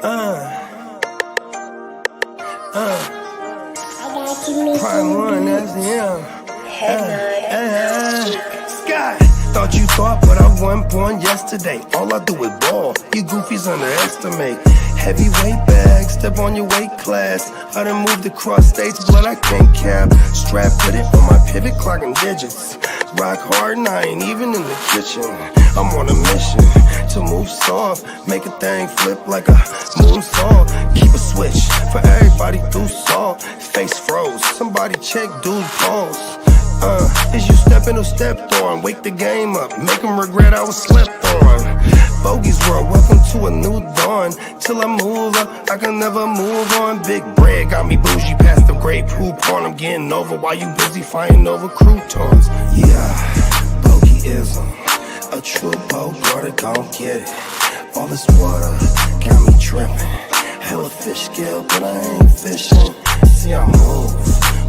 Prime one, that's him. Sky, thought you thought, but I wasn't born yesterday. All I do is ball, you goofies underestimate. Heavyweight bag, step on your weight class. I done moved across states, but I can't cap. Strap with it on my pivot, clocking digits. Rock hard and I ain't even in the kitchen. I'm on a mission to move soft, make a thing flip like a moonsault. Keep a switch for everybody through salt. Face froze, somebody check dude's pulse. Is you stepping or stepped on? Wake the game up, make them regret I was slept on. Bogey's world, welcome to a new dawn. Till I move up, I can never move on. Big bread got me bougie past the great poop on. I'm getting over while you busy fighting over croutons. Yeah, bogeyism, a true Bogard, gon' get it. All this water got me tripping. Hella fish scale, but I ain't fishing. See, I move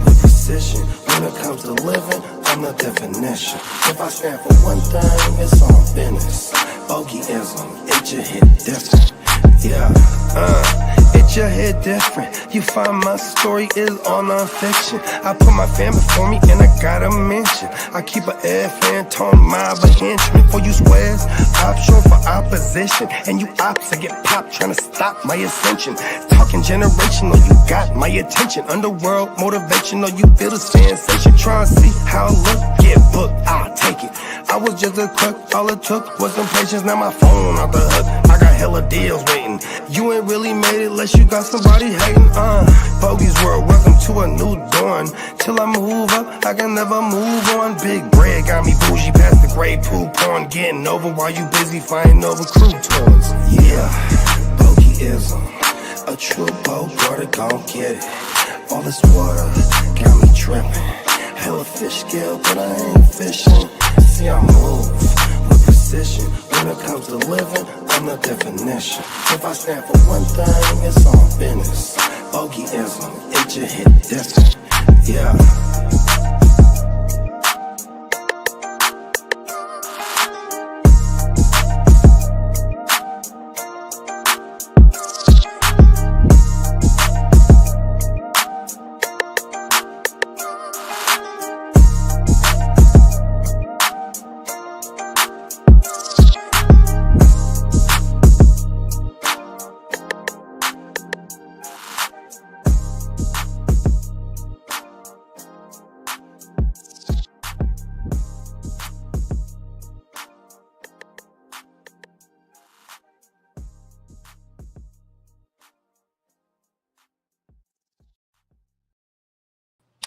with precision. When it comes to living, I'm the definition. If I stand for one thing, it's on business. Bogeyism, it just hit different. Yeah, it just hit different. You find my story is all non-fiction. I put my fan before me and I gotta mention. I keep an air fan, tone mob, a henchman. For you squares, option for opposition. And you ops that get popped trying to stop my ascension. Talking generational, you got my attention. Underworld motivational, you feel the sensation. Trying to see how I look, get booked, I'll take it. I was just a cook, all it took was some patience. Now my phone out the hook, I got hella deals waiting. You ain't really made it unless you got somebody hating. Bogey's world, welcome to a new dawn. Till I move up, I can never move on. Big bread got me bougie past the great poop on. Getting over while you busy fighting over croutons. Yeah, bogeyism, a true Bogard, gon' get it. All this water got me tripping. Hella fish scale, but I ain't fishing. See, I move with precision. When it comes to living, I'm the definition. If I stand for one thing, it's on business. Bogeyism, it just hit different. Yeah.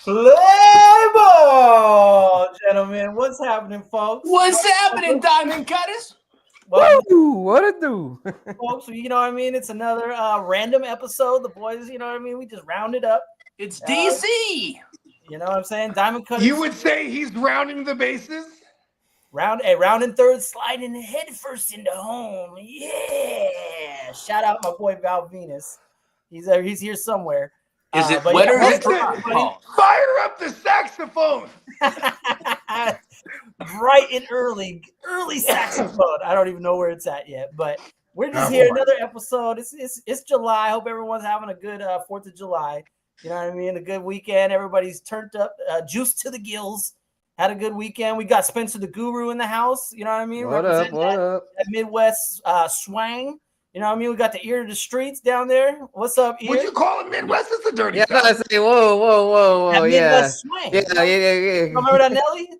Play ball, gentlemen. What's happening, folks? What's happening, Diamond Cutters? Well, Woo, what it do? folks, you know what I mean? It's another random episode. The boys, you know what I mean? We just rounded up. It's DC. You know what I'm saying? Diamond Cutters. You would say he's rounding the bases? Round and third, sliding head first into home. Yeah. Shout out my boy Val Venus. He's here somewhere. Is it but wet or yeah, is it dry? Oh. Fire up the saxophone. Bright and early saxophone. I don't even know where it's at yet, but we're just here. Another episode. It's July. I hope everyone's having a good 4th of July. You know what I mean? A good weekend. Everybody's turned up, juiced to the gills. Had a good weekend. We got Spencer the Guru in the house. You know what I mean? What up? That Midwest swang. You know what I mean? We got the ear to the streets down there. What's up, ear? Would you call it Midwest? It's the dirty Yeah, South. I say, whoa, That yeah. Midwest swang. Yeah. Remember that, Nelly?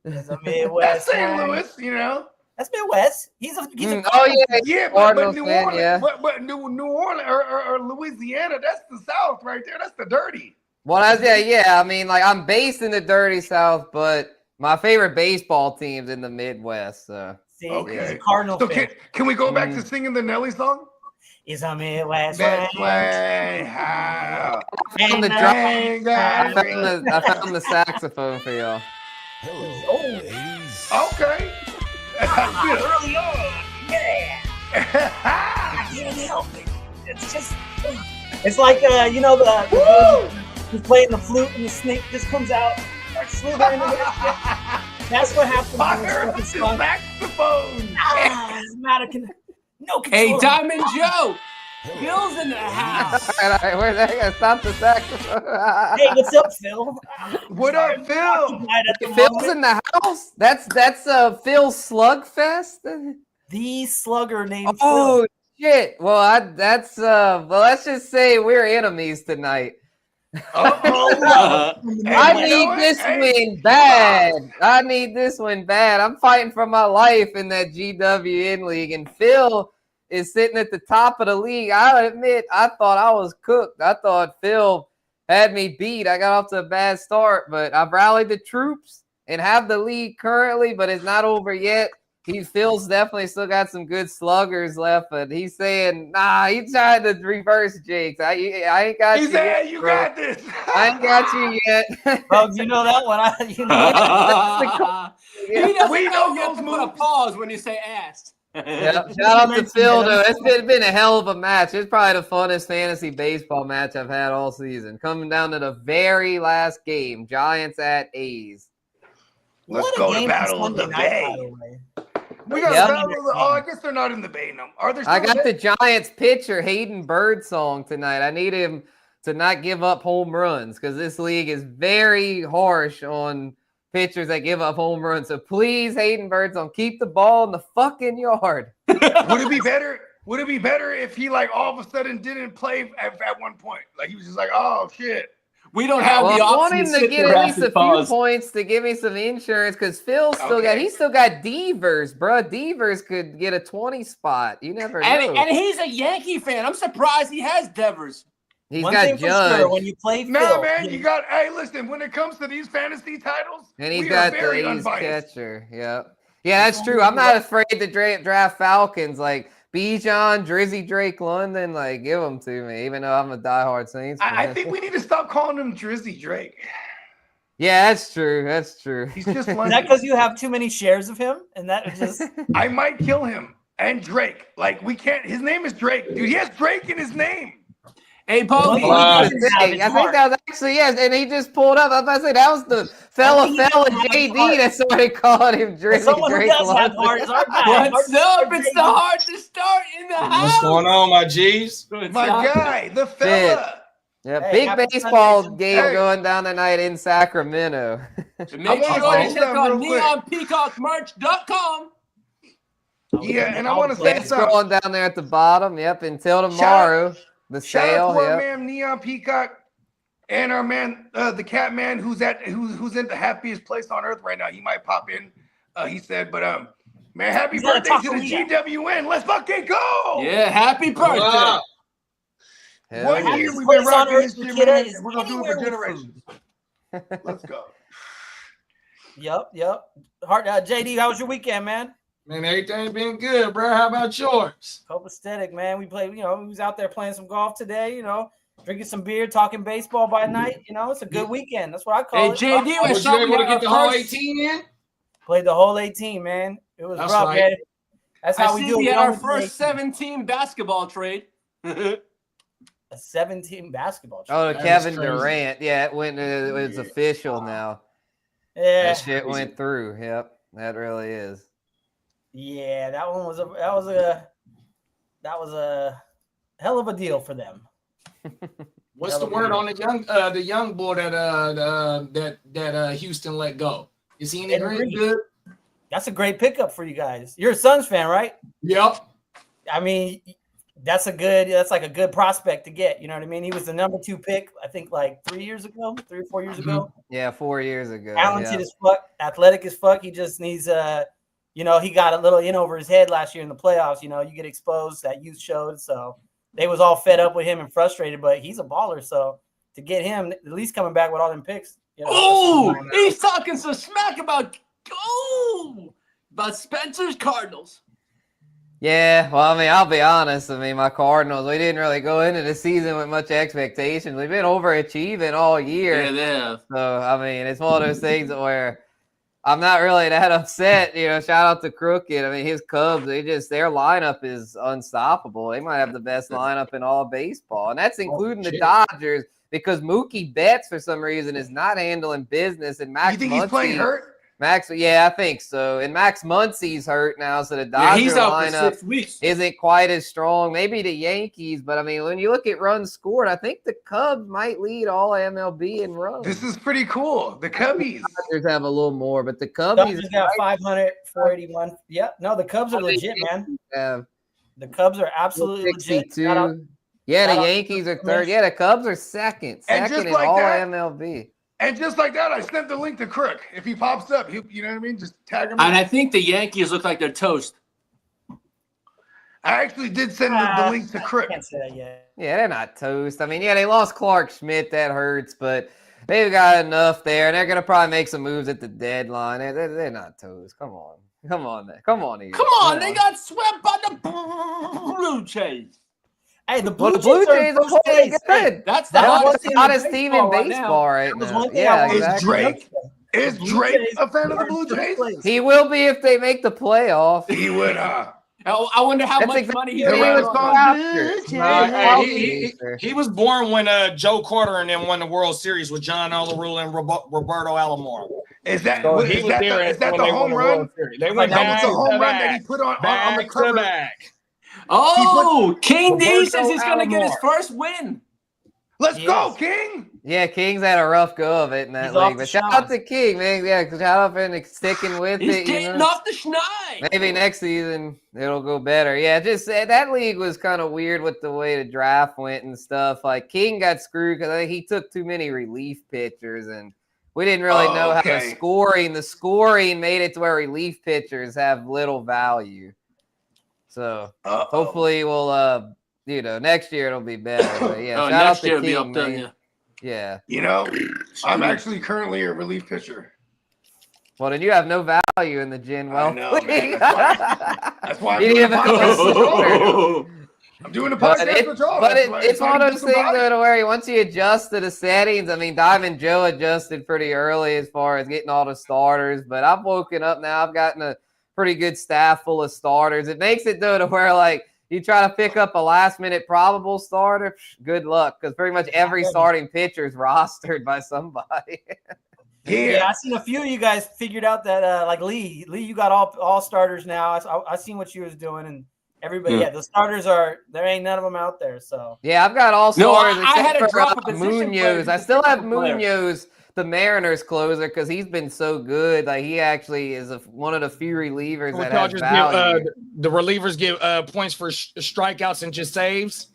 That's a Midwest That's St. swang. Louis, you know. That's Midwest. He's a Oh yeah, Yeah, but Cardinals New fan, Orleans, yeah. but New Orleans or Louisiana, that's the South right there. That's the dirty. Well, I mean, like I'm based in the dirty South, but my favorite baseball team's in the Midwest. So. See, Okay. he's a Cardinal So fan. can we go back to singing the Nelly song? It's a Midwest That's swang. way how. I found the I found the saxophone for y'all. Oh, Okay. early on. Yeah. I can't help it. It's just, it's like, you know, he's playing the flute and the snake just comes out, starts slithering into that shit. That's what happens. Fire up the saxophone. No control. Hey, Diamond Joe. Phil's in the house. All right, where's that? I gotta stop the saxophone. Hey, what's up, Phil? What up, Phil? Occupied at the Phil's moment. in the house. That's Phil's Slugfest. The slugger named Oh Phil. shit! Well, well, let's just say we're enemies tonight. Uh-oh. I you know need what? this Hey, win bad. I need this one bad. I'm fighting for my life in that GWN league, and Phil is sitting at the top of the league. I admit, I thought I was cooked. I thought Phil had me beat. I got off to a bad start, but I've rallied the troops and have the league currently, but it's not over yet. Phil's definitely still got some good sluggers left, but he's saying, nah, he's trying to reverse Jake's. I ain't got He you said, yet, "You bro. got this." I ain't got you yet. Bugs, you know that one. You know He doesn't We know know you have those to put a moves. pause when you say ass. Yep. Shout out to Phil, though. It's been a hell of a match. It's probably the funnest fantasy baseball match I've had all season. Coming down to the very last game, Giants at A's. Let's What a go to game Battle of Sunday the night, Bay. by the way. We got Yep. Battle of the. Oh, I guess they're not in the Bay no. Are they? Still I in got the the Giants pitcher, Hayden Birdsong, tonight. I need him to not give up home runs because this league is very harsh on pitchers that give up home runs. So please, Hayden Birdsong, keep the ball in the fucking yard. Would it be better? Would it be better if he like all of a sudden didn't play at one point? Like he was just like, "Oh shit." We don't have Well, the I want option him to to sit get there at least a rapid few pause. points to give me some insurance because Phil's still Okay. he's still got Devers, bro. Devers could get a 20 spot. You never know. And he's a Yankee fan. I'm surprised he has Devers. He's One got thing for Judge, sure, when you play Nah, Phil, man, you got. Hey, listen. When it comes to these fantasy titles, and he's we got are very the A's unbiased. catcher. Yep. Yeah, that's true. I'm not afraid to draft Falcons like Bijan, Drizzy Drake London. Like, give them to me, even though I'm a diehard Saints fan. I think we need to stop calling him Drizzy Drake. Yeah, that's true. That's true. He's just is that London. because you have too many shares of him? And that just I might kill him and Drake. Like we can't. His name is Drake, dude. He has Drake in his name. Hey, One Pokey. thing I he doesn't have think is that heart. was actually, yes, and he just pulled up. I was about to say that was the fella He fell doesn't in have JD heart. that started calling him Drizzy Someone who Drake does have London. heart is our guy. What's up? It's the hard to start in the house. What's going on, my G's? What's My up? guy, the fella. Yeah, Hey, big happy baseball Sunday. game Hey. going down tonight in Sacramento. And I make wanna sure say to check something out real quick. neonpeacockmerch.com. Yeah, and I want to say Yeah, something. scrolling down there at the bottom. Yep, until tomorrow. The Shout sale. out to our Yep. man Neon Peacock and our man the Cat Man, who's in the happiest place on earth right now. He might pop in. He said, but man, happy He's at a birthday to the taqueria. GWN. Let's fucking go. Yeah, happy birthday. Wow. Hell One yeah. year we've Place been on rocking earth this with shit, Kidda man. is We're gonna do it anywhere for with generations. Let's go. Yep. Heart, JD, how was your weekend, man? Man, everything been good, bro. How about yours? Copacetic, man. We played, we was out there playing some golf today, drinking some beer, talking baseball by night. It's a good weekend. That's what I call Hey, it. JD, we Was saw you we able to had get the our whole first- 18 in? Played the whole 18, man. It was That's rough, right. man. That's how I we see do it. we We had our only play first 17 basketball trade. a 17 basketball. Oh, team. to That Kevin is crazy. Durant. Yeah, it went. It's official now. Yeah, That shit went through. Yep, that really is. yeah. That one was a hell of a deal for them. What's the word on the young boy that Houston let go? Is he any Ed great? Reed. Good. That's a great pickup for you guys. You're a Suns fan, right? Yep. I mean, that's like a good prospect to get. You know what I mean? He was the number 2 pick, I think, like 3 or 4 years ago. Yeah, 4 years ago. Talented Yeah. as fuck, athletic as fuck. He just needs he got a little in over his head last year in the playoffs. You get exposed, that youth showed. So they was all fed up with him and frustrated, but he's a baller. So to get him at least coming back with all them picks. Oh, he's talking some smack about Spencer's Cardinals. Yeah, well, I mean, I'll be honest. I mean, my Cardinals, we didn't really go into the season with much expectations. We've been overachieving all year. Yeah, they have. So, I mean, it's one of those things where I'm not really that upset. Shout out to Crooked. I mean, his Cubs, their lineup is unstoppable. They might have the best lineup in all of baseball, and that's including the shit. Dodgers because Mookie Betts, for some reason, is not handling business. And Max You think he's playing Muncy- hurt? Max, yeah, I think so. And Max Muncy's hurt now, so the Dodger he's out for lineup 6 weeks. isn't quite as strong. Maybe the Yankees, but I mean, when you look at runs scored, I think the Cubs might lead all MLB in runs. This is pretty cool. The Cubbies. Dodgers have a little more, but the Cubs Cubs got 500, 481. Yep. No, the Cubs are legit, man. have The Cubs are absolutely legit. 62. Yeah, the shout out Yankees are to third. Yeah, the Cubs are second. And Second just in like all that- MLB. And just like that, I sent the link to Crook. If he pops up, you know what I mean? Just tag him. And I think the Yankees look like they're toast. I actually did send the link to I Crook. can't say that yet. Yeah, they're not toast. I mean, yeah, they lost Clark Schmidt. That hurts, but they've got enough there, and they're going to probably make some moves at the deadline. They're not toast. Come on. Come on, Ian. Come on, they got swept by the Blue Jays. Hey, the Well, Blue the Blue Jays are Jays in are first playing place. good. That's the That That's was hottest the team hottest in team in baseball baseball right That was now. one thing Yeah, I wanted to Is exactly. Drake is Blue Drake Jays a fan of the are in Blue first Jays? place. He will be if they make the playoffs. He would. I wonder how That's much exactly money he the made. Red on Sox that. Blue Nah, Jays. He was born when Joe Carter and them won the World Series with John Olerud and Roberto Alomar. Is that So is he was that there is that when the they won home the run? World Series. They went That was back the home to run that he back, put on the back to cover. back. Oh, King D Roberto says he's going to get his Alomar. first win. Let's He go, is. King. Yeah, King's had a rough go of it in that He's off league. the But shout schneid. out to King, man. Yeah, shout out for sticking with He's it. getting You know? off the schneid. Maybe next season it'll go better. Yeah, just that league was kind of weird with the way the draft went and stuff. Like King got screwed because I think he took too many relief pitchers, and we didn't really know how Okay. the scoring made it to where relief pitchers have little value. So hopefully we'll next year it'll be better. But yeah, Oh, shout out next to year will be King, up to man. you. Yeah. You know, I'm actually currently a relief pitcher. Well, then you have no value in the Gen I Wealth know, man. League. That's why I'm You doing the didn't have podcast with y'all. Oh, I'm doing the But, podcast with y'all. it's so I one can of get those some things value. though, to where once you adjust to the settings, I mean, Diamond Joe adjusted pretty early as far as getting all the starters, but I've woken up now. I've gotten a pretty good staff full of starters. It makes it though to where like you try to pick up a last minute probable starter, good luck, because pretty much every starting pitcher is rostered by somebody. Yeah, I seen a few of you guys figured out that like Lee, you got all starters now. I seen what you was doing, and everybody, yeah, the starters there ain't none of them out there. So Yeah, I've got all No, starters I had except to for drop a position player Munoz. I because still have position player. Munoz, the Mariners closer, because he's been so good. Like he actually is one of the few relievers Would that y'all has just value. give the relievers give points for strikeouts and just saves?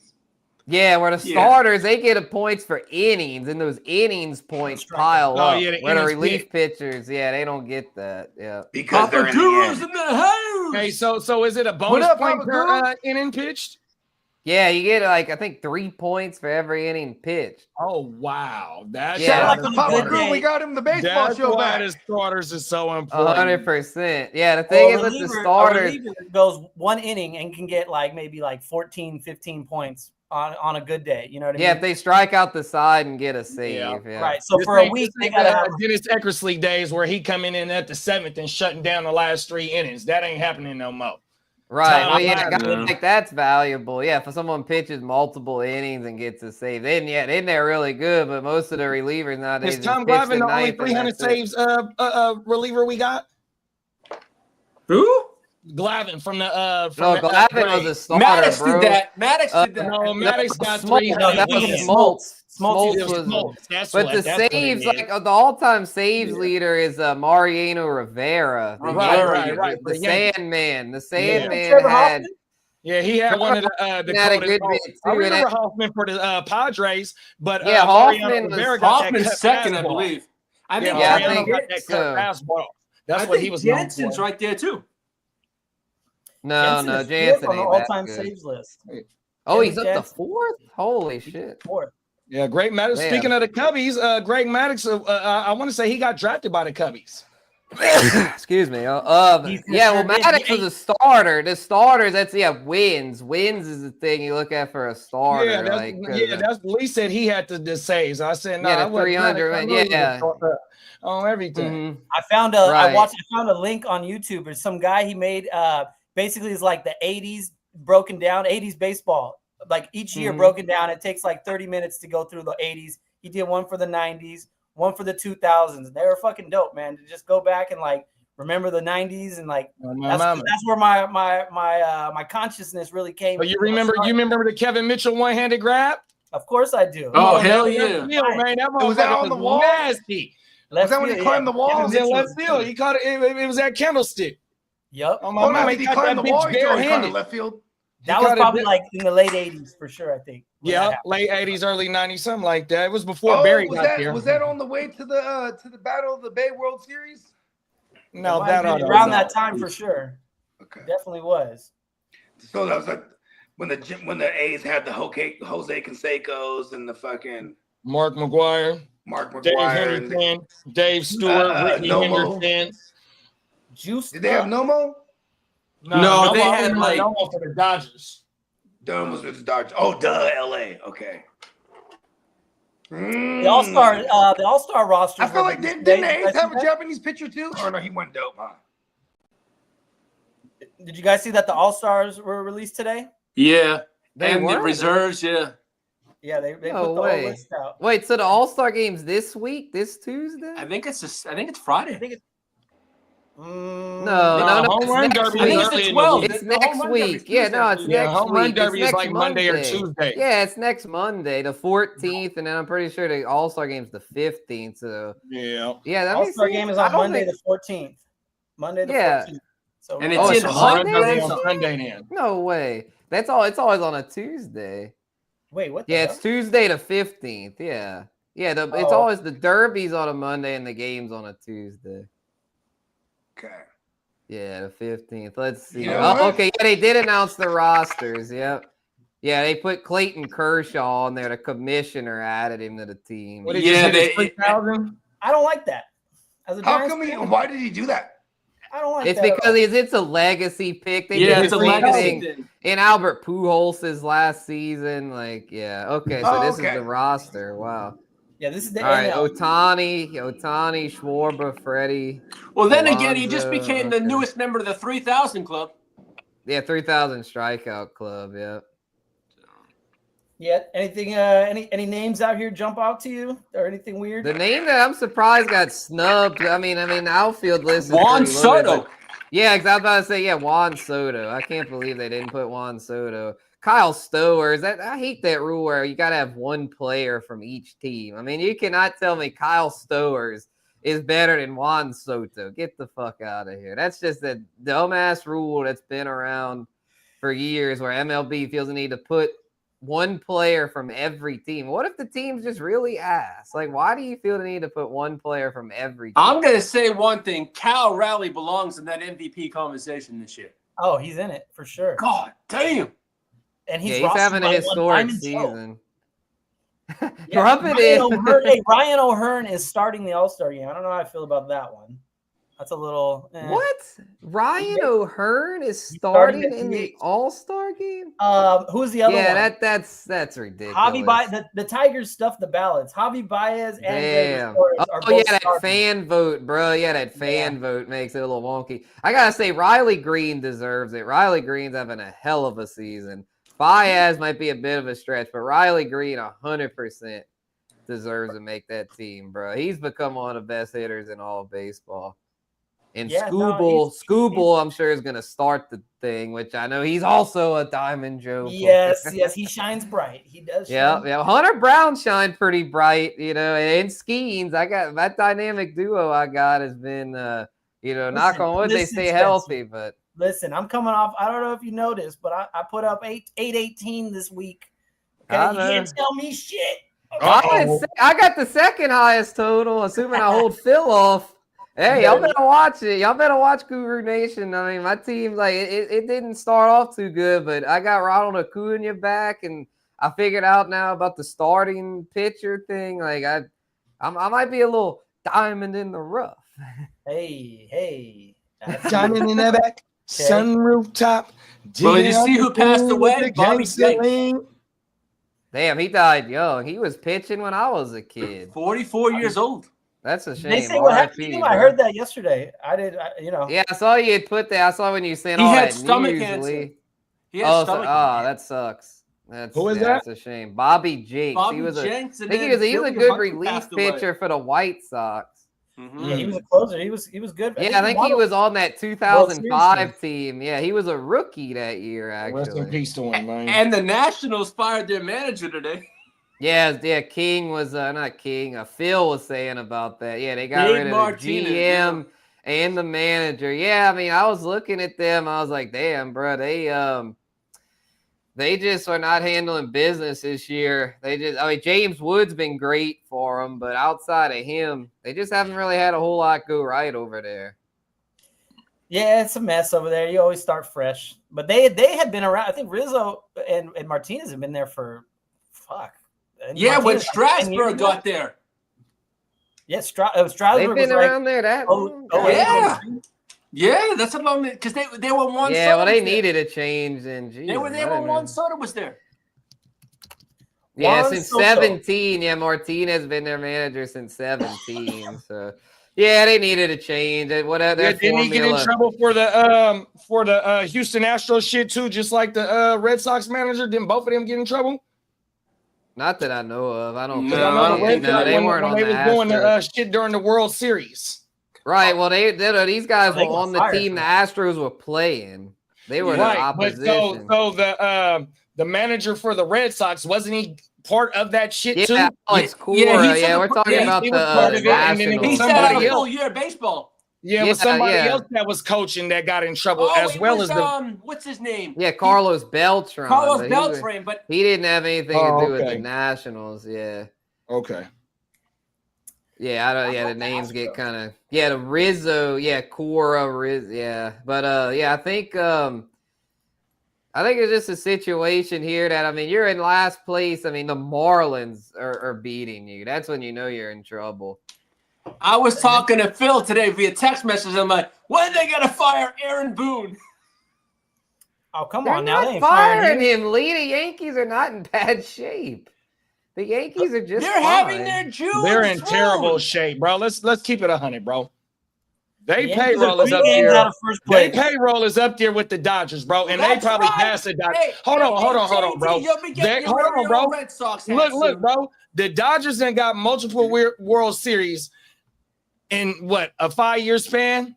Yeah, where the starters, they get a points for innings, and those innings points pile Oh, up. yeah, the Where the innings relief pitchers, yeah, they don't get that. Yeah. Because they're in the Guru's end. in the house. Okay, so is it a bonus up, point Papa per Guru? inning pitched? Yeah, you get like, I think 3 points for every inning pitched. Oh wow, that's Yeah. Shout out Like to on a Papa good Guru. day. We got him the baseball that's show why back. the starters is so important. 100%. Yeah, the thing is with the a starters, reliever goes one inning and can get like maybe like 14, 15 points on a good day. You know what I yeah, if mean? they strike out the side and get a save. Yeah. Yeah. Right. So This for a ain't- week, this they ain't gotta the have. Dennis Eckersley days where he coming in at the 7th and shutting down the last 3 innings. That ain't happening no more. Right. Tom Well, yeah, Brady. guys like that's valuable. Yeah, if someone pitches multiple innings and gets a save, then they're really good. But most of the relievers nowadays Is just Tom pitch Glavine the only ninth and 300 that's it. saves reliever we got? Who? Glavine from the No, Glavine was a Braves. starter, Maddox bro. did that. Maddox did that. No, Maddox got Smoltz. 300 No, that was wins. Smoltz. Smoltz It was was. Smoltz. That's But what- the that's what it saves, is. like the all-time saves leader is Mariano Rivera. The Right, Yankees, right, The the Yankees. Sandman. The Trevor Sandman had. Hoffman? Yeah, he had one of the Hoffman had a coldest good balls. bit, I too, and remember that- Hoffman for the Padres, but Yeah, Mariano Hoffman was- Rivera got that Hoffman's cut second, I fastball. believe. I think, Yeah, I Mariano think got that so. cut fastball. That's I what he think was known Jensen's for. right there too. No, Jensen is fourth Jansen on the ain't that all-time good. saves list. Oh, he's up Jansen. to 4th? Holy shit. Fourth. Yeah, Greg Maddux. Man. Speaking of the Cubbies, Greg Maddux, I want to say he got drafted by the Cubbies. Excuse me. He Yeah, well, sure did. Maddox He was a starter. The starters, that's wins. Wins is the thing you look at for a starter. Yeah, that's, like, that's Lee said he had the saves. I said no, Yeah, the I wasn't 300, Maddox. I know he was yeah. on everything. mhm. I found Right. I found a link on YouTube. There's some guy he made basically it's like the 80s broken down, 80s baseball. Like each year Mhm. broken down. It takes like 30 minutes to go through the 80s. He did one for the 90s, one for the 2000s. They were fucking dope, man. To just go back and like remember the 90s and like that's where my consciousness really came. But you remember the Kevin Mitchell one-handed grab? Of course I do. Oh hell yeah, man! That was that on the wall? Nasty. Was that when he climbed the wall? It was in left field. He caught it. It was that candlestick. Yep. Oh my mama, did he climb the wall? He caught it left field. That was probably like in the late 80s for sure, I think. Yeah, late 80s, early 90s, something like that. It was before Barry got there. Was that on the way to the Battle of the Bay World Series? No, around that time for sure. Okay, definitely was. So that was like when the A's had the Jose Canseco's and the fucking Mark McGuire, Dave Henderson, Dave Stewart, Whitney Henderson. Juice. Did they have Nomo? No, they had like Nomo for the Dodgers. Dumb was with the Dodgers. Oh, duh, LA. Okay. The All-Star roster. I feel like didn't the A's have a Japanese pitcher too? Or no, he went dope, huh? Did you guys see that the All-Stars were released today? Yeah. They and were? the reserves, yeah. Yeah, they put the No whole way. list out. Wait, so the All-Star game's this week, this Tuesday? I think it's Friday. I think it's No, Home Run it's next Derby I think is it's early the in 12th. week. It's The Home next Run Derby's week. Yeah, no, it's Tuesday. next Home Run week. Derby It's is next like Monday or Monday. Tuesday. Yeah, it's next Monday, the 14th, and then I'm pretty sure the All-Star game's the 15th. So Yeah. that makes All-Star sense. game is I on don't Monday think- the 14th. Monday the Yeah. 14th. So And Oh, it's it's in a Home Monday Run this Derby. Sunday then. No way. It's always on a Tuesday. wait, what? Yeah, the it's Tuesday the 15th. Yeah. Yeah, it's Oh. always the Derby's on a Monday and the game's on a Tuesday. Okay. Yeah, the 15th. Let's see. You know what? Okay, yeah, they did announce the rosters. Yep. Yeah, they put Clayton Kershaw on there. The commissioner added him to the team. What did you say? 3,000? I don't like that. As a How Giants come fan, why did he do that? I don't like It's that. because it's a legacy pick. They Yeah, did it's the a same legacy thing thing. in Albert Pujols' last season. Like, yeah. Okay, so this is okay. the roster. Wow. Yeah, this is the All right, NL. Otani, Schwarber, Freddie. Well, then again, he Alonso, just became the okay. newest member of the 3,000 Club. Yeah, 3,000 strikeout club. Yeah. Yeah, anything? Any names out here jump out to you or anything weird? The name that I'm surprised got snubbed. I mean, the outfield list. Is Juan pretty loaded, Soto. but- Yeah, because I was about to say, yeah, Juan Soto. I can't believe they didn't put Juan Soto. Kyle Stowers. I hate that rule where you got to have one player from each team. I mean, you cannot tell me Kyle Stowers is better than Juan Soto. Get the fuck out of here. That's just a dumbass rule that's been around for years where MLB feels the need to put one player from every team. What if the team's just really ass? Like, why do you feel the need to put one player from every team? I'm going to say one thing. Cal Raleigh belongs in that MVP conversation this year. Oh, he's in it for sure. God damn. And he's, He's having a historic season. Drop it in. Ryan O'Hearn is starting the All-Star game. I don't know how I feel about that one. That's a little. What? Ryan O'Hearn is starting in the All-Star game? Who's the other one? Yeah, that's ridiculous. Javi Baez. The Tigers stuffed the ballots. Javi Baez and Damn. Flores are Oh, yeah, both that starting. fan vote, bro. Yeah, that fan vote makes it a little wonky. I got to say, Riley Green deserves it. Riley Green's having a hell of a season. Baez might be a bit of a stretch, but Riley Green 100% deserves to make that team, bro. He's become one of the best hitters in all of baseball. And Scooble, I'm sure, is going to start the thing, which I know he's also a Diamond Joe. Yes, he shines bright. He does. Yeah. Hunter Brown shined pretty bright, and Skeens. I got that dynamic duo I got has been, knock on wood, they stay healthy. But listen, I'm coming off. I don't know if you noticed, but I put up 818 this week. Okay, you can't tell me shit. Okay? I got the second highest total, assuming I hold Phil off. Hey, y'all better watch it. Y'all better watch Guru Nation. I mean, my team, like, it didn't start off too good, but I got Ronald Acuna back, and I figured out now about the starting pitcher thing. Like, I might be a little diamond in the rough. Hey. Diamond in the back, sun rooftop. Well, did you see who passed away? Bobby Snake. Damn, he died young. He was pitching when I was a kid. 44 years old. That's a shame. They say what happened to him. I heard that yesterday. Yeah, I saw you had put that. I saw when you sent he all had that stomach news, cancer. Lee. He had stomach cancer. That sucks. Who is that? That's a shame. Bobby Jenks. Bobby he was Jenks, I and think he then was a Billy good Hunter relief passed away. pitcher for the White Sox. Mhm. Yeah, he was a closer. He was good. Yeah, I think he was on that 2005 team. Yeah, he was a rookie that year, Rest in actually. peace to him, man. And the Nationals fired their manager today. Yeah, King was not King. Phil was saying about that. Yeah, they got Dave rid of Martinez, the GM and the manager. Yeah, I mean, I was looking at them. I was like, damn, bro, they just are not handling business this year. James Wood's been great for them, but outside of him, they just haven't really had a whole lot go right over there. Yeah, it's a mess over there. You always start fresh, but they had been around. I think Rizzo and Martinez have been there for And Yeah, when Martinez, Strasburg got there. Yeah, Strasburg. They've been around there that long. Yeah. Yeah, that's a long because they were one. Yeah, Soda well, they was there. needed a change, and geez, They were there when Juan Soda was there. Yeah, Juan since Soto. 17. Yeah, Martinez has been their manager since 17. So, yeah, they needed a change. Whatever. Yeah, didn't he get in trouble for the Houston Astros shit too, just like the Red Sox manager? Didn't both of them get in trouble? Not that I know of. I don't No, think. I don't think No, they weren't when on they the was doing Astros. the shit during the World Series. Right. Well, these guys They were got on the fired team for the that. Astros were playing. They were the Right, but opposition. so the manager for the Red Sox, wasn't he part of that shit too? Yeah, Alex Cora. Yeah, Yeah, we're talking about he was part the of it, and then it was He Nationals. sat out somebody a full else. year of baseball. Yeah, it was somebody yeah. else that was coaching that got in trouble Oh, as it well was, as the. what's his name? Yeah, Carlos Beltran. Carlos but Beltran, but he didn't have anything Oh, to do with okay. the Nationals. Yeah. Okay. Yeah, I don't. Yeah, the names get kind of. Yeah, the Rizzo. Yeah, Cora. Yeah, but yeah, I think it's just a situation here that you're in last place. The Marlins are beating you. That's when you know you're in trouble. I was talking to Phil today via text message. I'm like, when are they gonna fire Aaron Boone? Oh, come They're on now. They not ain't firing him. him. Lee, the Yankees are not in bad shape. The Yankees are just. They're having their June. They're in thrown. terrible shape, bro. Let's keep it 100, bro. They The Yankees payroll are is 3 up games there. out of first They place. payroll is up there with the Dodgers, bro, and they That's probably right. passed the Dodgers. Hey, hold on, bro. You'll be getting your Hold very on, bro. own Red Sox hats Look, soon. bro. The Dodgers then got multiple World Series in what, a 5-year span?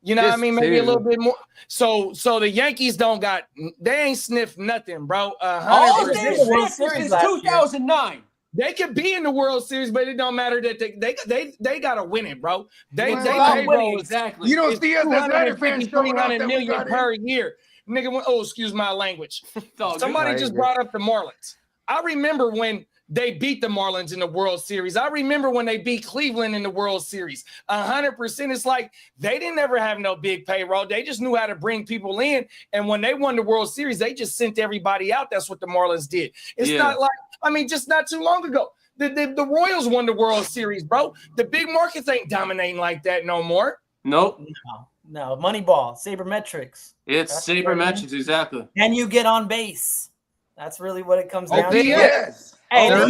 You know what I Just mean? Maybe a two. little bit more. So the Yankees they ain't sniffed nothing, bro. All 100%. they've the World sniffed Series since last year. 2009. They could be in the World Series, but it don't matter that they gotta win it, bro. They It's about payroll winning, is exactly. You don't see us as United fans 250, showing up 300 that we million got per in. year. Nigga, excuse my language. It's all good. Somebody just brought up the Marlins. I remember when they beat the Marlins in the World Series. I remember when they beat Cleveland in the World Series. 100%. It's like they didn't ever have no big payroll. They just knew how to bring people in. And when they won the World Series, they just sent everybody out. That's what the Marlins did. It's not like, just not too long ago. The Royals won the World Series, bro. The big markets ain't dominating like that no more. Nope. No, Moneyball, sabermetrics. It's That's what I mean. sabermetrics, exactly. Can you get on base? That's really what it comes down to. Yes. Hey, They're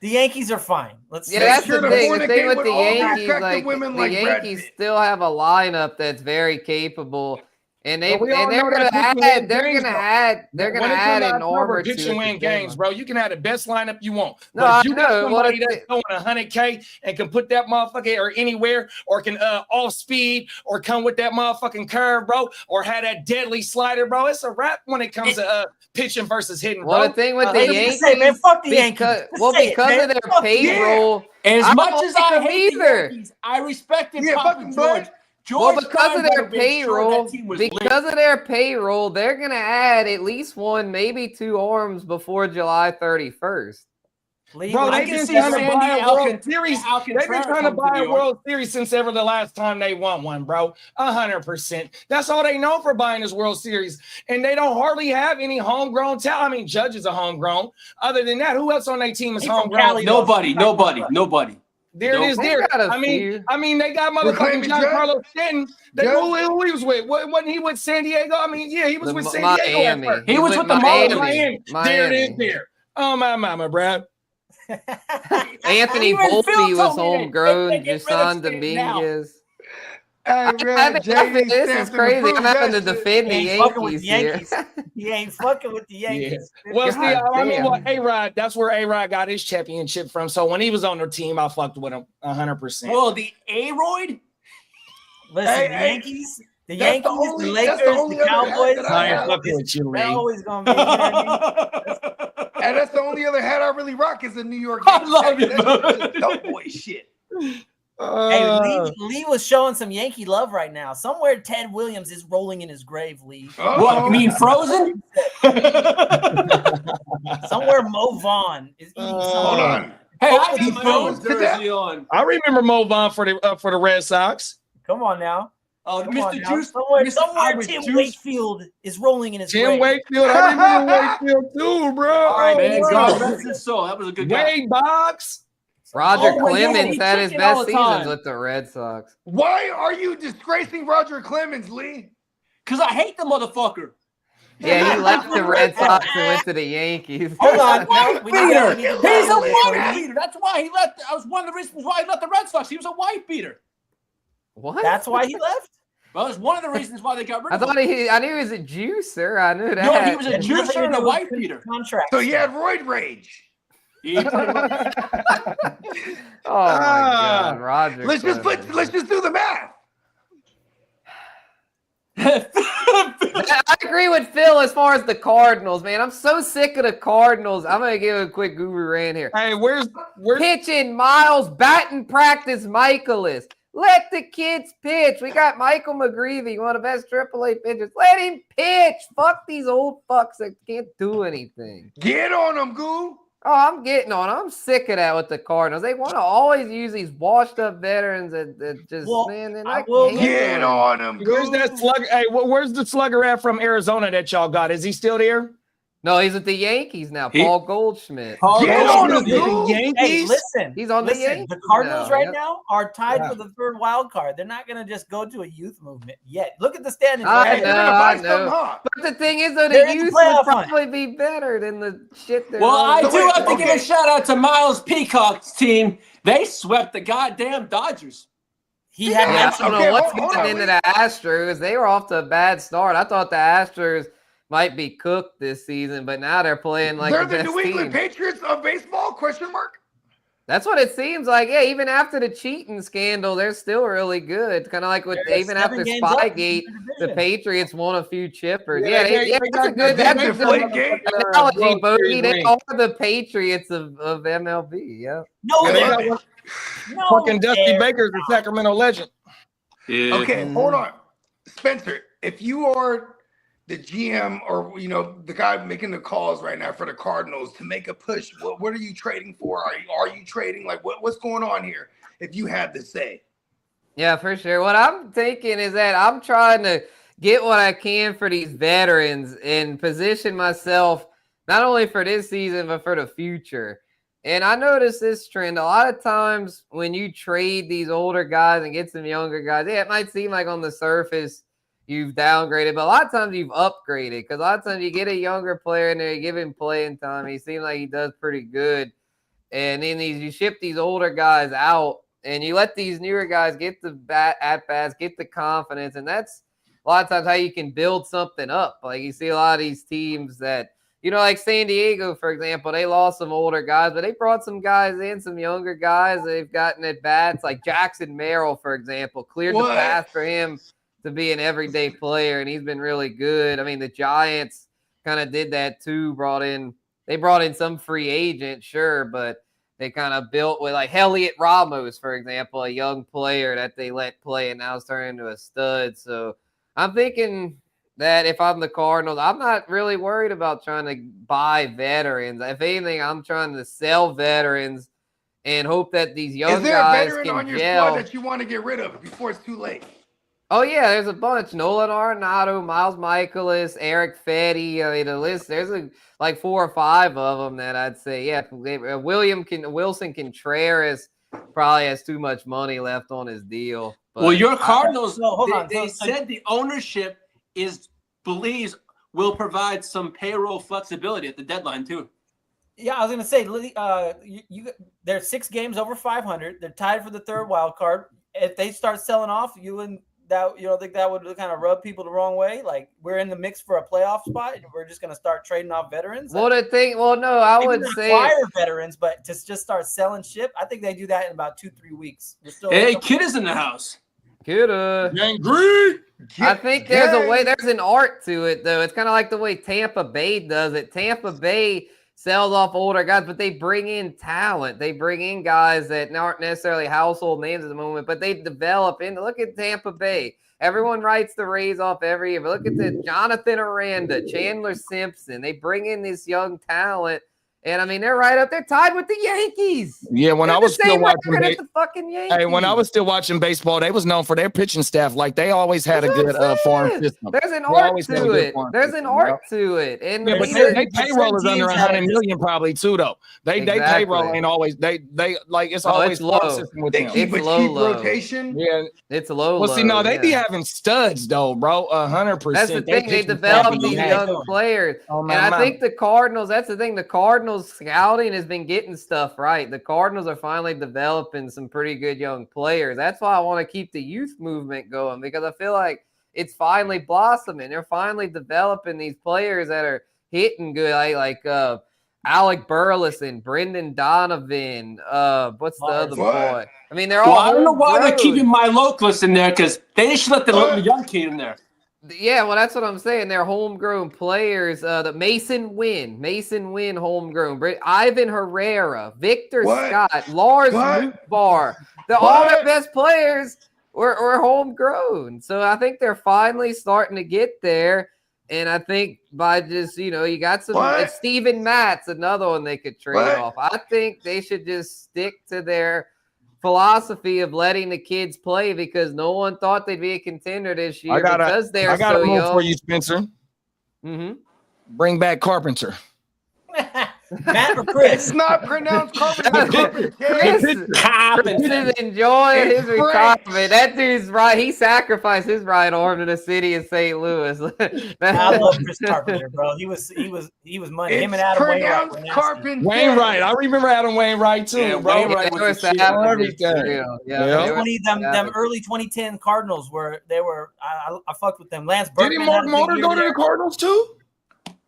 the Yankees are fine. Yeah, that's Sure, the the thing. The thing fornicate with with the all the Yankees, attractive women the like Brad Yankees Pitt. still have a lineup that's very capable, and they're But we all know gonna that add. pitching win They're games, gonna though. add. They're gonna When it add comes an to arm October, or two. pitch and win games, bro. You can have the best lineup you want. No, But I if you got know. somebody that's going 100K and can put that motherfucker or anywhere, or can off speed, or come with that motherfucking curve, bro, or have that deadly slider, bro. It's a wrap when it comes to pitching versus hitting, bro. Well, the thing with the Hey, Yankees, say, man, fuck the Yankees. because, Just well, say it, because man. of their Fuck the Yankees. payroll. As I much don't as like I them hate the either. Yankees, I respected Yeah, Papa fucking George. Bud. Well, George because of their Steinbrenner made sure payroll, that team was lit. because of their payroll, they're gonna add at least one, maybe two arms before July 31st. Bro, I they've can been see trying to Sandy buy a World Series. Alcantara They've been trying to come buy New a York. World Series since ever the last time they won one, bro. 100%. That's all they know for buying this World Series. And they don't hardly have any homegrown talent. Judge is a homegrown. Other than that, who else on their team is He's from homegrown? Cali, though. Nobody. There it is. They There. got a I mean, few. they got motherfucking Reclaiming John Judge? Carlos Stanton. Who he was with? Wasn't he with San Diego? Yeah, he was with San Diego at first. He was with the Miami. There it is. There. Oh my mama, Brad. Anthony Even Phil Volpe was told me homegrown. they get rid of Jason Stanton now. Dominguez. Hey, This is crazy. I'm having to defend the He ain't fucking with Yankees the here. Yankees. He ain't fucking with the Yankees. Well, see, God I mean, damn. what A-Rod, that's where A-Rod got his championship from. So when he was on their team, I fucked with him 100%. Well, the A-Roid? Listen, Hey, the hey, Yankees, the that's the Yankees, only- the that's the Lakers, only the other hat Cowboys. that I ain't have. fucking with you, They're Lee. always gonna be. You know what I mean? And that's the only other hat I really rock is the New York I Yankees. love That you, shit is man. just dope boy shit. Hey, Lee was showing some Yankee love right now. Somewhere Ted Williams is rolling in his grave, Lee. What, you mean Frozen? Somewhere Mo Vaughn is eating Hold something. on. Hey, I Hopefully got my own froze to death. jersey on. I remember Mo Vaughn for the Red Sox. Come on now. Oh, Come on Mr. now. Juice. Somewhere Mr. Irish Tim Juice. Wakefield is rolling in his Tim grave. Wakefield. I remember Wakefield too, bro. All right, Oh, Man, wow. God rest his soul. That was a good guy. Wade Boggs. Roger Oh, wait, yeah, Clemens he had his chicken all best the seasons time. with the Red Sox. Why are you disgracing Roger Clemens, Lee? Because I hate the motherfucker. Yeah, he left the Red Sox and went to the Yankees. Hold on. No, Wife we need to- we beater. need to He's a dial this wife one. beater. That's why he left. That was one of the reasons why he left the Red Sox. He was a wife beater. What? That's why he left. Well, it's one of the reasons why they got rid I of him. thought I knew he was a juicer. I knew that. No, he was a It has nothing juicer to and a do with wife beater. Contract. So you had roid rage. He pretty much- Oh my God, Roger. Let's just Clemens. do the math. I agree with Phil as far as the Cardinals, man. I'm so sick of the Cardinals. I'm gonna give a quick guru rant here. Hey, where's Pitching Miles, batting practice Michaelis. Let the kids pitch. We got Michael McGreevy, one of the best AAA pitchers. Let him pitch. Fuck these old fucks that can't do anything. Get on them, Goo. Oh, I'm getting on. I'm sick of that with the Cardinals. They want to always use these washed-up veterans that just, Well, man, they're I not will handling Get it. on them, Goo. where's that slugger? Hey, where's the slugger at from Arizona that y'all got? Is he still there? No, he's with the Yankees now. He- Paul Goldschmidt. Paul Get Goldschmidt on him, is Goo. the Yankees. Hey, listen. He's on the listen, Yankees the Cardinals now, right yep. now are tied Yeah. for the third wild card. They're not going to just go to a youth movement yet. Look at the standings. I right know, They're gonna now. buy I know. something, huh? But the thing is, though, They're the in the youth playoff would hunt. probably be better than the shit they're Well, I running. do wait, have to give okay. a shout out to Miles Peacock's team. They swept the goddamn Dodgers. He had Yeah, I mentioned don't Okay, know what's hold on, getting into the Astros. They were off to a bad start. I thought the Astros might be cooked this season, but now they're playing like They're the the best New England team. Patriots of baseball? Question mark. That's what it seems like. Yeah, even after the cheating scandal, they're still really good. Kind of like with They're even 7 after games up in Spygate, their the division. Patriots won a few chippers. Yeah, Yeah, they that's a got good. that That's a deflate good game. analogy, World Bogey. Series They ring. are the Patriots of MLB. Yeah. No, Yeah, They they're got not. one- No, fucking Dusty they're Baker's a not. Sacramento legend. Yeah. Okay, hold on. Spencer, if you are the GM or the guy making the calls right now for the Cardinals to make a push, what are you trading for? Are you trading? Like what's going on here? If you had to say. Yeah, for sure. What I'm thinking is that I'm trying to get what I can for these veterans and position myself not only for this season, but for the future. And I noticed this trend a lot of times when you trade these older guys and get some younger guys. Yeah, it might seem like on the surface you've downgraded, but a lot of times you've upgraded because a lot of times you get a younger player in there, you give him playing time. He seems like he does pretty good. And then you ship these older guys out and you let these newer guys get the at-bats, get the confidence. And that's a lot of times how you can build something up. Like you see a lot of these teams that, like San Diego, for example, they lost some older guys, but they brought some guys in, some younger guys. They've gotten at bats like Jackson Merrill, for example, cleared the path for him to be an everyday player, and he's been really good. I mean, the Giants kind of did that too. They brought in some free agent, sure, but they kind of built with like Elliot Ramos, for example, a young player that they let play and now is turning into a stud. So I'm thinking that if I'm the Cardinals, I'm not really worried about trying to buy veterans. If anything, I'm trying to sell veterans and hope that these young Is there a guys veteran can on your gel. squad that you want to get rid of before it's too late? Oh, yeah, there's a bunch. Nolan Arenado, Miles Michaelis, Eric Fetty. I mean, the list, there's like 4 or 5 of them that I'd say, yeah. Wilson Contreras probably has too much money left on his deal. But Well, your Cardinals, No, hold on. they said the ownership believes will provide some payroll flexibility at the deadline too. Yeah, I was gonna say, they're 6 games over 500. They're tied for the third wild card. If they start selling off, you and that would kind of rub people the wrong way? Like we're in the mix for a playoff spot, and we're just gonna start trading off veterans. Well, I Maybe would not say acquire veterans, but to just start selling ship. I think they do that in about 2-3 weeks. We're still Hey, Kid is in the house. coulda. Angry. I think there's a way. There's an art to it, though. It's kind of like the way Tampa Bay does it. Tampa Bay sells off older guys, but they bring in talent. They bring in guys that aren't necessarily household names at the moment, but they develop into. Look at Tampa Bay. Everyone writes the Rays off every year, but look at the Jonathan Aranda, Chandler Simpson. They bring in this young talent, and I mean they're right up there, tied with the Yankees. Yeah, when I was still watching, the fucking Yankees. hey, when I was still watching baseball, they was known for their pitching staff. Like they always had a good farm system. There's an They art always had a to good it. farm There's system, an art to it, and Yeah, but Either- they payroll is under 100 million probably too, though. They Exactly. payroll ain't always they like it's Oh, always it's low. farm system with They them. keep It's a low, cheap low. rotation. Yeah. it's low. Well, see, no, they be yeah. having studs though, bro. 100%. That's the thing. They develop these young players. Oh, And I think the Cardinals, that's the thing. The Cardinals scouting has been getting stuff right. The Cardinals are finally developing some pretty good young players. That's why I want to keep the youth movement going, because I feel like it's finally blossoming. They're finally developing these players that are hitting good, like Alec Burleson, Brendan Donovan. What's the other What? boy? I mean, they're all. Well, I don't know why they're homegrown. keeping my localist in there because they should let the young kid in there. Yeah, well, that's what I'm saying. They're homegrown players. The Mason Wynn, homegrown. Ivan Herrera, Victor What? Scott, Lars What? Luthbar. All their What? best players were homegrown. So I think they're finally starting to get there. And I think by just, you got some. What? Steven Matz, another one they could trade What? off. I think they should just stick to their philosophy of letting the kids play, because no one thought they'd be a contender this year because they're I got so a move young. for you, Spencer. Mm-hmm. Bring back Carpenter. Matt or Chris? It's not pronounced Carpenter. Chris is enjoying his It's French. retirement. That dude's right. He sacrificed his right arm to the city of St. Louis. I love Chris Carpenter, bro. He was money. Him and It's Adam Wainwright pronounced were nasty. Carpenter. Wainwright. I remember Adam Wainwright too, Yeah, bro. Wainwright They were was the shit. savages, Everything. too. Yeah. they were Them early 2010 Cardinals I fucked with them. Lance Didn't Berkman. Mark had a big Mulder year go to the there. Cardinals too?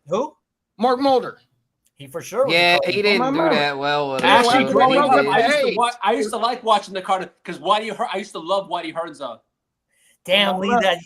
Who? Mark Mulder. He for sure. Was Yeah, a Cardinal. he didn't my do mouth. that well with Actually, it. growing up, Hey. I used to like watching the Cardinals because I used to love Whitey Herzog. Damn, Lee, that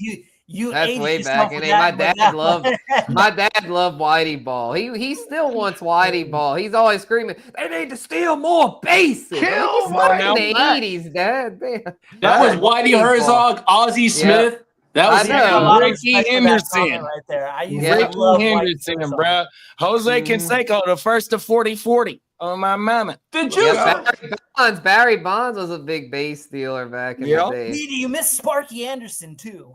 you That's aged way yourself back in with it. My that- dad with that loved one. my dad loved Whitey Ball. He still wants Whitey Ball. He's always screaming, "They need to steal more bases." Kill I'm like, Whitey. it's in the 80s, Dad. Damn. That was Whitey Whitey Ball. Herzog, Ozzie Smith. That was I know. A lot of Ricky respect for that Henderson. comment right there. I used Yeah. to Ricky love Whitey Henderson, Herzog. bro. Jose Mhm. Canseco, the first to 40-40 on my mama. the juice. Yeah, Barry Bonds was a big base stealer back in Yeah. the day. Lee, do you miss Sparky Anderson too?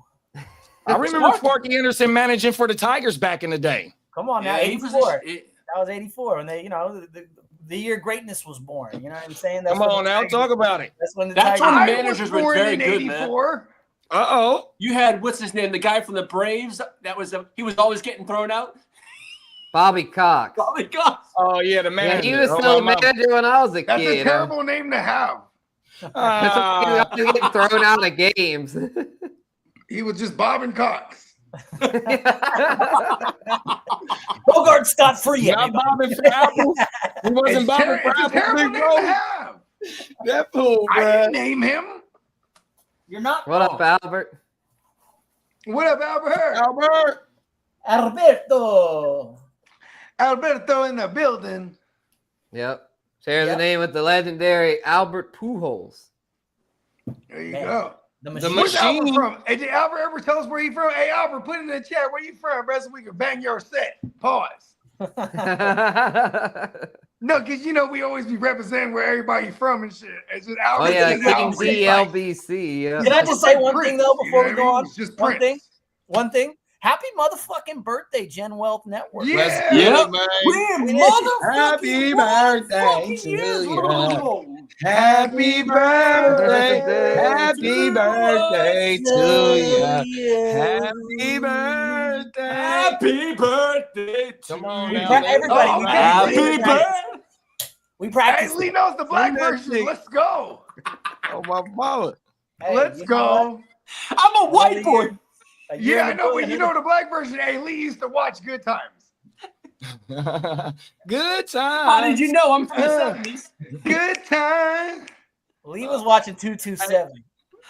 I remember Sparky Anderson managing for the Tigers back in the day. Come on now, Yeah, he was 84. That was 84 when they, the year greatness was born. You know what I'm saying? Come when on the now, Tigers- talk about it. That's when the That's Tigers. when I managers was were born very in good, man. 84. Uh-oh. You had what's his name? The guy from the Braves. He was always getting thrown out. Bobby Cox. Oh my God. Oh, yeah, the Yeah, manager. he was Oh, still a my mama. manager when I was a That's kid. a terrible name to have. That's why he was always getting thrown out of games. He was just Bob and Cox. Bogard scot free. Not bobbing for apples. He wasn't bobbing for It's a apples, terrible big name bro. to have. That fool, I bro. didn't name him. You're not. What up, Albert? What up, Albert? Albert. Alberto. Alberto in the building. Yep. Shares Yep. the name with the legendary Albert Pujols. There you Man. go. The The machine. Where's Albert Machine. from? Hey, did Albert ever tell us where he from? Hey, Albert, put it in the chat. Where you from, bro? So we can bang your set. Pause. No, because we always be representing where everybody from and shit. It's just Albert. Oh yeah, is King Albert. DLBC. Yeah. Can I just say one Prince, thing though before we you go know what I on? mean? It's just One Prince. thing. One thing. Happy motherfucking birthday, Gen Wealth Network. Yeah. Let's get Yep. it, man. We're Happy birthday to you. Happy birthday. birthday. Happy birthday to you. Happy birthday. Happy birthday to Come on you. now. Everybody, Oh, we okay. Happy practice. birthday. We Hey, practice. Lee knows the black Sing that version. shit. Let's go. Oh, my mama. Hey, Let's you know what? go. I'm a white boy. Yeah, I know, but you know the black version. Hey, Lee used to watch Good Times. Good times. How did you know I'm from the 70s? Good Times. Lee was watching 227.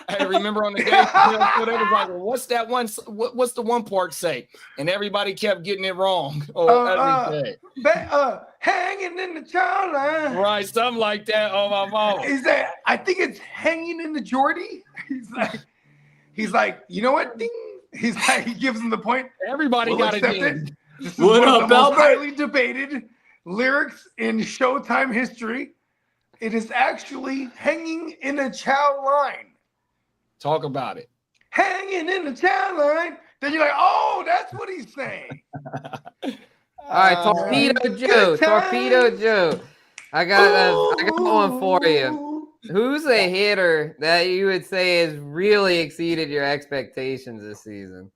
Hey, remember on the Dave Chappelle show, they was like, well, what's that one? What's the one part say? And everybody kept getting it wrong. Every day. Hanging in the child line. Right, something like that. Oh, my mama. Is that? I think it's hanging in the Geordie. He's like, you know what? Ding. He's like, he gives him the point. Everybody got it. This is What one up, of the most Albert? highly debated lyrics in Showtime history. It is actually hanging in a child line. Talk about it. Hanging in the child line. Then you're like, oh, that's what he's saying. All right, Torpedo Joe. Torpedo Joe. I got one for you. Who's a hitter that you would say has really exceeded your expectations this season?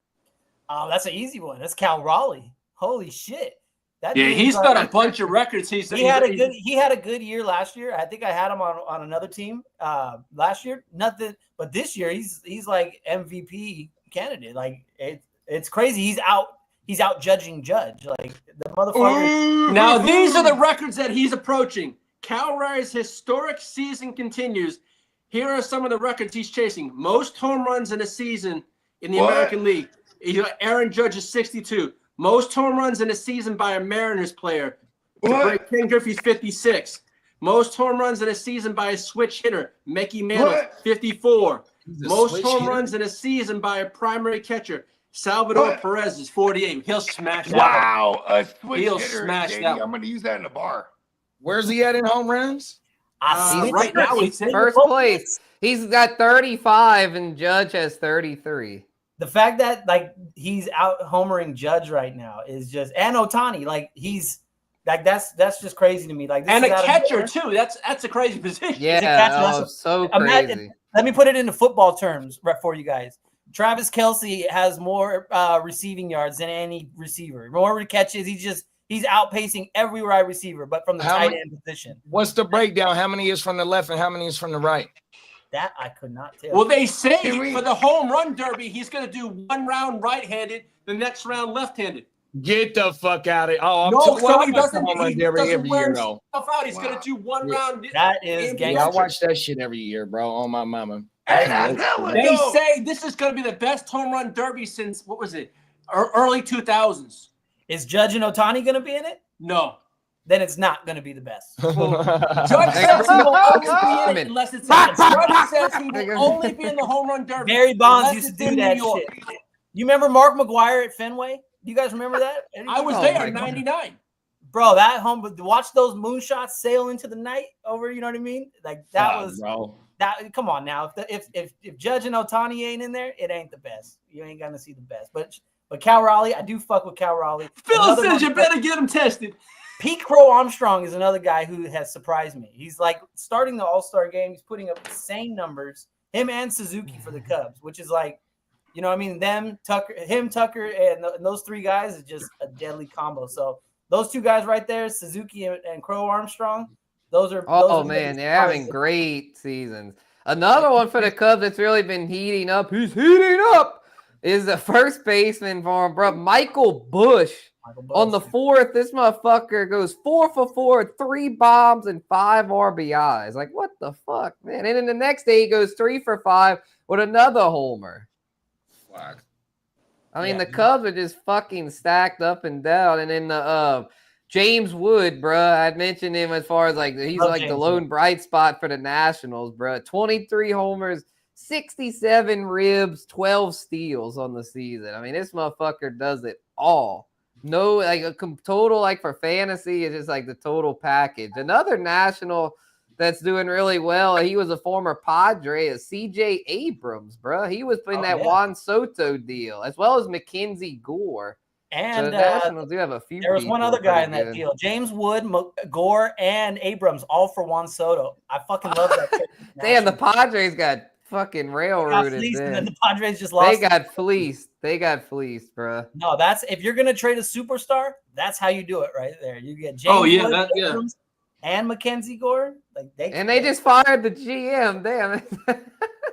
Oh, that's an easy one. That's Cal Raleigh. Holy shit. That Yeah, dude's he's like- got a bunch of records. He had a good year last year. I think I had him on another team last year. Nothing, but this year he's like MVP candidate. Like it's crazy. He's out judging Judge. Like the motherfucker. Now these are the records that he's approaching. Cal Raleigh's historic season continues. Here are some of the records he's chasing. Most home runs in a season in the American League. Aaron Judge is 62. Most home runs in a season by a Mariners player. To break Ken Griffey's 56. Most home runs in a season by a switch hitter. Mickey Mantle, 54. Most home runs in a season by a primary catcher. Salvador Perez is 48. He'll smash that. Wow, a switch He'll hitter. smash JD, that one. I'm going to use that in the bar. Where's he at in home runs? Right now he's in First place. He's got 35 and Judge has 33. The fact that like he's out homering Judge right now is just, and Ohtani, like he's like that's just crazy to me. Like this and is a out of catcher nowhere. too. That's a crazy position. Yeah, so Imagine- crazy. Let me put it into football terms for you guys. Travis Kelce has more receiving yards than any receiver. More catches. He's outpacing every wide receiver, but from the tight end position. What's the breakdown? How many is from the left and how many is from the right? That I could not tell. Well, they say for the home run derby, he's going to do one round right-handed, the next round left-handed. Get the fuck out of here. Oh, So he doesn't every wear year, though. himself out. He's going to do one round. That is in- gangster. Yeah, I watch that shit every year, bro. On my mama. They say this is going to be the best home run derby since, what was it, early 2000s. Is Judge and Ohtani going to be in it? No. Then it's not going to be the best. Judge says he will only be in it unless it's Judge says he will only be in the home run derby. Barry Bonds unless used to it's do in that New York. shit. You remember Mark McGwire at Fenway? You guys remember that? I was there in 99. Bro, that home, watch those moonshots sail into the night over, you know what I mean? Like that was bro. that. Come on now, if Judge and Ohtani ain't in there, it ain't the best. You ain't gonna see the best. But Cal Raleigh, I do fuck with Cal Raleigh. Phil says you better get him tested. Pete Crow Armstrong is another guy who has surprised me. He's like starting the All-Star game. He's putting up insane numbers. Him and Suzuki for the Cubs, which is like, you know what I mean? Tucker, and those three guys is just a deadly combo. So those two guys right there, Suzuki and Crow Armstrong, those are. Man, they're having great seasons. Another one for the Cubs that's really been heating up. Who's heating up? Is the first baseman for him, bro. Michael Bush. On the fourth, this motherfucker goes 4 for 4, 3 bombs, and 5 RBIs. Like, what the fuck, man? And then the next day, he goes 3 for 5 with another homer. Fuck. I mean, the Cubs are just fucking stacked up and down. And then the James Wood, bruh, I'd mentioned him as far as like he's like James the lone bright spot for the Nationals, bruh. 23 homers, 67 ribs, 12 steals on the season. I mean, this motherfucker does it all. No, like a total, like for fantasy, it's just like the total package. Another National that's doing really well, he was a former Padre, is CJ Abrams, bro. He was in that Juan Soto deal, as well as Mackenzie Gore. And so the Nationals do have a few. There was one other guy in that deal: James Wood, Gore, and Abrams, all for Juan Soto. I fucking love that. Damn, the Padres got fucking railroaded. And then the Padres just lost. They got fleeced. They got fleeced, bro. No, that's if you're gonna trade a superstar, that's how you do it right there. You get James Wood, Abrams, and Mackenzie Gore. Like they just fired the GM. Damn.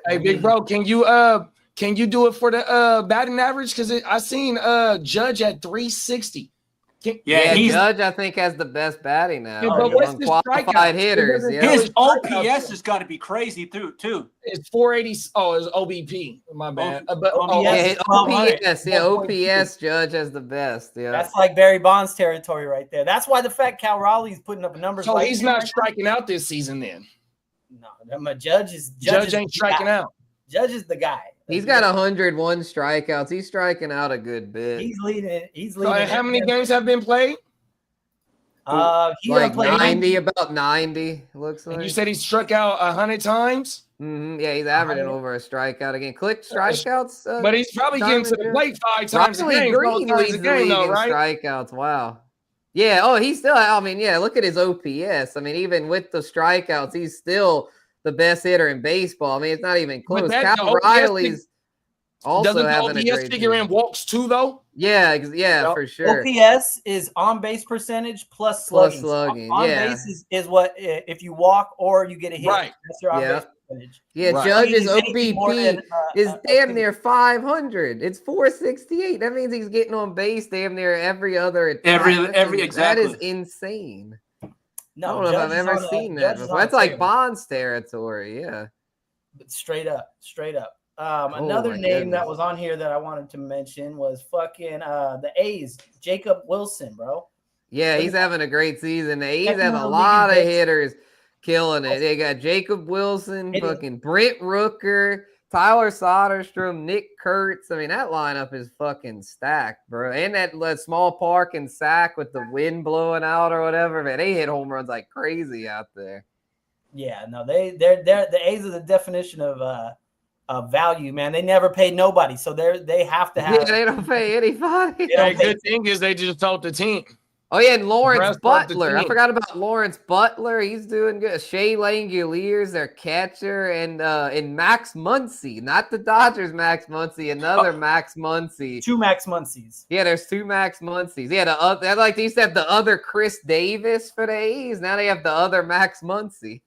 Hey, big bro, can Can you do it for the batting average? Because I seen Judge at 360. Judge, I think, has the best batting now. But what's his qualified hitters? Yeah. His OPS has got to be crazy too. It's 480. Oh, it's OBP. My bad. OPS. Judge has the best. Yeah, that's like Barry Bonds territory right there. That's why the fact Cal Raleigh's putting up numbers. So he's not striking out this season then. No, Judge ain't striking out. Judge is the guy. He's got 101 strikeouts. He's striking out a good bit. He's leading. So how many games have been played? He like played 90, about 90. Looks like. And you said he struck out 100 times. Mm-hmm. Yeah, he's averaging over a strikeout again. Click strikeouts. But he's probably getting to the plate 5 times a game. Green leads the league in strikeouts. Wow. Yeah. Oh, he's still. I mean, yeah. Look at his OPS. I mean, even with the strikeouts, he's still the best hitter in baseball. I mean, it's not even close. Cal Riley's also having a great figure in walks too, though. Yeah, for sure. OPS is on base percentage plus slugging. On base is what if you walk or you get a hit. Right. That's your on base percentage. Yeah, right. Judge's OBP is damn near 500. It's 468. That means he's getting on base damn near every other attack. Exactly. That is insane. No, I don't know if I've ever seen that before. That's like Bonds territory, yeah. But straight up. Another name that was on here that I wanted to mention was fucking the A's, Jacob Wilson, bro. Yeah, he's having a great season. The A's have a lot of hitters killing it. They got Jacob Wilson, fucking Brent Rooker, Tyler Soderstrom, Nick Kurtz. I mean, that lineup is fucking stacked, bro. And that small park and sack with the wind blowing out or whatever, man, they hit home runs like crazy out there. Yeah, no, they're the A's are the definition of value, man. They never pay nobody, so they have to have. Yeah, they don't pay anybody. The good thing is they just told the team. Oh, yeah, and Lawrence Butler. I forgot about Lawrence Butler. He's doing good. Shea Langoliers, their catcher, and Max Muncy. Not the Dodgers Max Muncy, another Max Muncy. 2 Max Muncies. Yeah, there's 2 Max Muncies. Yeah, they used to have the other Chris Davis for the A's. Now they have the other Max Muncy.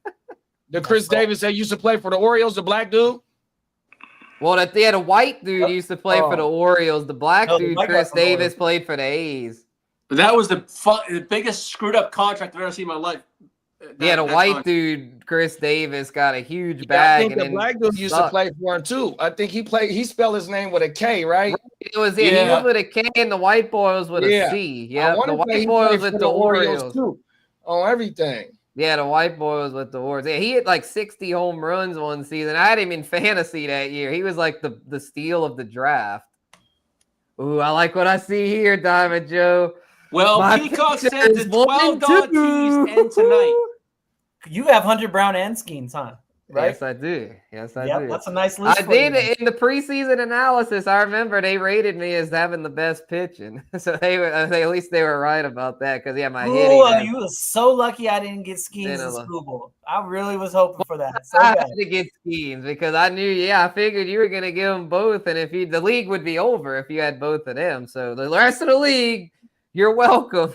The Chris Davis that used to play for the Orioles, the black dude? Well, they had a white dude used to play for the Orioles. The black dude, Chris Davis, played for the A's. But that was the biggest screwed up contract I've ever seen in my life. The white dude, Chris Davis, got a huge bag. I think the black dude used to play for him too. I think he spelled his name with a K, right? He was with a K, and the white boy was with a C. Yeah, the white boy was with the Orioles too. On everything. Yeah, the white boy was with the Orioles. Yeah, he hit like 60 home runs one season. I had him in fantasy that year. He was like the steal of the draft. Ooh, I like what I see here, Diamond Joe. Well, Peacock said the $12 tees end tonight. You have Hunter Brown and Skeens, huh? Right? Yes, I do. Do. That's a nice list. I did in the preseason analysis. I remember they rated me as having the best pitching, so at least they were right about that because my hitting. You was so lucky I didn't get Skeens in Super Bowl. I really was hoping for that. So I had to get Skeens because I knew. Yeah, I figured you were gonna give them both, and the league would be over if you had both of them. So the rest of the league, you're welcome.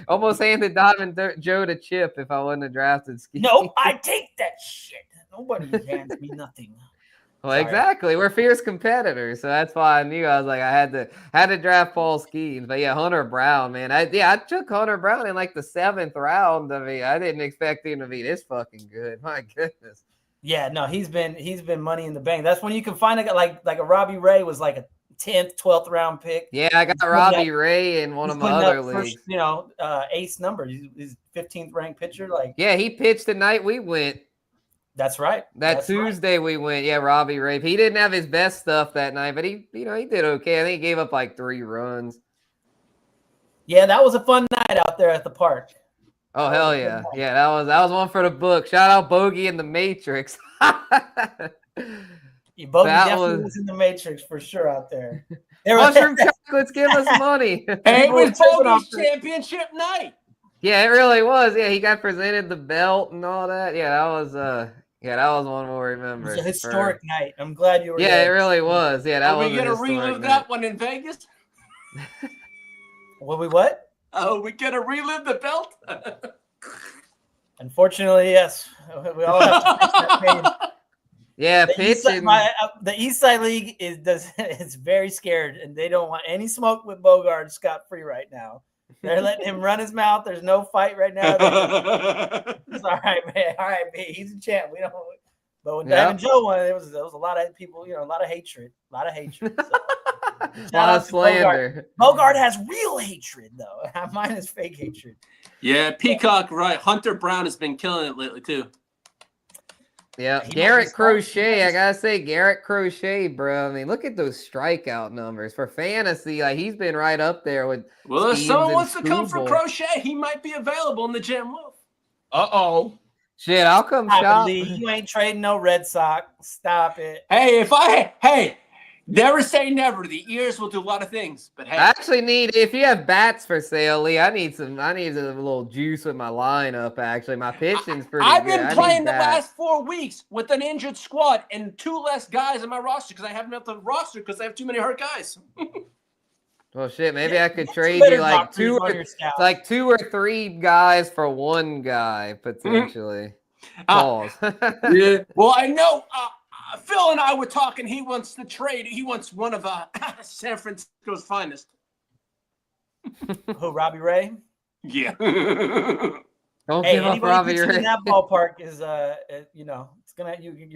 Almost handed Diamond Joe to Chip if I wouldn't have drafted Skeens. No, I take that shit. Nobody hands me nothing. Well, exactly. We're fierce competitors, so that's why I knew I was like I had to draft Paul Skeens. But yeah, Hunter Brown, man. I took Hunter Brown in like the 7th round. I mean, I didn't expect him to be this fucking good. My goodness. Yeah, no, he's been money in the bank. That's when you can find a guy like a Robbie Ray was like a 10th, 12th round pick. Yeah, I got Robbie Ray in one of my other leagues. Ace numbers. He's 15th ranked pitcher. Yeah, he pitched the night we went. That's right. That's Tuesday we went. Yeah, Robbie Ray. He didn't have his best stuff that night, but he did okay. I think he gave up like 3 runs. Yeah, that was a fun night out there at the park. Oh hell yeah! Yeah, that was one for the book. Shout out Bogey and the Matrix. Bogey definitely was in the Matrix for sure out there. Mushroom chocolates give us money. Hey, it was Bogey's championship night. Yeah, it really was. Yeah, he got presented the belt and all that. Yeah, that was one we'll remember. It was a historic night. I'm glad you were there. Yeah, it really was. Yeah, that was. Are we gonna relive that one in Vegas? Will we what? Oh, we gonna relive the belt? Unfortunately, yes. We all have to face that pain. Yeah, The pitching. the East Side League is very scared, and they don't want any smoke with Bogard scot free right now. They're letting him run his mouth. There's no fight right now. It's all right, man. All right, man. He's a champ. We don't. But when Diamond Joe won, there was a lot of people, a lot of hatred. A lot of hatred. So. A lot of slander. Bogard has real hatred, though. Mine is fake hatred. Yeah, Peacock, right. Hunter Brown has been killing it lately, too. Yeah, Garrett Crochet. I gotta say, Garrett Crochet, bro. I mean, look at those strikeout numbers for fantasy. Like he's been right up there with. Well, if Steves someone and wants to come for Skubal. Crochet, he might be available in the Jam Wolf. Uh-oh. Shit, I'll come shop. You ain't trading no Red Sox. Stop it. Hey, never say never. The ears will do a lot of things, but hey. I actually need, if you have bats for sale, Lee, I need a little juice with my lineup, actually. My pitching's pretty I've good. been playing the last 4 weeks with an injured squad and 2 less guys in my roster because I haven't got the roster because I have too many hurt guys. Well, shit, maybe I could trade you like 2 or 3 guys for 1 guy, potentially. Pause. Yeah. Well, I know Phil and I were talking. He wants to trade. He wants one of San Francisco's finest. Who, Robbie Ray? Yeah. Don't Hey, give up anybody Robbie in Ray. that ballpark is, you're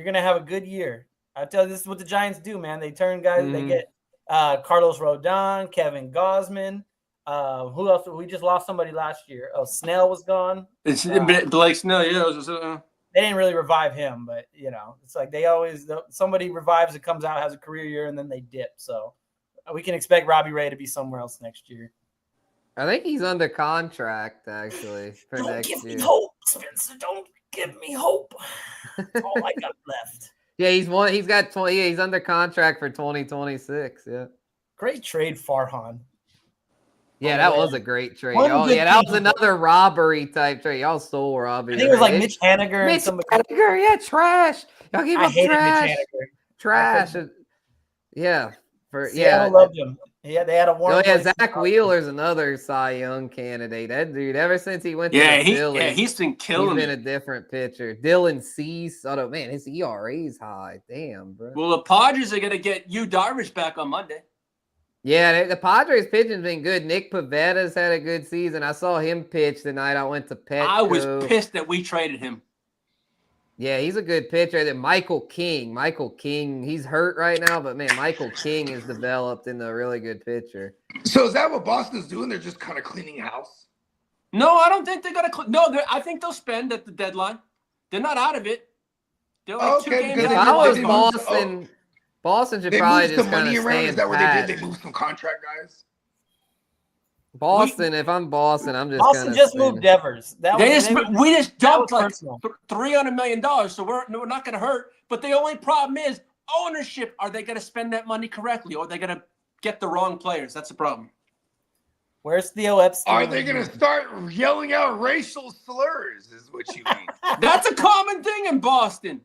gonna have a good year. I tell you, this is what the Giants do, man. They turn guys. They get Carlos Rodon, Kevin Gausman. Who else? We just lost somebody last year. Oh, Snell was gone. It's Blake Snell. Yeah. They didn't really revive him, but it's like they always somebody revives, it comes out, has a career year, and then they dip. So we can expect Robbie Ray to be somewhere else next year. I think he's under contract, actually, for next year. Don't give me hope, Spencer. Don't give me hope. That's all I got left. Yeah, he's got 20. Yeah, he's under contract for 2026. Yeah. Great trade, Farhan. Yeah, that was a great trade. One Oh, good yeah, that was team. another robbery type trade. Y'all stole Robbie. I think it was like Mitch Haniger and Mitch somebody. Haniger, yeah, trash. Y'all gave I up hated trash. Mitch Haniger. Trash. Yeah. Seattle loved him. Yeah, they had a warm. Oh, yeah, Zach Wheeler's another Cy Young candidate. That dude, ever since he went to the Phillies, he's been killing. He's been a different pitcher. Dylan Cease. Oh, man, his ERA's high. Damn, bro. Well, the Padres are going to get Yu Darvish back on Monday. Yeah, the Padres pitching's been good. Nick Pavetta's had a good season. I saw him pitch the night I went to Petco. I was pissed that we traded him. Yeah, he's a good pitcher. Then Michael King, he's hurt right now, but man, Michael King has developed into a really good pitcher. So is that what Boston's doing? They're just kind of cleaning house? No, I don't think they're going to. No, I think they'll spend at the deadline. They're not out of it. They're like 2 games If out. I was Boston, Boston should probably just kind of money around. stay Is that what pat. they did? They moved some contract guys. Boston, if I'm Boston, I'm just Boston just moved Devers. We just dumped like personal. $300 million, so we're not going to hurt. But the only problem is ownership. Are they going to spend that money correctly, or are they going to get the wrong players? That's the problem. Where's Theo Epstein? Are they going to start yelling out racial slurs? Is what you mean? That's a common thing in Boston.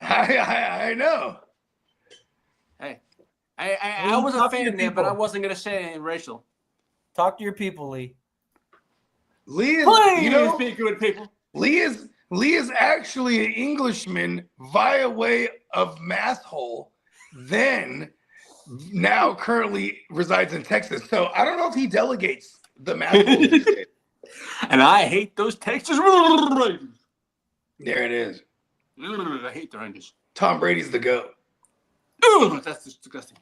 I know. Hey, I was a fan there, but I wasn't going to say anything racial. Talk to your people, Lee. Lee is, Please be good people. Lee is actually an Englishman via way of Masshole, then now currently resides in Texas. So I don't know if he delegates the Masshole. And I hate those Texas Rangers. There it is. I hate the Rangers. Tom Brady's the GOAT. Ooh, that's disgusting.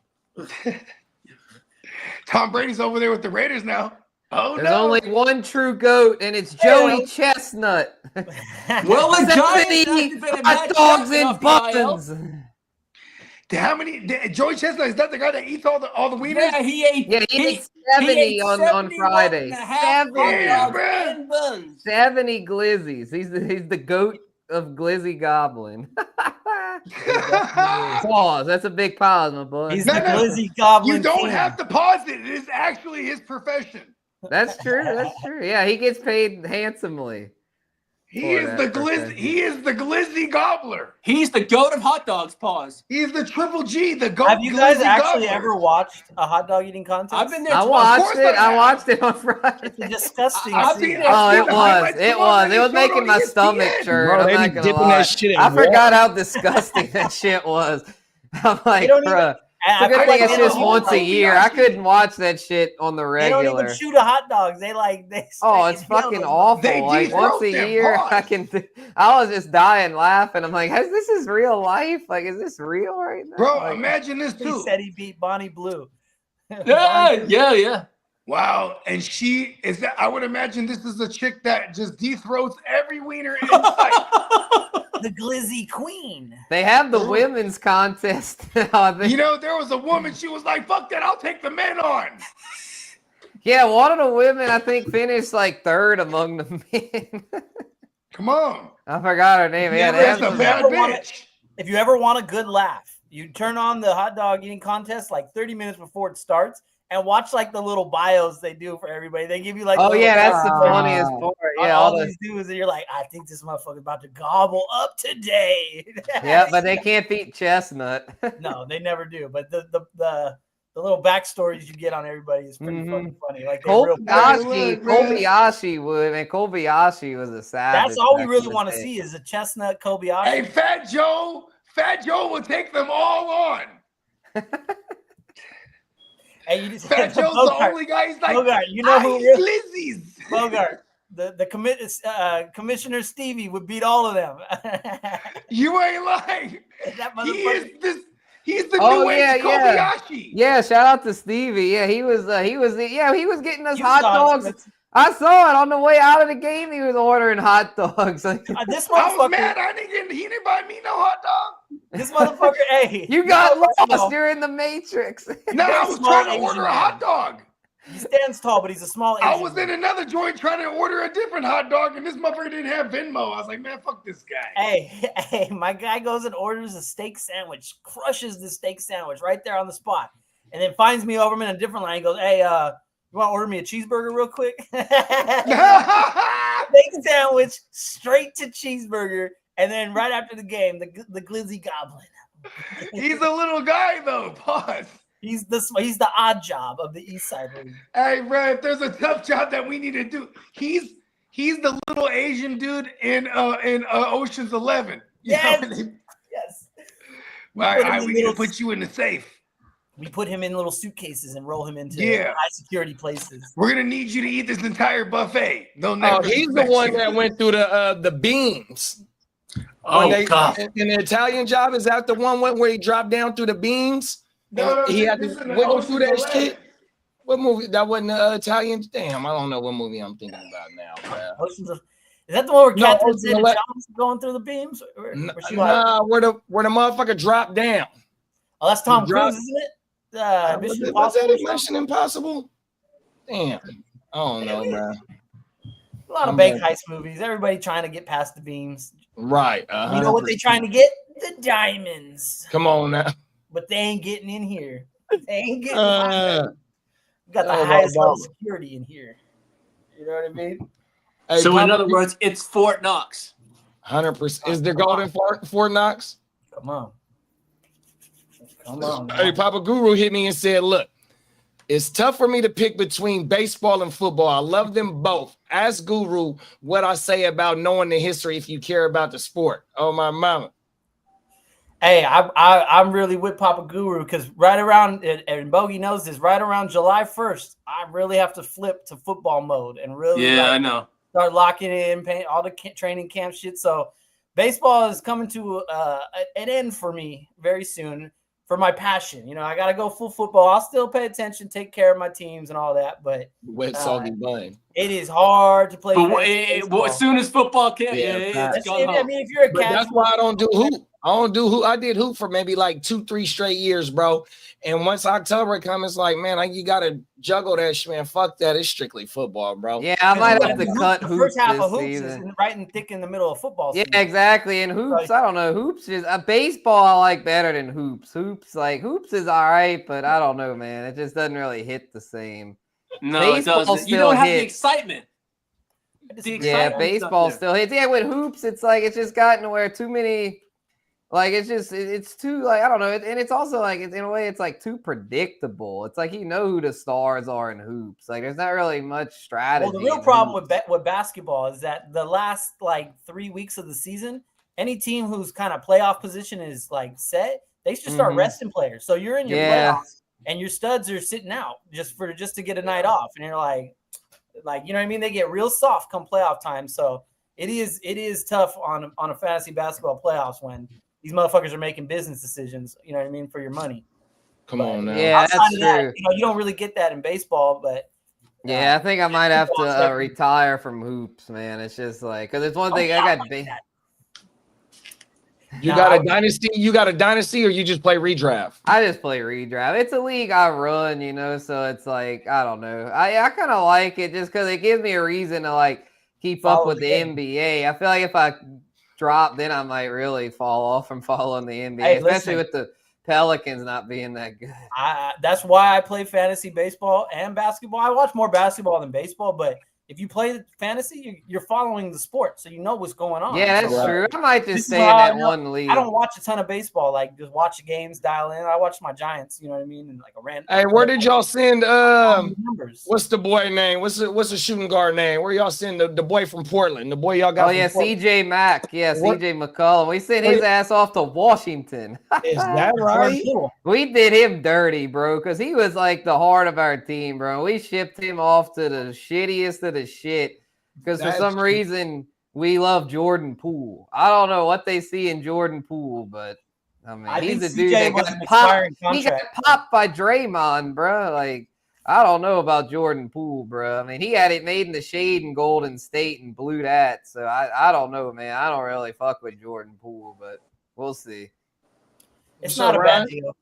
Tom Brady's over there with the Raiders now. Oh, There's no. only one true GOAT, and it's Joey Chestnut. Well, the Giants hot dogs and buttons. How many? Joey Chestnut, is that the guy that eats all the wieners? Yeah, he ate. Yeah, he ate 70 on Friday. 70 glizzies. He's the GOAT of Glizzy Goblin. Pause. That's a big pause, my boy. He's the Glizzy Goblin. You don't king. have to pause it. It is actually his profession. That's true. That's true. Yeah, he gets paid handsomely. He is the glizzy. He is the glizzy gobbler. He's the goat of hot dogs. Pause. He is the triple G. The goat. Have you guys glizzy actually gobbler. ever watched a hot dog eating contest? I've been there. I twice. watched it. I watched it on Friday. It's a disgusting. I've scene. seen Oh, it the was. highlights It come on, was. and It they was showed making on my ESPN. stomach churn. Bro, I'm they not be gonna dipping lie. that shit in I forgot water. how disgusting that shit was. I'm like, don't even- bruh. I It's a good feel thing like it's they just don't once a even- year. I couldn't watch that shit on the They don't even regular. shoot a hot dogs. They Oh, it's straight fucking nail them. awful. They Like once a defrost them, year, pause. I was just dying laughing. I'm like, this is real life? Like, is this real right now? Bro, Like, imagine this He too. said he beat Bonnie Blue. Yeah. Wow, and she is that. I would imagine this is a chick that just de-throats every wiener in sight. The Glizzy Queen. they have the women's contest now. You know, there was a woman. She was like, "Fuck that! I'll take the men on." Yeah, one of the women I think finished like third among the men. Come on, I forgot her name. Yeah, they that's have a some- bad bitch. If you ever want a good laugh, you turn on the hot dog eating contest like 30 minutes before it starts and watch like the little bios they do for everybody. They give you like, Oh little yeah, that's the bios funniest part. on Yeah, all all the, these dudes, and you're like, I think this motherfucker's about to gobble up today. yeah, but they can't beat Chestnut. No, they never do. But the little backstories you get on everybody is pretty fucking funny. Like they're real. Kobayashi would, and Kobayashi was a savage. That's all we back really in the want to day. see is a chestnut Kobayashi. Hey, Fat Joe will take them all on. Hey, you just Fat Joe's the only guy. He's like, Bogart, you know who "I really- Lizzie's." Bogart, the Commissioner Stevie would beat all of them. You ain't lying. That He motherfucker. is this. He's the Oh, new yeah, age yeah. Kobayashi. Yeah, shout out to Stevie. Yeah, he was getting us You hot saw it, dogs. I saw it on the way out of the game. He was ordering hot dogs. Like, This I was motherfucker. mad. He didn't buy me no hot dog. This motherfucker. Hey, you got first of all, lost. You're in the Matrix. No, I was small trying to Asian order a man. hot dog. He stands tall, but he's a small. I Asian was man. in another joint trying to order a different hot dog, and this motherfucker didn't have Venmo. I was like, man, fuck this guy. Hey, my guy goes and orders a steak sandwich, crushes the steak sandwich right there on the spot, and then finds me over him in a different line. He goes, "Hey, you want to order me a cheeseburger real quick?" Steak sandwich, straight to cheeseburger, and then right after the game, the Glizzy Goblin. He's a little guy though. Pause. He's the odd job of the East Side League. Hey, bro, if there's a tough job that we need to do, he's the little Asian dude in Ocean's 11. You Yes. know what I mean? Yes. All put him right, in we need to little- put you in the safe. We put him in little suitcases and roll him into Yeah. high security places. We're gonna need you to eat this entire buffet. They'll Oh, never he's the suspect one you. that went through the beams. Oh, When God. In the Italian Job, is that the one where he dropped down through the beams? No, He had to this is in the wiggle through that Ocean's shit. 11. What movie? That wasn't the Italian. Damn, I don't know what movie I'm thinking about now. Bruh. Ocean's of- Is that the one where No, Catherine Ocean's Zeta-Jones 11. is going through the beams? Or Nah, she like, where the motherfucker dropped down. oh, that's Tom dropped- Cruise, isn't it? Was Mission that Impossible. in Mission Impossible? Damn, I don't know, man. A lot of I'm bank like- heist movies. Everybody trying to get past the beams. Right. You know what they trying to get? The diamonds. Come on now. But they ain't getting in here. They ain't getting. We got the oh, highest level Obama. security in here. You know what I mean? Hey, So in Papa, other words, it's Fort Knox. 100%. Is there golden Fort Knox? Come on. Come on. Hey, man. Papa Guru hit me and said, look, it's tough for me to pick between baseball and football. I love them both. Ask Guru what I say about knowing the history if you care about the sport. Oh, my mama. Hey, I'm really with Papa Guru because right around, and Bogey knows this, right around July 1st, I really have to flip to football mode and really Yeah, I know. start locking in, paying all the training camp shit. So baseball is coming to an end for me very soon for my passion. You know, I got to go full football. I'll still pay attention, take care of my teams and all that, but Wet soggy bun. it is hard to play. But baseball. as soon as football can, Yeah, it's That's gone it. I home. mean, if you're a But casual, that's why I don't do hoop. I don't do hoop. I did hoop for maybe like 2-3 straight years, bro. And once October comes, it's like, man, you got to juggle that shit, man. Fuck that. It's strictly football, bro. Yeah, I might have to the cut the hoops first half this of hoops season. is right in thick in the middle of football. Yeah, season. exactly. And hoops, I don't know. Hoops is baseball. I like better than hoops. Hoops is all right, but I don't know, man. It just doesn't really hit the same. No, it Baseball doesn't. You still don't have the hits. excitement. Yeah, baseball still hits. Yeah, with hoops, it's like it's just gotten to where too many. Like it's too like I don't know, and it's also like in a way it's like too predictable. It's like you know who the stars are in hoops. Like there's not really much strategy. Well, the real problem with basketball is that the last like 3 weeks of the season, any team whose kind of playoff position is like set, they should start resting players. So you're in your playoffs and your studs are sitting out just to get a night off, and you're like you know what I mean? They get real soft come playoff time. So it is tough on a fantasy basketball playoffs when these motherfuckers are making business decisions, you know what I mean, for your money. Come on now. Yeah, that's true. You don't really get that in baseball, but yeah, I think I might have to retire from hoops, man. It's just like because it's one thing I got. You got a dynasty? You got a dynasty, or you just play redraft? I just play redraft. It's a league I run, so it's like I don't know. I kind of like it just because it gives me a reason to like keep up with the NBA. I feel like if I drop, then I might really fall off from following the NBA, especially with the Pelicans not being that good. That's why I play fantasy baseball and basketball. I watch more basketball than baseball, but if you play fantasy, you're following the sport, so you know what's going on. Yeah, that's true. I might just stay in that one league. I don't watch a ton of baseball, like just watch the games, dial in. I watch my Giants, you know what I mean, and like a random. Hey, where did y'all send? What's the boy name? What's the shooting guard name? Where y'all send the boy from Portland? The boy y'all got? Oh yeah, CJ Mack. Yeah, CJ McCollum. We sent his ass off to Washington. Is that right? We did him dirty, bro, because he was like the heart of our team, bro. We shipped him off to the shittiest of the shit because for some reason we love Jordan Poole. I don't know what they see in Jordan Poole, but I mean, he's a dude that got popped. He got popped by Draymond, bro. Like, I don't know about Jordan Poole, bro. I mean, he had it made in the shade in Golden State and blew that. So I don't know, man. I don't really fuck with Jordan Poole, but we'll see. It's not a bad deal.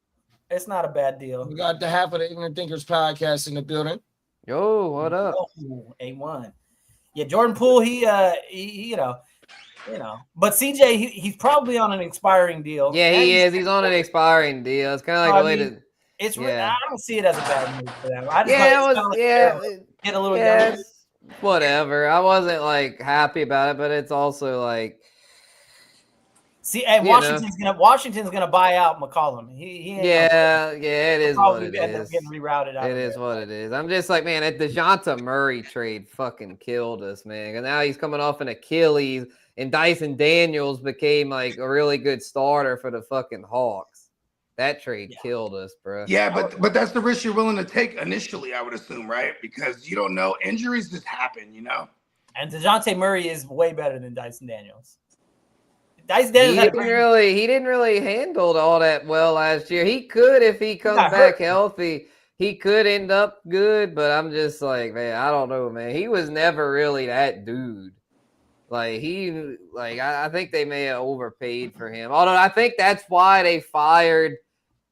It's not a bad deal. We got the half of the Ignorant Thinkers podcast in the building. Yo, what up? A1. Yeah, Jordan Poole, he you know. But CJ, he's probably on an expiring deal. Yeah, he is. He's on an expiring deal. It's kind of like the way to. It's I don't see it as a bad move for them. Get a little younger. Whatever. I wasn't like happy about it, but it's also like. See, and Washington's gonna buy out McCollum. He ain't it is what it end up getting rerouted out. It is what it is. I'm just like, man, that DeJounte Murray trade fucking killed us, man. And now he's coming off an Achilles, and Dyson Daniels became like a really good starter for the fucking Hawks. That trade killed us, bro. Yeah, but that's the risk you're willing to take initially, I would assume, right? Because you don't know. Injuries just happen, And DeJounte Murray is way better than Dyson Daniels. He didn't really handle all that well last year. He could if he comes back healthy. He could end up good, but I'm just like, man, I don't know, man. He was never really that dude. I think they may have overpaid for him. Although I think that's why they fired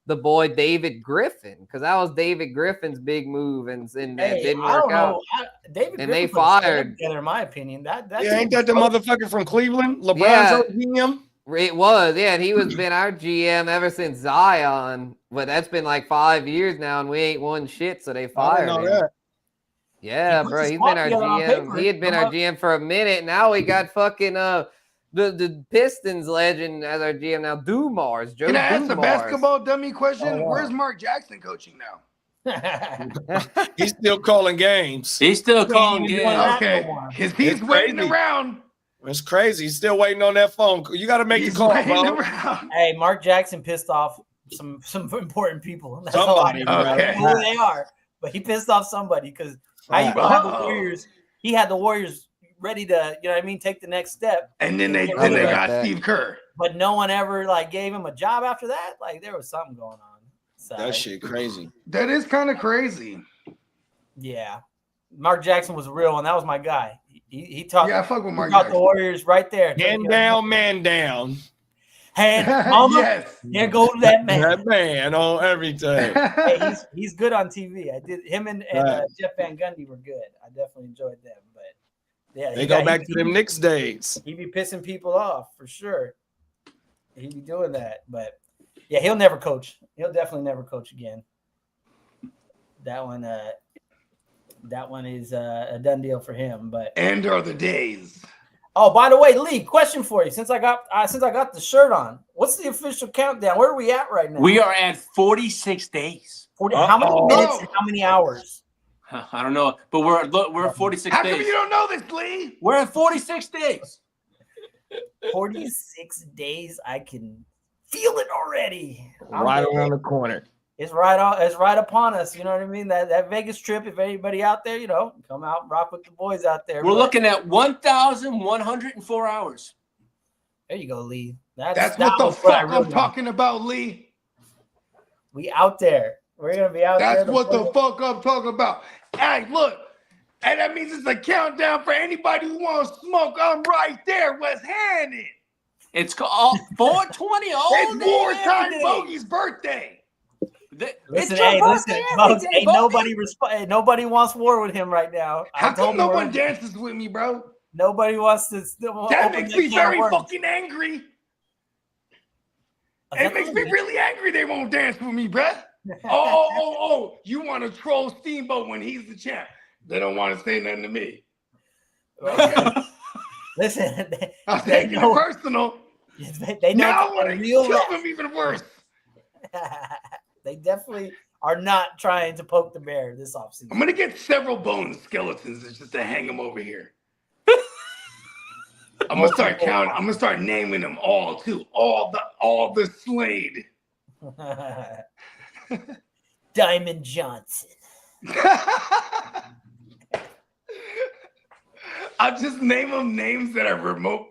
the boy David Griffin, because that was David Griffin's big move, and that didn't work out. They fired. In my opinion, ain't that the motherfucker from Cleveland? LeBron's GM. It was, and he was been our GM ever since Zion, but that's been like 5 years now, and we ain't won shit, so they fired him. That. Yeah, bro, he's been our GM. He had been our GM for a minute. Now we got fucking the Pistons legend as our GM now, Dumars. Joe Can I ask Dumars. a basketball dummy question? Where's Mark Jackson coaching now? He's still calling games. He's still calling games. Okay, he's waiting around. It's crazy. He's still waiting on that phone. You got to make the call, bro. Hey, Mark Jackson pissed off some important people. That's somebody, okay. Who they are, but he pissed off somebody because he had the Warriors ready to, take the next step. And then they got Steve Kerr. But no one ever gave him a job after that. Like there was something going on. So, that shit crazy. That is kind of crazy. Yeah. Mark Jackson was real, and that was my guy. He talked. Yeah, I fuck with Mark Jackson. The Warriors right there. Man down. Hand mama. Yes. There goes that man. That man on everything. Hey, he's good on TV. I did him and Jeff Van Gundy were good. I definitely enjoyed them. But yeah, they go back to them Knicks days. He'd be pissing people off for sure. He'd be doing that, but yeah, he'll never coach. He'll definitely never coach again. That one. That one is a done deal for him. But And are the days. oh, by the way, Lee, question for you. Since I got the shirt on, what's the official countdown? Where are we at right now? We are at 46 days. 40, how many minutes and how many hours? I don't know, but we're at 46 How days. come you don't know this, Lee? We're at 46 days. 46 days. I can feel it already. Right around the corner. It's right upon us. You know what I mean? That Vegas trip, if anybody out there, come out and rock with the boys out there. We're looking at 1,104 hours. There you go, Lee. That's what the fuck I'm talking about, Lee. We out there. We're gonna be out there. That's what the fuck I'm talking about. Hey, look. And that means it's a countdown for anybody who wants to smoke. I'm right there, west-handed. It's called 420 all It's day, wartime every day. Bogey's birthday. Listen, your listen, birthday Bugs, every day, ain't nobody wants war with him right now. How come no one dances with me, bro? Nobody wants to. That makes me very fucking angry. It makes me really angry they won't dance with me, bruh. Oh, you want to troll Steamboat when he's the champ. They don't want to say nothing to me. Okay. Listen, I'm taking it personal. They know Now I want to real kill them even worse. They definitely are not trying to poke the bear this offseason. I'm going to get several bone skeletons just to hang them over here. I'm going to start counting. I'm going to start naming them all, too. All the Slade. Diamond Johnson. I'll just name them names that are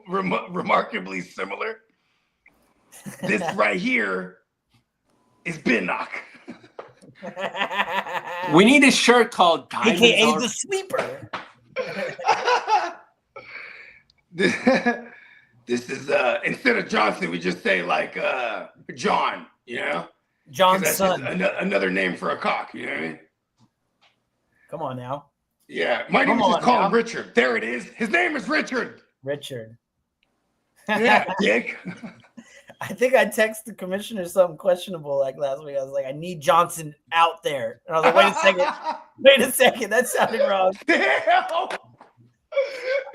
remarkably similar. This right here is Binnock. We need a shirt called Diamonds AKA Are- the Sweeper. This is instead of Johnson, we just say like John, you know? John's That's son. another name for a cock, you know what I mean? Come on now. Yeah, my name is just call him Richard. There it is. His name is Richard. Richard. Yeah, dick. I think I texted the commissioner something questionable like last week. I was like, I need Johnson out there. And I was like, wait a second. That sounded wrong. Damn.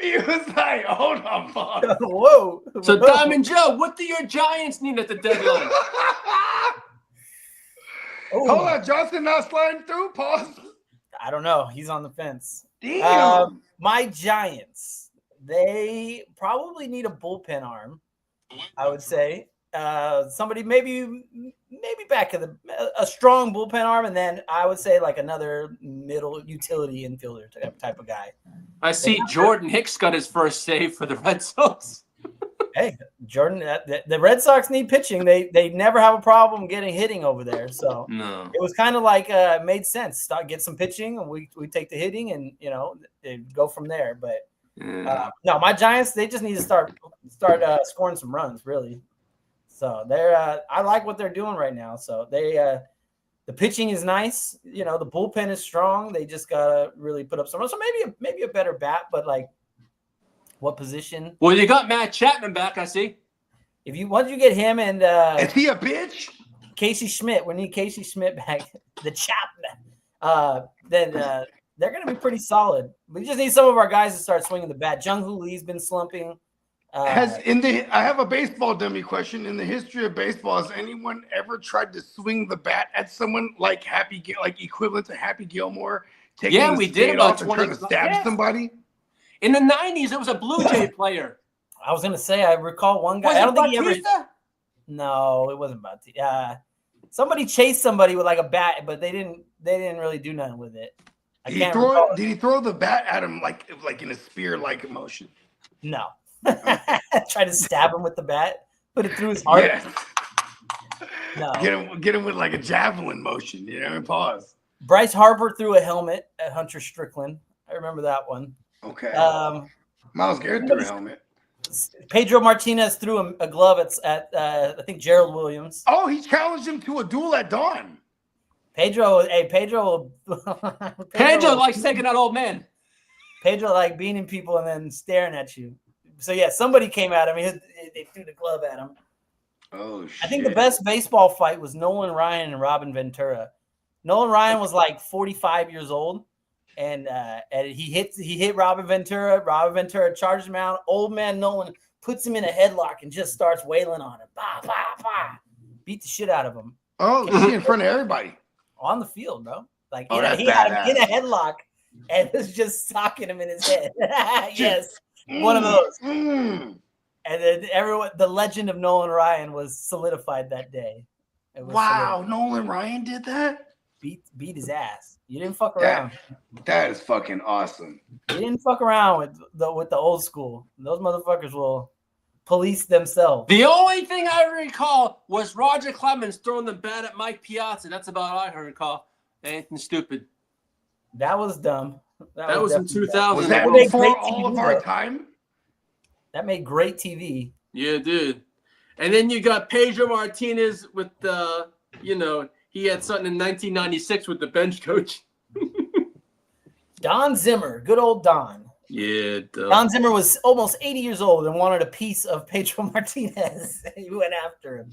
He was like, hold on, boss. Whoa. So, Diamond Joe, what do your Giants need at the deadline? Ooh. Hold on, Johnson not sliding through? Pause. I don't know. He's on the fence. Damn. My Giants, they probably need a bullpen arm, I would say. Somebody maybe back of a strong bullpen arm, and then I would say like another middle utility infielder type of guy. I see Jordan Hicks got his first save for the Red Sox. Hey, Jordan, the Red Sox need pitching. They never have a problem getting hitting over there. So No. it was kind of like made sense. Get some pitching, and we take the hitting, and go from there. But no, my Giants, they just need to start scoring some runs, really. So they're I like what they're doing right now. So they the pitching is nice. The bullpen is strong. They just gotta really put up some runs. So maybe a better bat, but like. What position? Well, you got Matt Chapman back, I see. Once you get him and is he a bitch? Casey Schmidt, we need Casey Schmidt back, the Chapman. Then they're going to be pretty solid. We just need some of our guys to start swinging the bat. Jung Hoo Lee's been slumping. I have a baseball dummy question. In the history of baseball, has anyone ever tried to swing the bat at someone like equivalent to Happy Gilmore? Yeah, we did about 20 trying to stab somebody. In the 90s, it was a Blue Jay player. I was going to say, I recall one guy. Was I don't it think Bautista? he ever. No, it wasn't Bautista. Somebody chased somebody with like a bat, but they didn't really do nothing with it. Did he throw the bat at him like in a spear-like motion? No. Try to stab him with the bat, put it through his heart. Yeah. No. Get him with like a javelin motion, Pause. Bryce Harper threw a helmet at Hunter Strickland. I remember that one. Okay. Miles Garrett threw a helmet. Pedro Martinez threw a glove at I think Gerald Williams. Oh, he challenged him to a duel at dawn. Pedro likes taking out old men. Pedro like beating people and then staring at you. So yeah, somebody came at him. They threw the glove at him. Oh shit! I think the best baseball fight was Nolan Ryan and Robin Ventura. Nolan Ryan was like 45 years old. and he hit Robert Ventura. Robert Ventura charges him out. Old man Nolan puts him in a headlock and just starts wailing on him. Bah, bah, bah. Beat the shit out of him. Oh, shit, in front of everybody. On the field, bro. Like Oh, that's he had him badass. in a headlock and was just socking him in his head. Yes, one of those. Mm. And then the legend of Nolan Ryan was solidified that day. It was Wow, Nolan Ryan did that? beat his ass. You didn't fuck around. That is fucking awesome. You didn't fuck around with the old school. Those motherfuckers will police themselves. The only thing I recall was Roger Clemens throwing the bat at Mike Piazza. That's about all I recall. Anything stupid. That was dumb. That was in definitely 2000. Was that That made before great all TV, of our though. time? That made great TV. Yeah, dude. And then you got Pedro Martinez with the, he had something in 1996 with the bench coach. Don Zimmer, good old Don. Yeah, Don Zimmer was almost 80 years old and wanted a piece of Pedro Martinez. He went after him.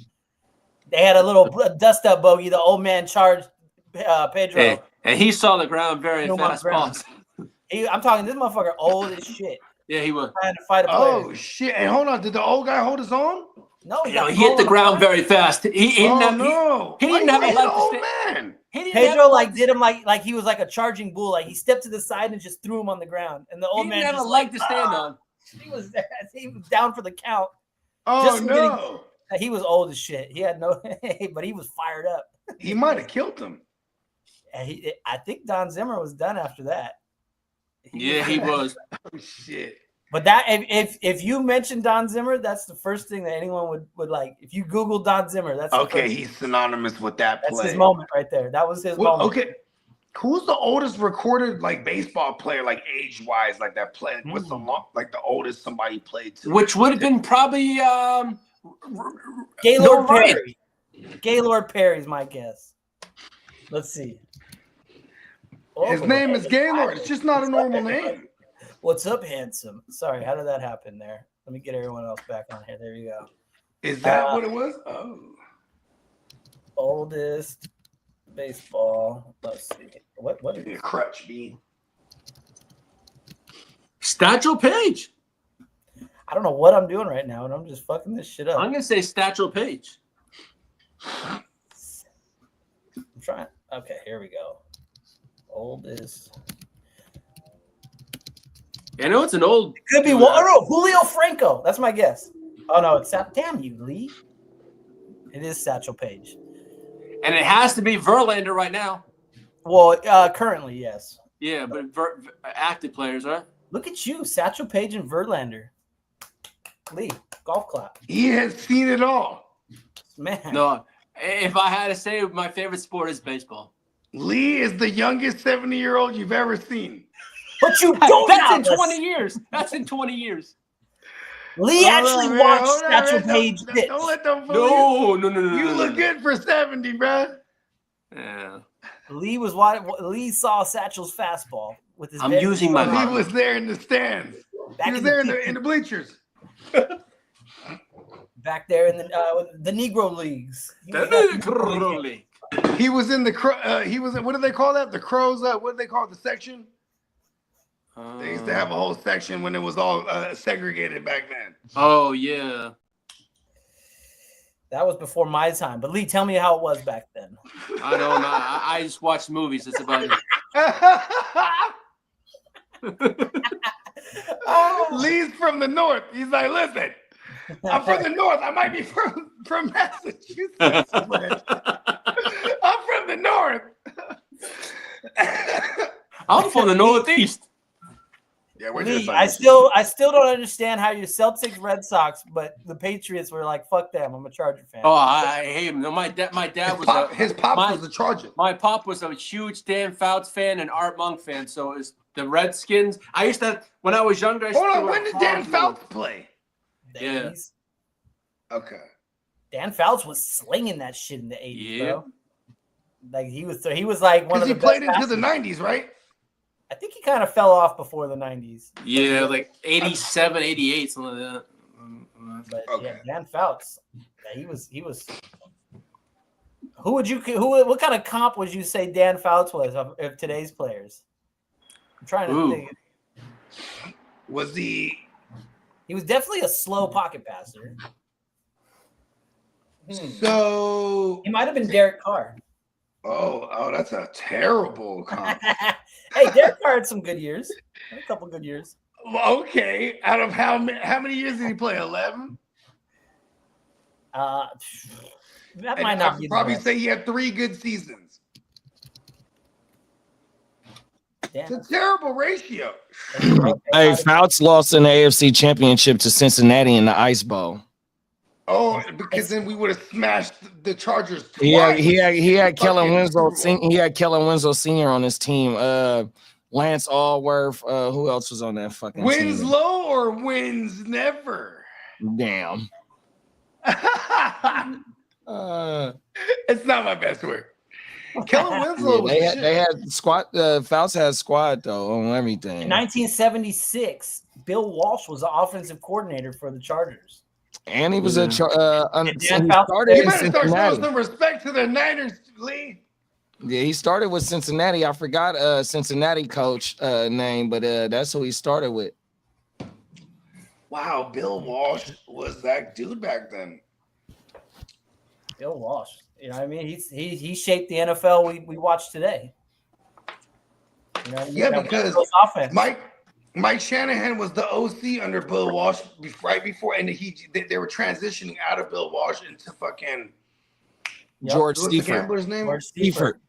They had a little dust up bogey. The old man charged Pedro. Hey, and he saw the ground very No, my fast. ground. Pause. I'm talking this motherfucker old as shit. Yeah, he was. Trying to fight a player. Oh, shit. And hold on. Did the old guy hold his own? No, He hit the ground very fast. He didn't have, no. he didn't have a Why you leg hit to old stand. man? He didn't have Pedro a like leg did him like he was like a charging bull. Like he stepped to the side and just threw him on the ground. And the He old didn't man have a just leg to stand on. He was down for the count. Oh, Just no. He was old as shit. He had no, but he was fired up. He might have killed him. And I think Don Zimmer was done after that. Yeah, he was. Oh, shit. But that if you mention Don Zimmer, that's the first thing that anyone would like. If you Google Don Zimmer, that's the Okay, first- he's synonymous with that that's play. his moment right there. That was his Well, moment. okay. Who's the oldest recorded like baseball player, like age-wise, like that play? What's the the oldest somebody played to? Which would have been probably Gaylord Ryan. Perry. Gaylord Perry's my guess. Let's see. His name is Gaylord. It's just not a normal name. What's up, handsome? Sorry, how did that happen there? Let me get everyone else back on here. There you go. Is that what it was? Oh. Oldest baseball. Let's see. What Maybe a crutch, B. Satchel Paige. I don't know what I'm doing right now, and I'm just fucking this shit up. I'm gonna say Satchel Paige. I'm trying. Okay, here we go. Oldest. I know it's an old. Could be Julio Franco. That's my guess. Oh no, it's damn you, Lee. It is Satchel Paige. And it has to be Verlander right now. Well, currently, yes. Yeah, but active players, right? Look at you, Satchel Paige and Verlander. Lee, golf clap. He has seen it all. Man. No, if I had to say, my favorite sport is baseball. Lee is the youngest 70-year-old you've ever seen. But you don't That's have in 20 years. That's in 20 years. Lee actually man, watched hold on, Satchel man. Paige pitch. Don't let them fool you. No. You look good for 70, bruh. Yeah. Lee saw Satchel's fastball with his. I'm using my He mind. was there in the stands. Back He was in there the in the bleachers. back there in the Negro leagues. He was in the he was what do they call that? The Crows. What do they call it? The section? They used to have a whole section when it was all segregated back then. Oh yeah. That was before my time. But Lee, tell me how it was back then. I don't know. I just watch movies. That's about it. Lee's from the north. He's like, listen, I'm from the north. I might be from Massachusetts. I'm from the north. I'm from the Northeast. Yeah, we're Lee, just I still don't understand how you're Celtics, Red Sox, but the Patriots were like, fuck them. I'm a Charger fan. Oh, I hate him. No, my dad was his pop was a Charger. My pop was a huge Dan Fouts fan and Art Monk fan. So is the Redskins. I used to when I was younger. I used Hold to on, when did Dan Fouts play? The yeah. 80s. Okay. Dan Fouts was slinging that shit in the 80s, Yeah. bro. Like he was like one of Because he the played best into the passers. 90s, right? I think he kind of fell off before the 90s. Yeah, like 87, 88, something like that. But Okay. yeah, Dan Fouts, yeah, he was. What kind of comp would you say Dan Fouts was of today's players? trying to think. Was he was definitely a slow pocket passer. so? He might have been Derek Carr. Oh, that's a terrible comp. Hey, Derek Carr had some good years. A couple good years. Okay, out of how many years did he play? 11. That might not be probably the best. say he had 3 good seasons. Damn. It's a terrible ratio. Hey, Fouts lost in the AFC Championship to Cincinnati in the Ice Bowl. Oh, because then we would have smashed the Chargers twice. He had Kellen Winslow. He had Kellen Winslow Sr. on his team. Lance Allworth. Who else was on that fucking Winslow or wins never? team? Damn. It's not my best work. Kellen Winslow. They had squad. Fouts had squad though on everything. In 1976, Bill Walsh was the offensive coordinator for the Chargers. And he was he Fouts- started You in better start showing Cincinnati. some respect to the Niners, Lee. Yeah, he started with Cincinnati. I forgot Cincinnati coach name, but that's who he started with. Wow, Bill Walsh was that dude back then. Bill Walsh. You know what I mean? He shaped the NFL we watch today. You know what I mean? Yeah, That because West Coast offense. Mike Shanahan was the OC under Bill Walsh right before, and they were transitioning out of Bill Walsh into fucking George what's the Seifert. gambler's name? George Seifert.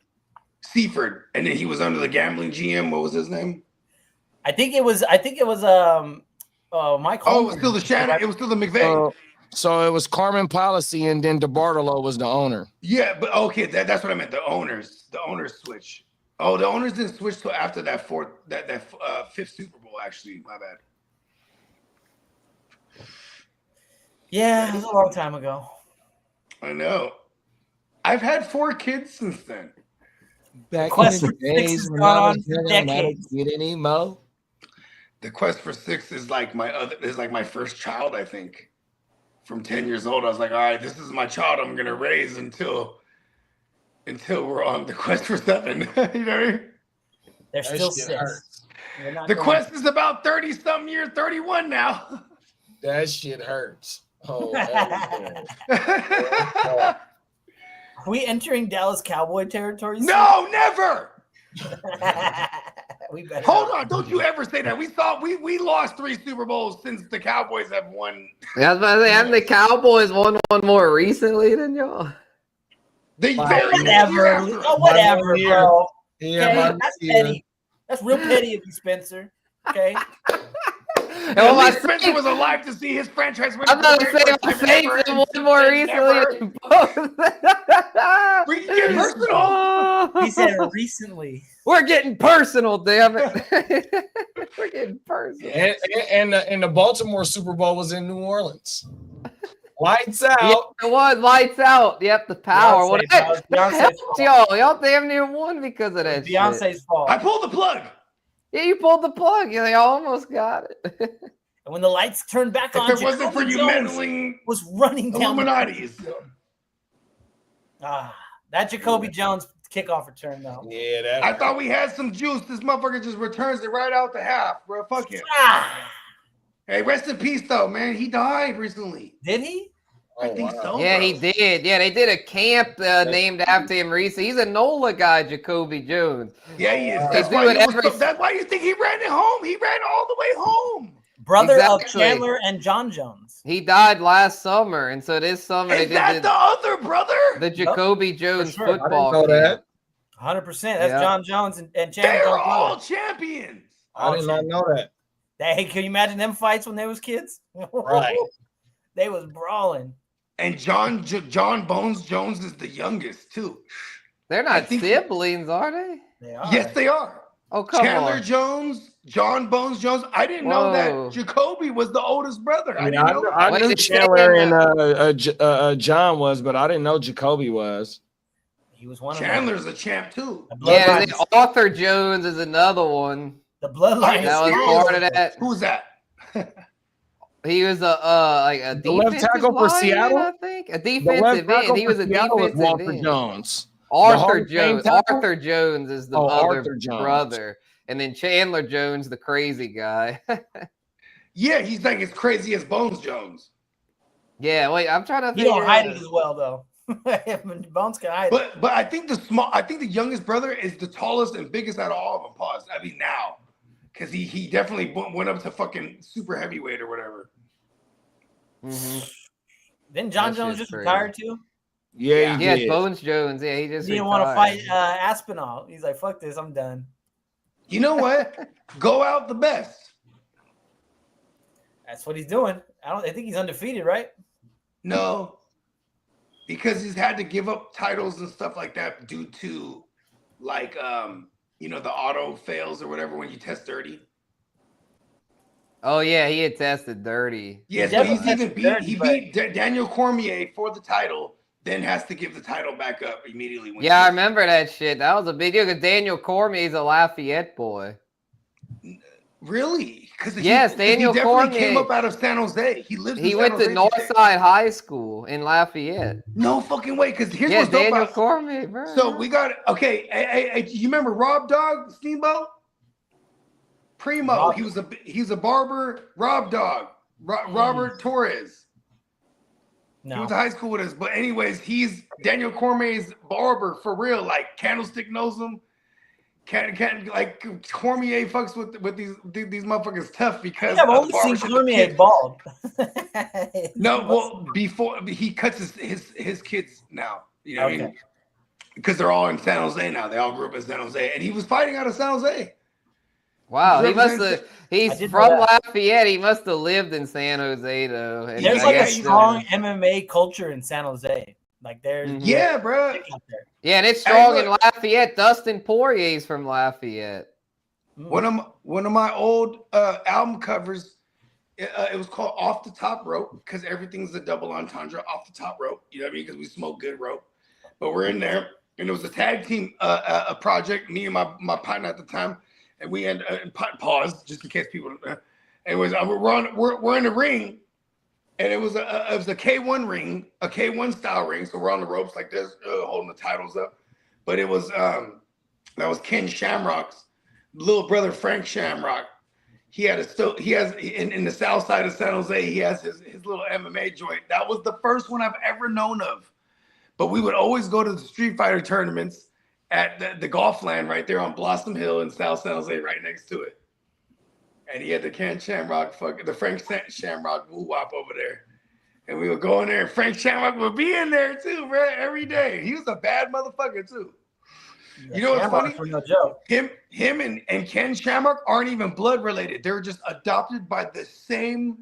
Seifert, and then he was under the gambling GM. What was his name? I think it was Mike Oh, it was Holmgren. still the Shannon. It was still the McVay. So it was Carmen Policy, and then DeBartolo was the owner. Yeah, but okay, that's what I meant. The owners switch. Oh, the owners didn't switch till after that fifth Super Bowl. Actually, my bad. Yeah, it was a long time ago. I know. I've had 4 kids since then. Back Quest in for the Six days has when gone I on was for young, I didn't decades. get any mo. The quest for 6 is like my first child. I think from 10 years old, I was like, all right, this is my child. I'm gonna raise until we're on the quest for 7. You know what I mean? They're still shit 6. hurts. They're not The going- quest is about 30-something years, 31 now. That shit hurts. Oh, Are we entering Dallas Cowboy territory? No, never. We better Hold not. on, don't you ever say that. We lost 3 Super Bowls since the Cowboys have won. Yeah, I was about to say, haven't the Cowboys won one more recently than y'all? They very next year Whatever. after Oh, us. whatever, year. bro. yeah, Okay, my that's year. petty. That's real petty of you, Spencer. Okay. And At my least Spencer Saints- was alive to see his franchise win. I'm about to the say very my first time Saints ever, have and won since more then, recently never. than both. We can get personal. He said recently. We're getting personal, damn it. We're getting personal. And the Baltimore Super Bowl was in New Orleans. Lights Yeah, out. it was lights out. Yep, the power. Beyonce, What bro. It's Beyonce's helped fault. y'all? Y'all damn near won because of that shit. Beyonce's fault. I pulled the plug. Yeah, you pulled the plug. You almost got it. And when the lights turned back on, If it wasn't for Jacoby you Jones meddling was running down the Illuminati's. that Jacoby Jones kickoff return though. Yeah, that. I thought we had some juice. This motherfucker just returns it right out the half, bro. Fuck it. Ah, Hey, rest in peace, though, man. He died recently. did he? I think so. Yeah, bro. he did. Yeah, they did a camp named after him recently. He's a NOLA guy, Jacoby Jones. Yeah, he is. They That's do why, it every- that's why you think he ran it home. He ran all the way home. Brother of Exactly. Chandler and John Jones. He died last summer, and so this summer they Is that did the other brother? the Jacoby Jones sure. I didn't football know camp. that. 100%. That's Yeah. John Jones and Chandler. They're Jones' all brother. champions. I did not know that. Hey, can you imagine them fights when they was kids? Right. They was brawling. And John Bones Jones is the youngest, too. They're I not think- siblings, are they? They are. Yes, they are. Oh, come Chandler on. Jones, John Bones Jones. I didn't know Whoa. that Jacoby was the oldest brother. I Yeah, didn't know. I What knew is it Chandler saying? and John was, but I didn't know Jacoby was. He was one of them. Chandler's a champ, too. The Yeah, bloodline, and then Arthur Jones is another one. the bloodline. That was is part of that. Who's that? He was a The left defensive tackle for lineman, Seattle? I think. A The left defensive tackle end. He for was a Seattle was defensive Walter end. Jones. The Hall Arthur of Fame Jones. tackle? Arthur Jones is the Oh, other Arthur Jones. brother. and then Chandler Jones, the crazy guy. Yeah, he's like as crazy as Bones Jones. Yeah, wait, I'm trying to You figure don't hide out. it as well, though. Bones can hide it. But I think the youngest brother is the tallest and biggest out of all of them. Pause. I mean now, because he definitely went up to fucking super heavyweight or whatever. Mhm. Didn't John That Jones shit's just crazy. retire too? Yeah, he Yeah, did. Bones Jones. Yeah, he just He didn't want to retired. fight Aspinall. He's like, fuck this, I'm done. You know what? Go out the best. That's what he's doing. I think he's undefeated, right? No, because he's had to give up titles and stuff like that due to, like, the auto fails or whatever when you test dirty. Oh yeah, he had tested dirty. Yeah, so he's even beat Daniel Cormier for the title, then has to give the title back up immediately. Yeah, I remember that shit. That was a big deal because Daniel Cormier's a Lafayette boy. Really? Because yes, Daniel he definitely Cormier came up out of San Jose. He went to Northside High School in Lafayette. No fucking way. Because here's what's dope Daniel about Cormier, bro. So we got hey, you remember Rob Dog Steamboat? Primo. He was a barber. Rob Dog. Robert Torres. No. He went to high school with us. But anyways, he's Daniel Cormier's barber for real. Like Candlestick knows him. Can't like Cormier fucks with these motherfuckers tough because I've only seen Cormier bald. No, well, before he cuts his kids now, you know what I mean? Because they're all in San Jose now. They all grew up in San Jose, and he was fighting out of San Jose. Wow, he must have. He's from Lafayette. He must have lived in San Jose though. And there's like a strong MMA culture in San Jose. Like there's yeah, bro. Yeah, and it's strong in Lafayette. Dustin Poirier's from Lafayette. One of my old album covers, it was called Off the Top Rope because everything's a double entendre. Off the top rope, you know what I mean? Because we smoke good rope. But we're in there, and it was a tag team a project. Me and my partner at the time, and we had pause just in case people. Anyways, we're in the ring. And it was a K1 ring, a K1 style ring. So we're on the ropes like this, holding the titles up. But it was that was Ken Shamrock's little brother, Frank Shamrock. He has in the south side of San Jose. He has his little MMA joint. That was the first one I've ever known of. But we would always go to the Street Fighter tournaments at the golf land right there on Blossom Hill in South San Jose, right next to it. And he had the Ken Shamrock, the Frank Shamrock woo wop over there. And we would go in there, and Frank Shamrock would be in there too, bro, every day. He was a bad motherfucker too. You know what's funny? No joke. Him and Ken Shamrock aren't even blood related. They were just adopted by the same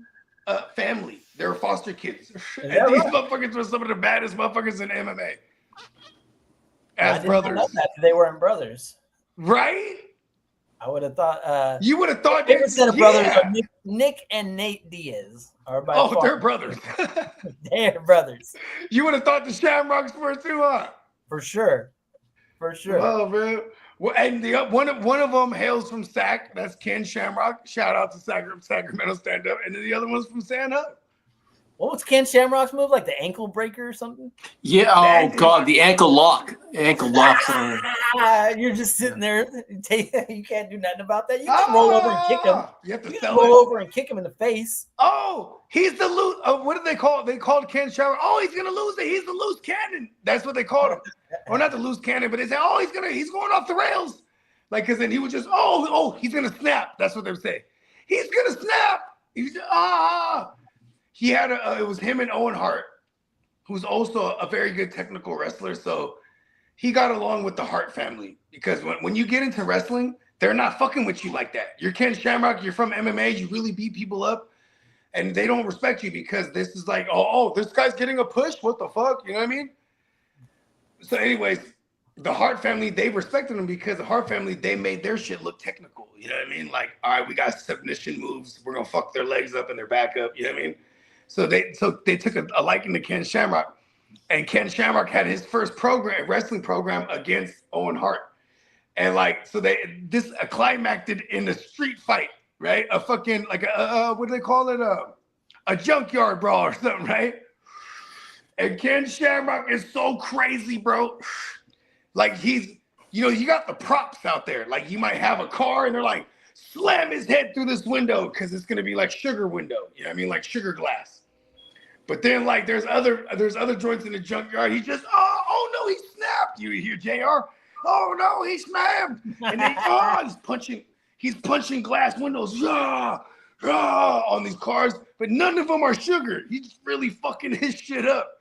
family. They were foster kids. And these motherfuckers were some of the baddest motherfuckers in MMA. As brothers. I didn't know that they weren't brothers. Right? I would have thought. You would have thought they were set of brothers. Nick and Nate Diaz are by far. They're brothers. They're brothers. You would have thought the Shamrocks were too, huh? For sure. Oh, man. Well, and one of them hails from Sac. That's Ken Shamrock. Shout out to Sacramento Stand Up. And then the other one's from San Jose. What was Ken Shamrock's move? Like the ankle breaker or something? Yeah. Oh God, the ankle lock. Ankle locks. You're just sitting there. You can't do nothing about that. You can roll over and kick him. You have to roll over and kick him in the face. Oh, he's the loose. What did they call it? They called Ken Shamrock. Oh, he's gonna lose it. He's the loose cannon. That's what they called him. Or not the loose cannon, but they said, oh, he's going off the rails. Like, because then he would just, he's gonna snap. That's what they would say. He's gonna snap. He's He had it was him and Owen Hart, who's also a very good technical wrestler. So he got along with the Hart family because when you get into wrestling, they're not fucking with you like that. You're Ken Shamrock, you're from MMA, you really beat people up, and they don't respect you because this is like, this guy's getting a push. What the fuck? You know what I mean? So anyways, the Hart family, they respected him because the Hart family, they made their shit look technical. You know what I mean? Like, all right, we got submission moves. We're going to fuck their legs up and their back up. You know what I mean? So they took a liking to Ken Shamrock, and Ken Shamrock had his first wrestling program against Owen Hart, and this climaxed in a street fight, right? A fucking what do they call it? A junkyard brawl or something, right? And Ken Shamrock is so crazy, bro. Like he's you know, you got the props out there. Like you might have a car and they're like, slam his head through this window because it's gonna be like sugar window. You know what I mean? Like sugar glass. But then like there's other joints in the junkyard. He just, oh no, he snapped. You hear JR? Oh no, he snapped. And then he's punching glass windows. On these cars, but none of them are sugar. He's really fucking his shit up.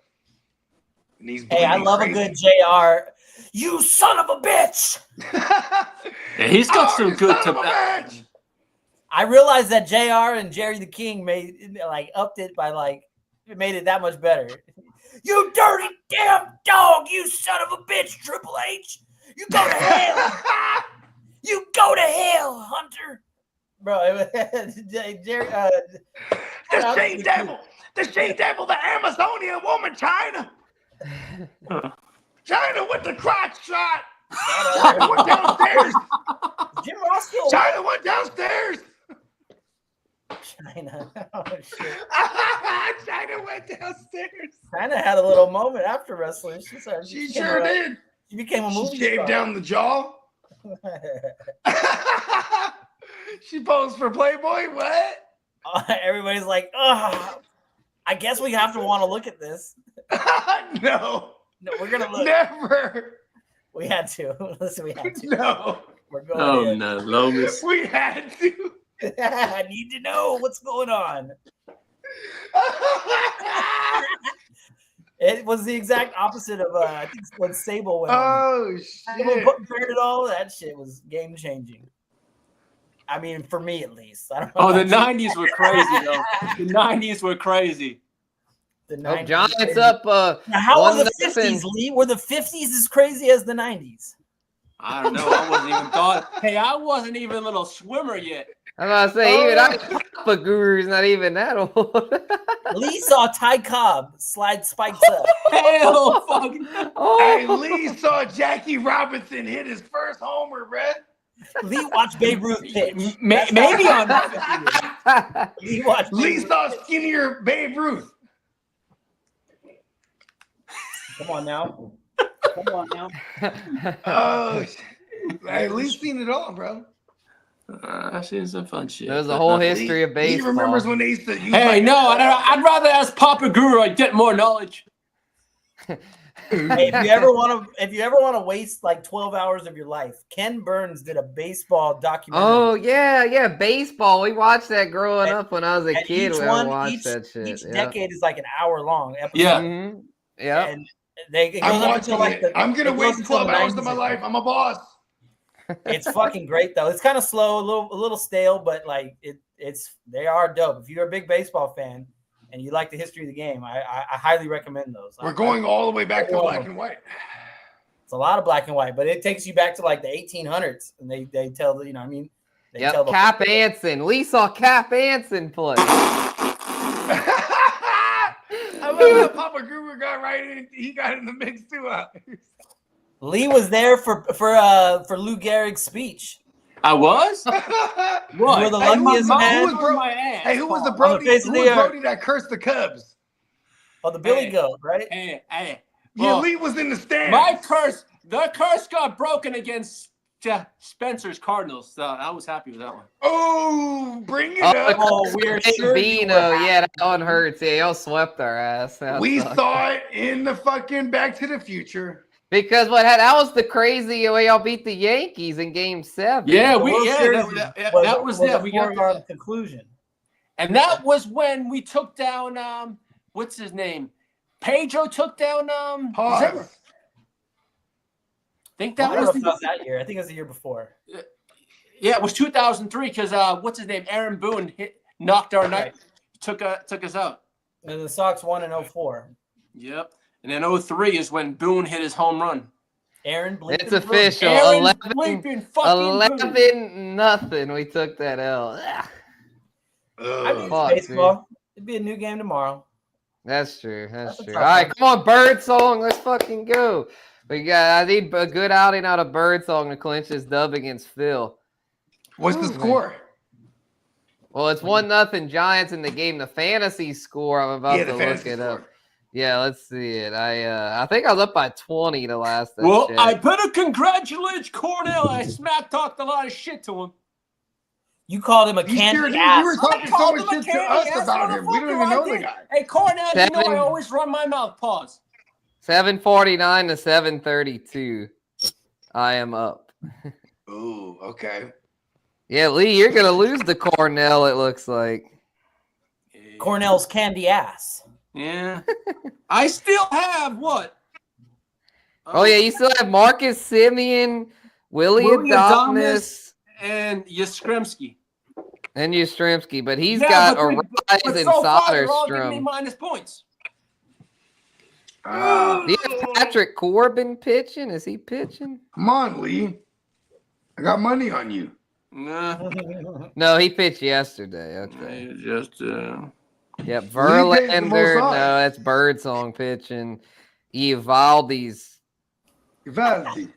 And he's I love crazy. A good JR. You son of a bitch! Yeah, he's got some good. I realized that JR and Jerry the King upped it by made it that much better. You dirty damn dog! You son of a bitch, Triple H! You go to hell! You go to hell, Hunter! Bro, Jerry, the she-devil, the Amazonian woman, China. China with the crotch shot. China went downstairs. Jim Ross still China went downstairs. China. Oh, shit. China went downstairs. China had a little moment after wrestling. She sure did. She became a movie star. She shaved down the jaw. She posed for Playboy. What? Everybody's like, oh, I guess we have to want to look at this. No, we're gonna look. Never. We had to. Listen, we had to. No. We're going. Oh no, Lomas. We had to. I need to know what's going on. It was the exact opposite of I think when Sable went. Oh shit! Sable compared it all. That shit was game changing. I mean, for me at least. I don't know. Oh, the '90s were crazy, though. The '90s were crazy. The 90s. Giants up. Now, how were the 50s, Lee? Were the 50s as crazy as the 90s? I don't know. I wasn't even thought. Hey, I wasn't even a little swimmer yet. I'm about to say, even I Papa Guru's not even that old. Lee saw Ty Cobb slide spikes up. Hell, fuck. Hey, Lee saw Jackie Robinson hit his first homer, Red. Lee watched Babe Ruth pitch. Maybe on that. Lee saw skinnier Babe Ruth. Come on now. Oh, hey, Lee's seen it all, bro. I've seen some fun shit. There's a whole history of baseball. He remembers when they used to use I'd rather ask Papa Guru. I'd get more knowledge. Hey, if you ever want to waste like 12 hours of your life, Ken Burns did a baseball documentary. Oh yeah, baseball. We watched that growing up when I was a kid. We watched that shit. Each decade is like an hour long episode. Yeah. Mm-hmm. Yeah. And I'm watching it. I'm gonna waste 12 hours of my life. I'm a boss. It's fucking great though. It's kind of slow, a little stale, but like they are dope. If you're a big baseball fan and you like the history of the game, I highly recommend those. We're going all the way back to black and white. It's a lot of black and white, but it takes you back to like the 1800s, and they tell the, you know what I mean. They tell Cap Anson. Lee saw Cap Anson play. I love how Papa Guru got right in. He got in the mix too. Lee was there for Lou Gehrig's speech. I was? What? You were the luckiest man. Who was the Brody? Who was Brody that cursed the Cubs? Oh, the Billy Goat, right? Hey. Yeah, Lee was in the stands. The curse got broken against Spencer's Cardinals, so I was happy with that one. Oh, bring it up. Oh, we're sure. Yeah, that one hurts. Yeah, y'all swept our ass. We saw it in the fucking Back to the Future. Because that was the crazy way y'all beat the Yankees in Game 7. Yeah, that was that. We got the conclusion, and that was when we took down what's his name? Pedro took down Zimmer. I think that was that year. I think it was the year before. Yeah, it was 2003 because what's his name? Aaron Boone knocked our night, took us out. And the Sox won in 04. Yep. And then 03 is when Boone hit his home run. Aaron Bleepin. It's official. 11-0. We took that L. I mean, baseball. It'd be a new game tomorrow. That's true. That's true. All right, come on, Bird Song. Let's fucking go. I need a good outing out of Bird Song to clinch this dub against Phil. What's the score? Well, it's 1-0 Giants in the game. The fantasy score, I'm about to look it up. Yeah, let's see it. I think I was up by 20 the last. Well, check. I better congratulate Cornell. I smack talked a lot of shit to him. You called him a You candy sure did. ass. You were talking so much shit to us about him. We don't even know the guy. Hey, Cornell, you know I Seven. always run my mouth. Pause. 749 to 732. I am up. Ooh, okay. Yeah, Lee, you're gonna lose to Cornell. It looks like. Cornell's candy ass. Yeah. I still have what? Oh yeah, you still have Marcus Simeon, Willie Adames, and Yastrzemski. and Yastrzemski, but he's Yeah, got a rise but in so far, they're all giving me Soderstrom. minus points. Do you have Patrick Corbin pitching? Is he pitching? Come on, Lee. I got money on you. Nah. No, he pitched yesterday. Okay. Just Yeah, pays the most Verlander. odds. No, that's Birdsong pitching. Evaldi's. Valdi.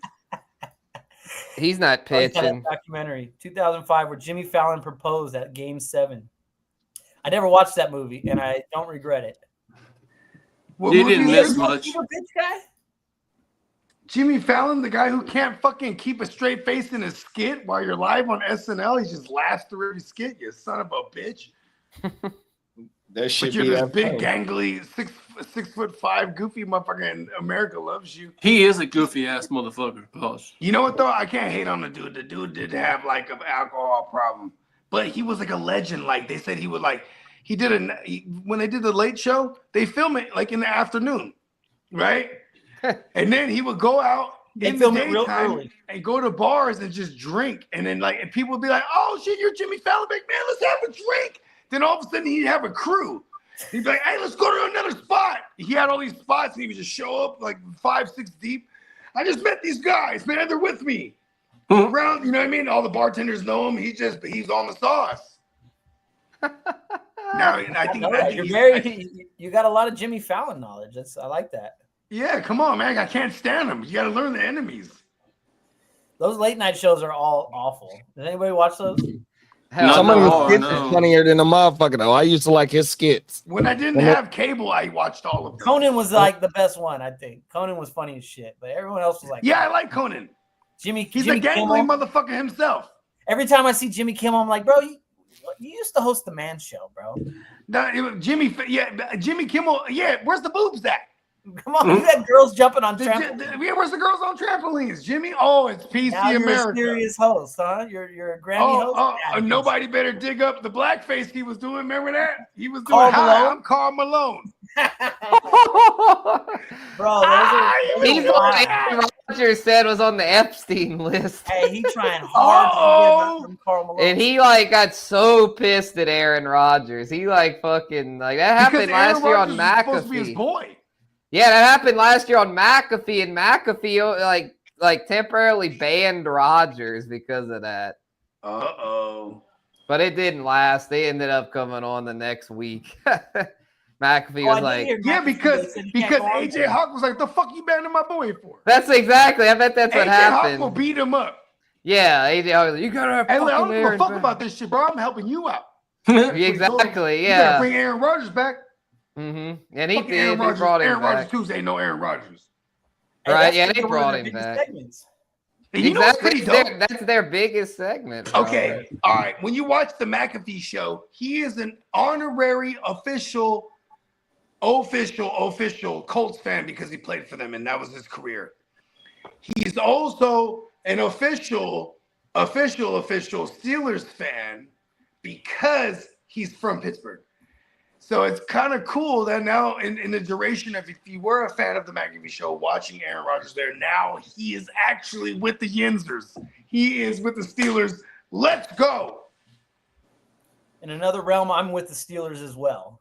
He's not Oh, yeah, that pitching. documentary, 2005, where Jimmy Fallon proposed at Game 7. I never watched that movie, and I don't regret it. What You movie didn't is miss this? much. You a bitch guy? Jimmy Fallon, the guy who can't fucking keep a straight face in his skit while you're live on SNL. He just laughs through every skit. You son of a bitch. That should But you're be this that big, funny. gangly, 6'5" goofy motherfucker, and America loves you. he is a goofy ass motherfucker. Pause. You know what though? I can't hate on the dude. The dude did have like an alcohol problem, but he was like a legend. Like they said, he would like he did when they did the Late Show, they film it like in the afternoon, right? And then he would go out They in the film it real daytime early. and go to bars and just drink, and then like and people would be like, "Oh shit, you're Jimmy Fallon, like, man, let's have a drink." Then all of a sudden he'd have a crew. He'd be like, "Hey, let's go to another spot." He had all these spots, and he would just show up like 5, 6 deep. I just met these guys, man. They're with me. Around, you know what I mean? All the bartenders know him. He's on the sauce. Now, I think You got a lot of Jimmy Fallon knowledge. I like that. yeah, come on, man. I can't stand them. You got to learn the enemies. Those late night shows are all awful. Did anybody watch those? Hell, Some of no, his skits no. is funnier than the motherfucker though. I used to like his skits. When I didn't have cable, I watched all of them. Conan was like the best one, I think. Conan was funny as shit, but everyone else was like, Yeah, I like Conan. Jimmy. He's Jimmy a gangly Kimmel. motherfucker himself. Every time I see Jimmy Kimmel, I'm like, bro, you used to host the Man Show, bro. Jimmy Kimmel. Yeah, where's the boobs at? Come on, you got girls jumping on trampolines. Yeah, where's the girls on trampolines? Jimmy? Oh, it's PC Now you're America. a serious host, huh? You're a Grammy host. Yeah, Nobody better dig up the blackface he was doing. Remember that? He was Karl doing, "Hi, Malone? I'm Karl Malone." Bro, He's those what are Aaron Rodgers said was on the Epstein list. Hey, he trying hard to get out from Karl Malone. And he like got so pissed at Aaron Rodgers. He like fucking like that happened Because last Aaron year Rodgers on was supposed to be his McAfee. boy. Yeah, that happened last year on McAfee, and McAfee like temporarily banned Rodgers because of that. Uh-oh. But it didn't last. They ended up coming on the next week. McAfee Oh, was I like, did hear Yeah, McAfee because said he can't go on AJ there. Hawk was like, "The fuck you banning my boy for?" that's exactly. I bet that's what AJ Hawk will happened. beat him up. Yeah, AJ Hawk was like, you gotta have Hey, look, I fucking don't give a Aaron fuck back." about this shit, bro. I'm helping you out. Yeah, exactly. You gotta Yeah. bring Aaron Rodgers back. And he Fucking did. Aaron They Rodgers. brought him Aaron Rodgers back. Tuesday ain't no Aaron Rodgers. Hey, Right, that's yeah, one they of brought their him biggest back. segments. And you know what's Exactly. pretty dope? That's their biggest segment. Bro. Okay, all right. When you watch the McAfee show, he is an honorary official Colts fan because he played for them and that was his career. He's also an official Steelers fan because he's from Pittsburgh. So it's kind of cool that now in the duration of, if you were a fan of the McAfee show, watching Aaron Rodgers there, now he is actually with the Yinzers. He is with the Steelers. Let's go. In another realm, I'm with the Steelers as well.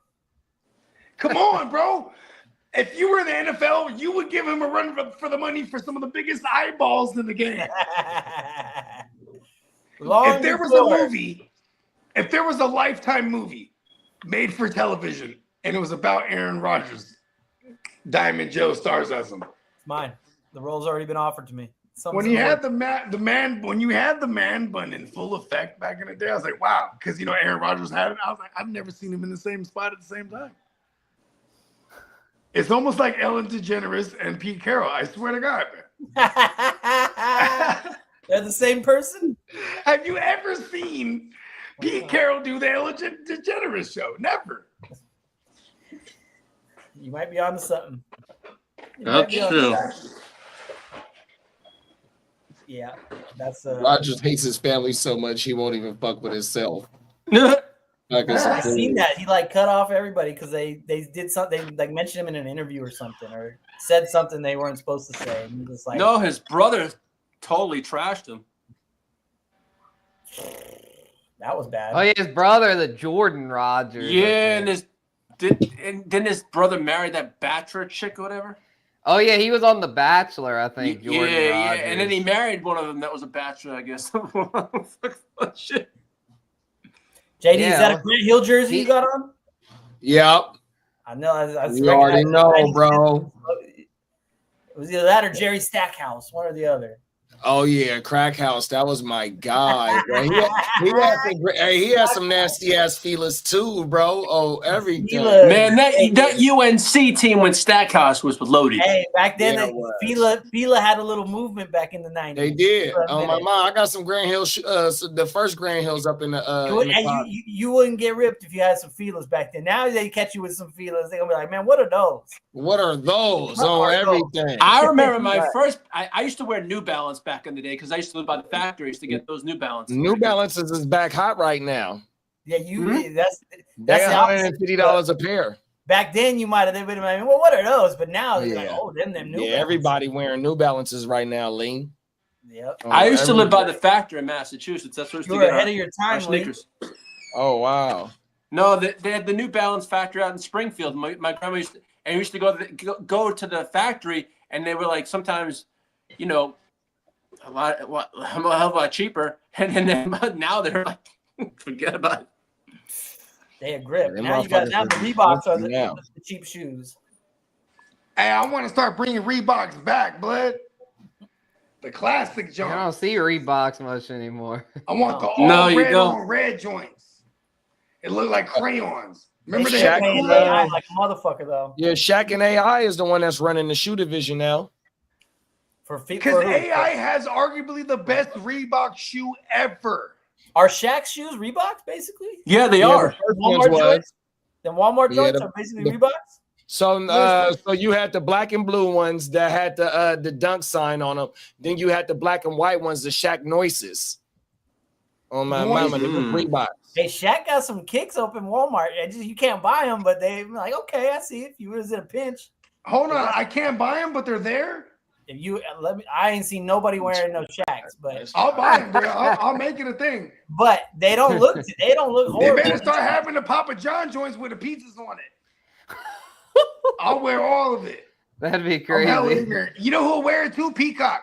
Come on, bro. If you were in the NFL, you would give him a run for the money for some of the biggest eyeballs in the game. If there was a Lifetime movie made for television and it was about Aaron Rodgers, Diamond Joe stars as him. Mine. The role's already been offered to me. When you had the man bun in full effect back in the day, I was like, wow, because Aaron Rodgers had it. I was like, I've never seen him in the same spot at the same time. It's almost like Ellen DeGeneres and Pete Carroll. I swear to God, man. They're the same person? Have you ever seen Pete Carroll do the Ellen DeGeneres show? Never. You might be onto something. That's true. Yeah, that's Rogers hates his family so much he won't even fuck with himself. I've seen that. He like cut off everybody because they did something. They like mentioned him in an interview or something, or said something they weren't supposed to say. And he was like, No, his brother totally trashed him. that was bad. Oh yeah, his brother, the Jordan Rogers. Yeah, and didn't his brother marry that Bachelor chick or whatever? Oh yeah, he was on The Bachelor, I think. Jordan yeah, Rogers. and then he married one of them that was a bachelor, I guess. Shit. JD, Yeah. is that a Grant Hill jersey you got on? Yep. I know. I You already know, bro. It was either that or Jerry Stackhouse, one or the other. Oh yeah, Crack House. That was my guy. Bro. He had some nasty ass feelers too, bro. Oh, everything. Man, that UNC team when Stackhouse was loaded. Hey, back then, Yeah, Fila had a little movement back in the 90s. They did. For a Oh my minute. mom, I got some Grand Hill. The first Grand Hills up in the. You wouldn't get ripped if you had some feelers back then. Now they catch you with some feelers. They're gonna be like, man, what are those? What are those? What Oh, are those? everything. I remember my first. I used to wear New Balance back in the day because I used to live by the factory. I used to get those New Balance. New Balances is back hot right now. Yeah, that's They're the opposite. $150 a pair. Back then, you might have been like, well, what are those? But now they're like, Yeah. oh, them new. Yeah, everybody wearing New Balances right now, Lean. Yep. Oh, I used to live by the factory in Massachusetts. That's where we used You to were get ahead our, of your our time, Lee. sneakers. Oh wow. No, they had the New Balance factory out in Springfield. My grandma used to, and we used to go to the factory, and they were like sometimes, you know, a lot cheaper. And then now they're like, forget about it. They had grip. Yeah, Now them now the motherfuckers Reeboks are now. the cheap shoes. Hey, I want to start bringing Reeboks back, blood. The classic I joint. don't see Reeboks much anymore. I want the No. all you red don't. on red joints. It looked like crayons. Remember They they had shit the paying cool AI ones? like a motherfucker though. Yeah, Shaq and AI is the one that's running the shoe division now. Because AI has arguably the best Reebok shoe ever. Are Shaq shoes Reeboks basically? Yeah, they Yeah, are. the first ones Walmart was. joints? Then Walmart Yeah, joints the- are basically the- Reeboks. So you had the black and blue ones that had the dunk sign on them. Then you had the black and white ones, the Shaq Noises. Oh my mama, the Reebok. Hey, Shaq got some kicks up in Walmart. You can't buy them, but they like, okay, I see. If you was in a pinch, Hold on, I can't buy them, but they're there. if you I ain't seen nobody wearing no Shaqs, but I'll buy them, bro. I'll make it a thing. they don't look They horrible. better start having the Papa John joints with the pizzas on it. I'll wear all of it. That'd be I'm hella crazy. ignorant. You know who'll wear it too? Peacock.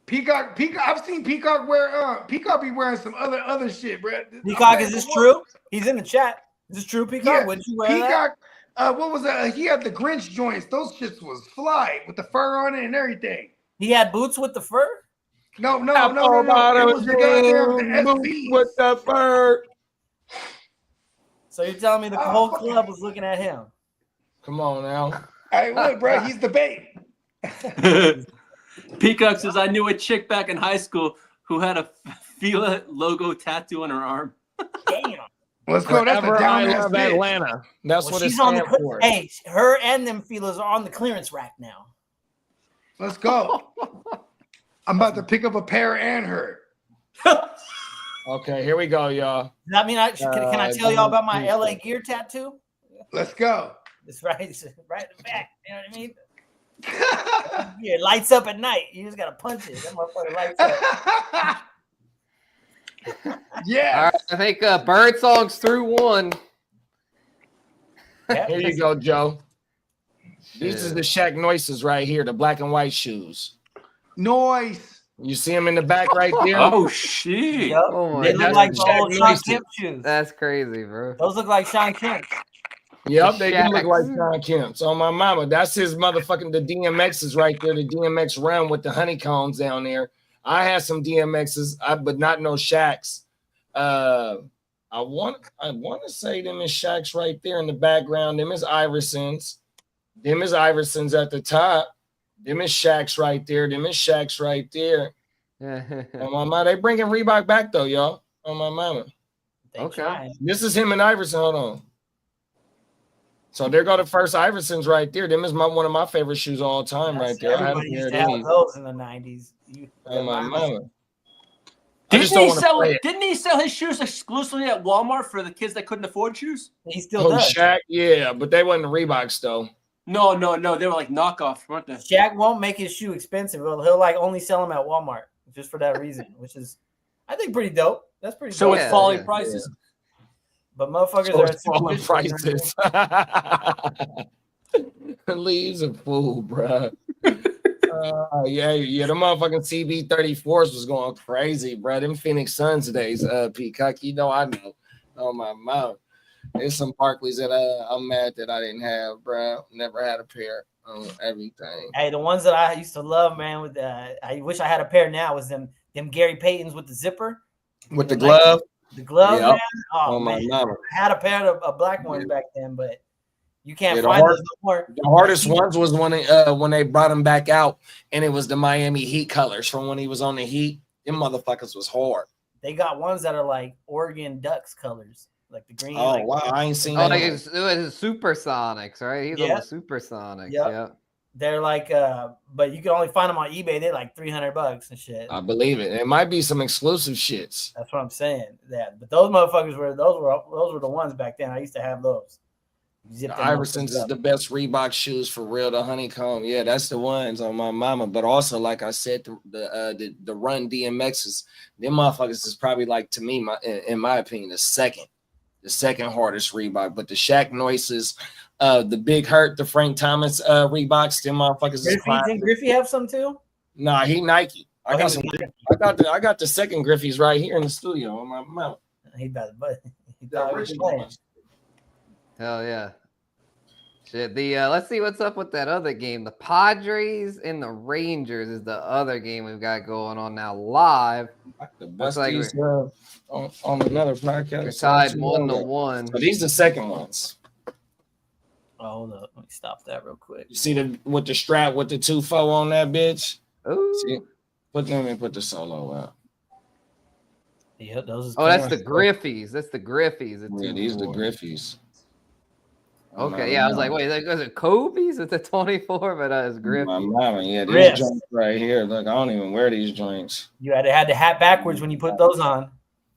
Peacock. I've seen Peacock wear. Peacock be wearing some other shit, bro. Peacock, is this true? He's in the chat. Is this true, Peacock? Yeah, Wouldn't you wear that? Peacock. What was that? He had the Grinch joints. Those shits was fly with the fur on it and everything. He had boots with the fur. No. It was the goddamn the SB. With the fur. So you're telling me the whole club was looking at him? Come on now. Hey, look, bro. He's the bait. Peacock says, I knew a chick back in high school who had a Fila logo tattoo on her arm. Damn. Let's go. That's a Forever I down ass love bitch. Atlanta. That's Well, what it she's on the stands for. Hey, her and them feelers are on the clearance rack now. Let's go. I'm about to pick up a pair and her. Okay, here we go, y'all. Does that mean can I tell y'all about my LA Gear tattoo? Let's go. It's right in the back. You know what I mean? Yeah, it lights up at night. You just gotta punch it. That motherfucker lights up. Yeah. All right, I think Bird Song's through one. Yeah. Here you go, Joe. These is the Shaq Noises right here, the black and white shoes. Noise. You see them in the back right there? Oh, shit. Yep. Oh my They look that's like Shaq the old Sean Noises. Kemp shoes. That's crazy, bro. Those look like Sean Kemp. Yep, they do look Shaqs. like Sean Kemp's. On my mama, that's his motherfucking, the DMXs right there, the DMX run with the honeycombs down there. I had some DMXs, but not no Shaqs. I want to say them is Shaqs right there in the background. Them is Iversons. Them is Iverson's at the top. Them is Shaq's right there. Them is Shaq's right there. On my mind, they bringing Reebok back though, y'all. On my mama. Okay. This is him and Iverson. Hold on. So there go the first Iversons right there. Them is one of my favorite shoes of all time right there. Everybody used to have those in the 90s. On my mama. Didn't he sell his shoes exclusively at Walmart for the kids that couldn't afford shoes? He still does. Shaq, yeah, but they wasn't Reeboks though. No, they were like knockoffs, weren't they? Shaq won't make his shoe expensive. He'll like only sell them at Walmart just for that reason, which is, I think, pretty dope. That's pretty. So dope. it's falling prices. Yeah. But motherfuckers are at falling prices. Leaves a fool, bro. Yeah, the motherfucking CB34s was going crazy, bro. Them Phoenix Suns days, Peacock. You know, I know. Oh my mouth. There's some Barclays that I'm mad that I didn't have, bro. Never had a pair on everything. Hey, the ones that I used to love, man. With I wish I had a pair now. Was them Gary Paytons with the zipper, with the glove. The glove, yep. Man. Oh man, I had a pair of black ones back then, but you can't find those no more. The hardest ones was when they brought him back out, and it was the Miami Heat colors from when he was on the Heat. Them motherfuckers was hard. They got ones that are like Oregon Ducks colors, like the green. Oh like, wow, I ain't seen. Oh, like it was Supersonics, right? He's yeah. on the Supersonics. Yep. Yeah. They're like, but you can only find them on eBay. They're like $300 and shit. I believe it. It might be some exclusive shits. That's what I'm saying. Yeah, but those motherfuckers were the ones back then. I used to have those. The Iversons is the best Reebok shoes for real. The honeycomb, yeah, that's the ones on my mama. But also, like I said, the Run DMXs, them motherfuckers is probably like, to me, in my opinion, the second hardest Reebok. But the Shaq Noises, the Big Hurt, the Frank Thomas Reeboks, them motherfuckers. Didn't Griffey have some too? Nah, he Nike. I got some. I got the second Griffey's right here in the studio on my mouth. He better, but Hell yeah. Shit. Let's see what's up with that other game. The Padres and the Rangers is the other game we've got going on now live. The best like on another podcast. We're tied 1-1. So these are the second ones. Oh, hold up. Let me stop that real quick. You see with the strap with the 2-4 on that bitch? Ooh. See? Put the solo out. Yeah, those. That's the Griffies. That's the Griffies. Yeah, these are the Griffies. Okay, yeah, I was like, wait, was it Kobe's at the 24? But it's Griffey. My mama, yeah, these joints right here. Look, I don't even wear these joints. You had the hat backwards when you put those on.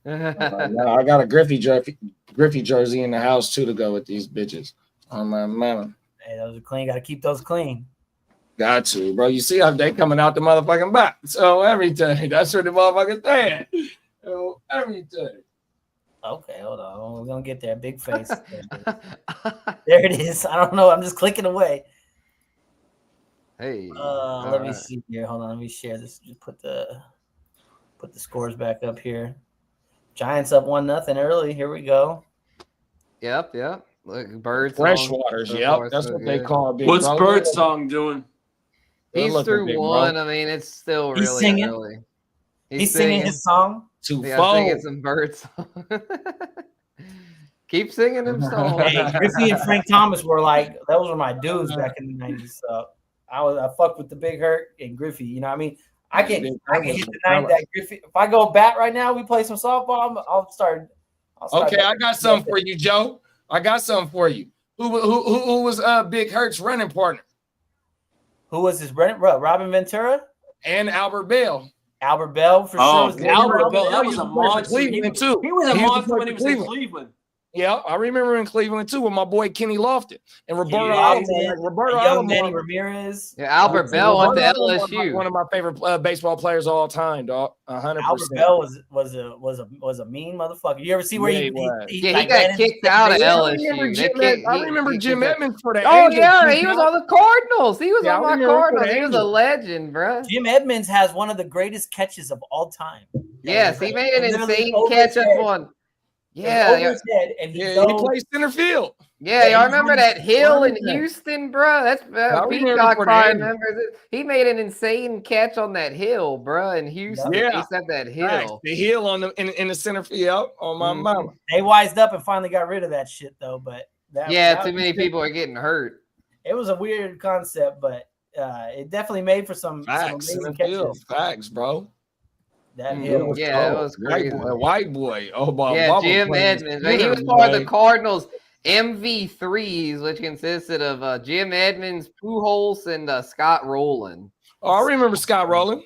I got a Griffey jersey in the house too to go with these bitches. On my mama. Hey, those are clean. Got to keep those clean. Got to, bro. You see how they coming out the motherfucking box. So everything. That's what the motherfuckers saying. So everything. Okay, hold on. We're gonna get there. Big face. There it is. I don't know. I'm just clicking away. Hey. Let me see here. Hold on. Let me share this. Just put the scores back up here. Giants up 1-0 early. Here we go. Yep. Look, Bird Freshwaters. Yep, that's what they call it. What's Bird song doing? He's through one. I mean, it's still really early. He's singing his song. Singing some Bird song. Keep singing them songs. Hey, Griffey and Frank Thomas were like, those were my dudes back in the 90s. So I fucked with the Big Hurt and Griffey. You know what I mean? I can hit the night that Griffey. If I go bat right now, we play some softball. I'll start. Okay, I got something for you, Joe. I got something for you. Who was Big Hurt's running partner? Who was his running? Robin Ventura and Albert Bell. Albert Bell for sure. Albert Bell, that was a monster. Cleveland too. He was a monster when he was in Cleveland. Yeah, I remember in Cleveland too with my boy Kenny Lofton and Roberto young Manny Ramirez. Yeah, Albert Bell went to LSU. One of my favorite baseball players of all time, dog. 100%. Albert Bell was a mean motherfucker. You ever see where he got kicked out of LSU? I remember Jim Edmonds for that. Oh yeah, he was on the Cardinals. He was on my Cardinals. He was a legend, bro. Jim Edmonds has one of the greatest catches of all time. Yes, he made an insane catch up one. Yeah, he plays center field. Yeah, I remember that hill in Houston, bro. That's Peacock probably remembers it. He made an insane catch on that hill, bro, in Houston. Yeah, he said that hill. Right. The hill on in the center field on my mama. They wised up and finally got rid of that shit though, but too many people are getting hurt. It was a weird concept, but it definitely made for some Facts in amazing the field. catches. Facts, bro. That Mm, hill was yeah, it cold. was crazy. White boy. Oh, my Yeah, mama Jim playing Edmonds. He center, was part of the boy. Cardinals MV3s, which consisted of Jim Edmonds, Pujols, and Scott Rowland. Oh, I remember Scott Rowland.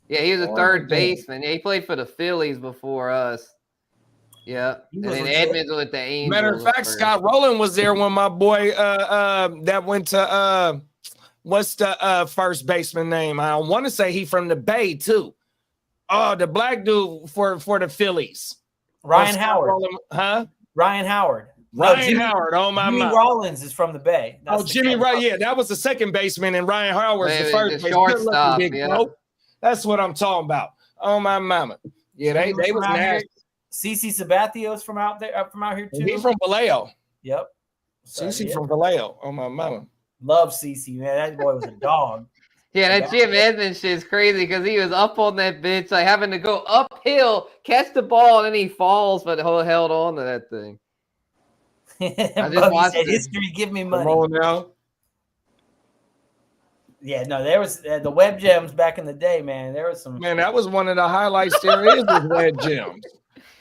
Yeah, he was a Oh, third okay. baseman. Yeah, he played for the Phillies before us. Yeah, He and was then legit. Edmonds with the Angels. Matter of fact, Scott Rowland was there when my boy that went to what's the first baseman name? I want to say he from the Bay too. Oh, the black dude for the Phillies. Ryan Scott Howard. Rowland, huh? Ryan Howard. Ryan Howard. Oh my Jimmy mind. Rollins is from the Bay. That's the Jimmy catcher. Right. Yeah, that was the second baseman, and Ryan Howard's the Maybe first the baseman. shortstop, Big yeah. bro. That's what I'm talking about. Oh my mama. Yeah, they was from out here. nasty. CC Sabathios from out there, from out here too. He from Vallejo. Yep. So, CC yeah. from Vallejo. Oh my mama. Love CC, man. That boy was a dog. Yeah, that Jim Edmonds shit is crazy because he was up on that bitch, like having to go uphill, catch the ball, and then he falls, but held on to that thing. I just watched it. History, give me money. Come on now. Yeah, no, there was the web gems back in the day, man. There was some. Man, that was one of the highlights there is with Red Gems.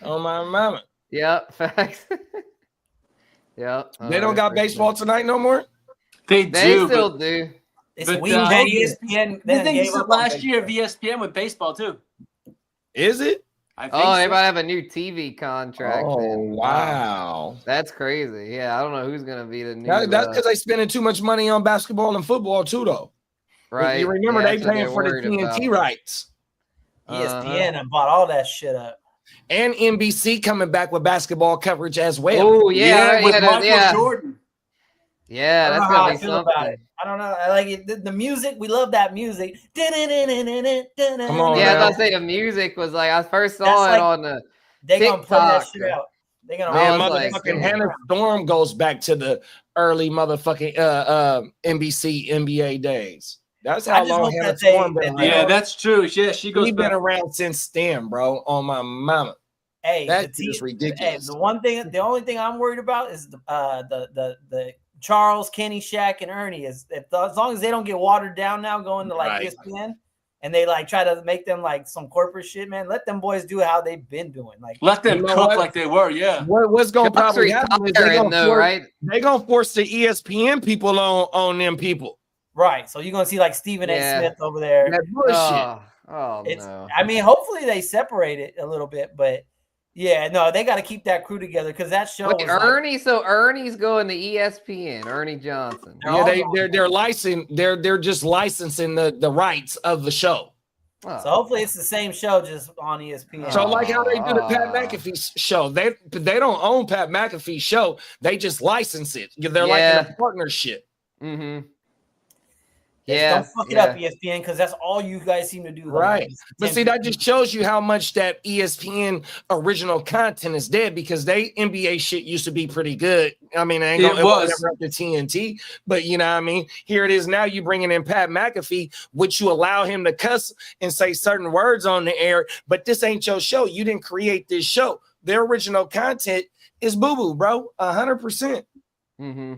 Oh my mama. Yep, facts. Yep. They don't got baseball tonight no more? They They do. still but do. It's But, weird that ESPN. I then think gave this is up on last year of baseball. ESPN with baseball too. Is it? I think Oh, they so. might have a new TV contract. Oh then. wow. That's crazy. Yeah, I don't know who's gonna be the new. That's because they spending too much money on basketball and football too, though. right. You remember Yeah, they that's what paying they're for the worried TNT about. rights. ESPN and bought all that shit up. And NBC coming back with basketball coverage as well. Oh yeah, right, with yeah, Michael yeah. Jordan. Yeah, I don't that's know how gonna I be feel something. about it. I don't know. I like it. The music. We love that music. Come Come on, Yeah, I was now. about to say the music was like I first saw That's it like on the. They gonna play that TikTok. shit out. They gonna Man, I was like, motherfucking damn. Hannah Storm goes back to the early motherfucking NBC NBA days. That's I how just long hope Hannah that they- Storm been that they around. Yeah, that's true. Yeah, she goes She been back. around since then, bro. On my mama. Hey, That the shit is Hey, ridiculous. the only thing I'm worried about is the Charles, Kenny, Shaq, and Ernie. As long as they don't get watered down now, going to like Right. ESPN, and they like try to make them like some corporate shit, man. Let them boys do how they've been doing. Like Let them You know cook what? like they were. Yeah. What's gonna Chuck's probably happen is retiring though, right? they gonna force the ESPN people on them people. right, so you're gonna see like Stephen Yeah. A. Smith over there. That bullshit. Oh It's. no. I mean, hopefully they separate it a little bit, but yeah, no, they got to keep that crew together because that show. Wait, was like- Ernie. So Ernie's going to ESPN. Ernie Johnson. They're Yeah, all they're licensing. They're just licensing the rights of the show. Oh. So hopefully it's the same show, just on ESPN. So like how they do the Pat Ah. McAfee show, they don't own Pat McAfee's show. They just license it. They're like in Yeah. a partnership. Mm-hmm. Just Yeah. don't fuck it up, ESPN, because that's all you guys seem to do. Right. Just But see, that just shows you how much that ESPN original content is dead because they NBA shit used to be pretty good. I mean, it was never up to TNT, but you know what I mean? Here it is now. You bringing in Pat McAfee, which you allow him to cuss and say certain words on the air, but this ain't your show. You didn't create this show. Their original content is boo-boo, bro. 100%. Mm-hmm.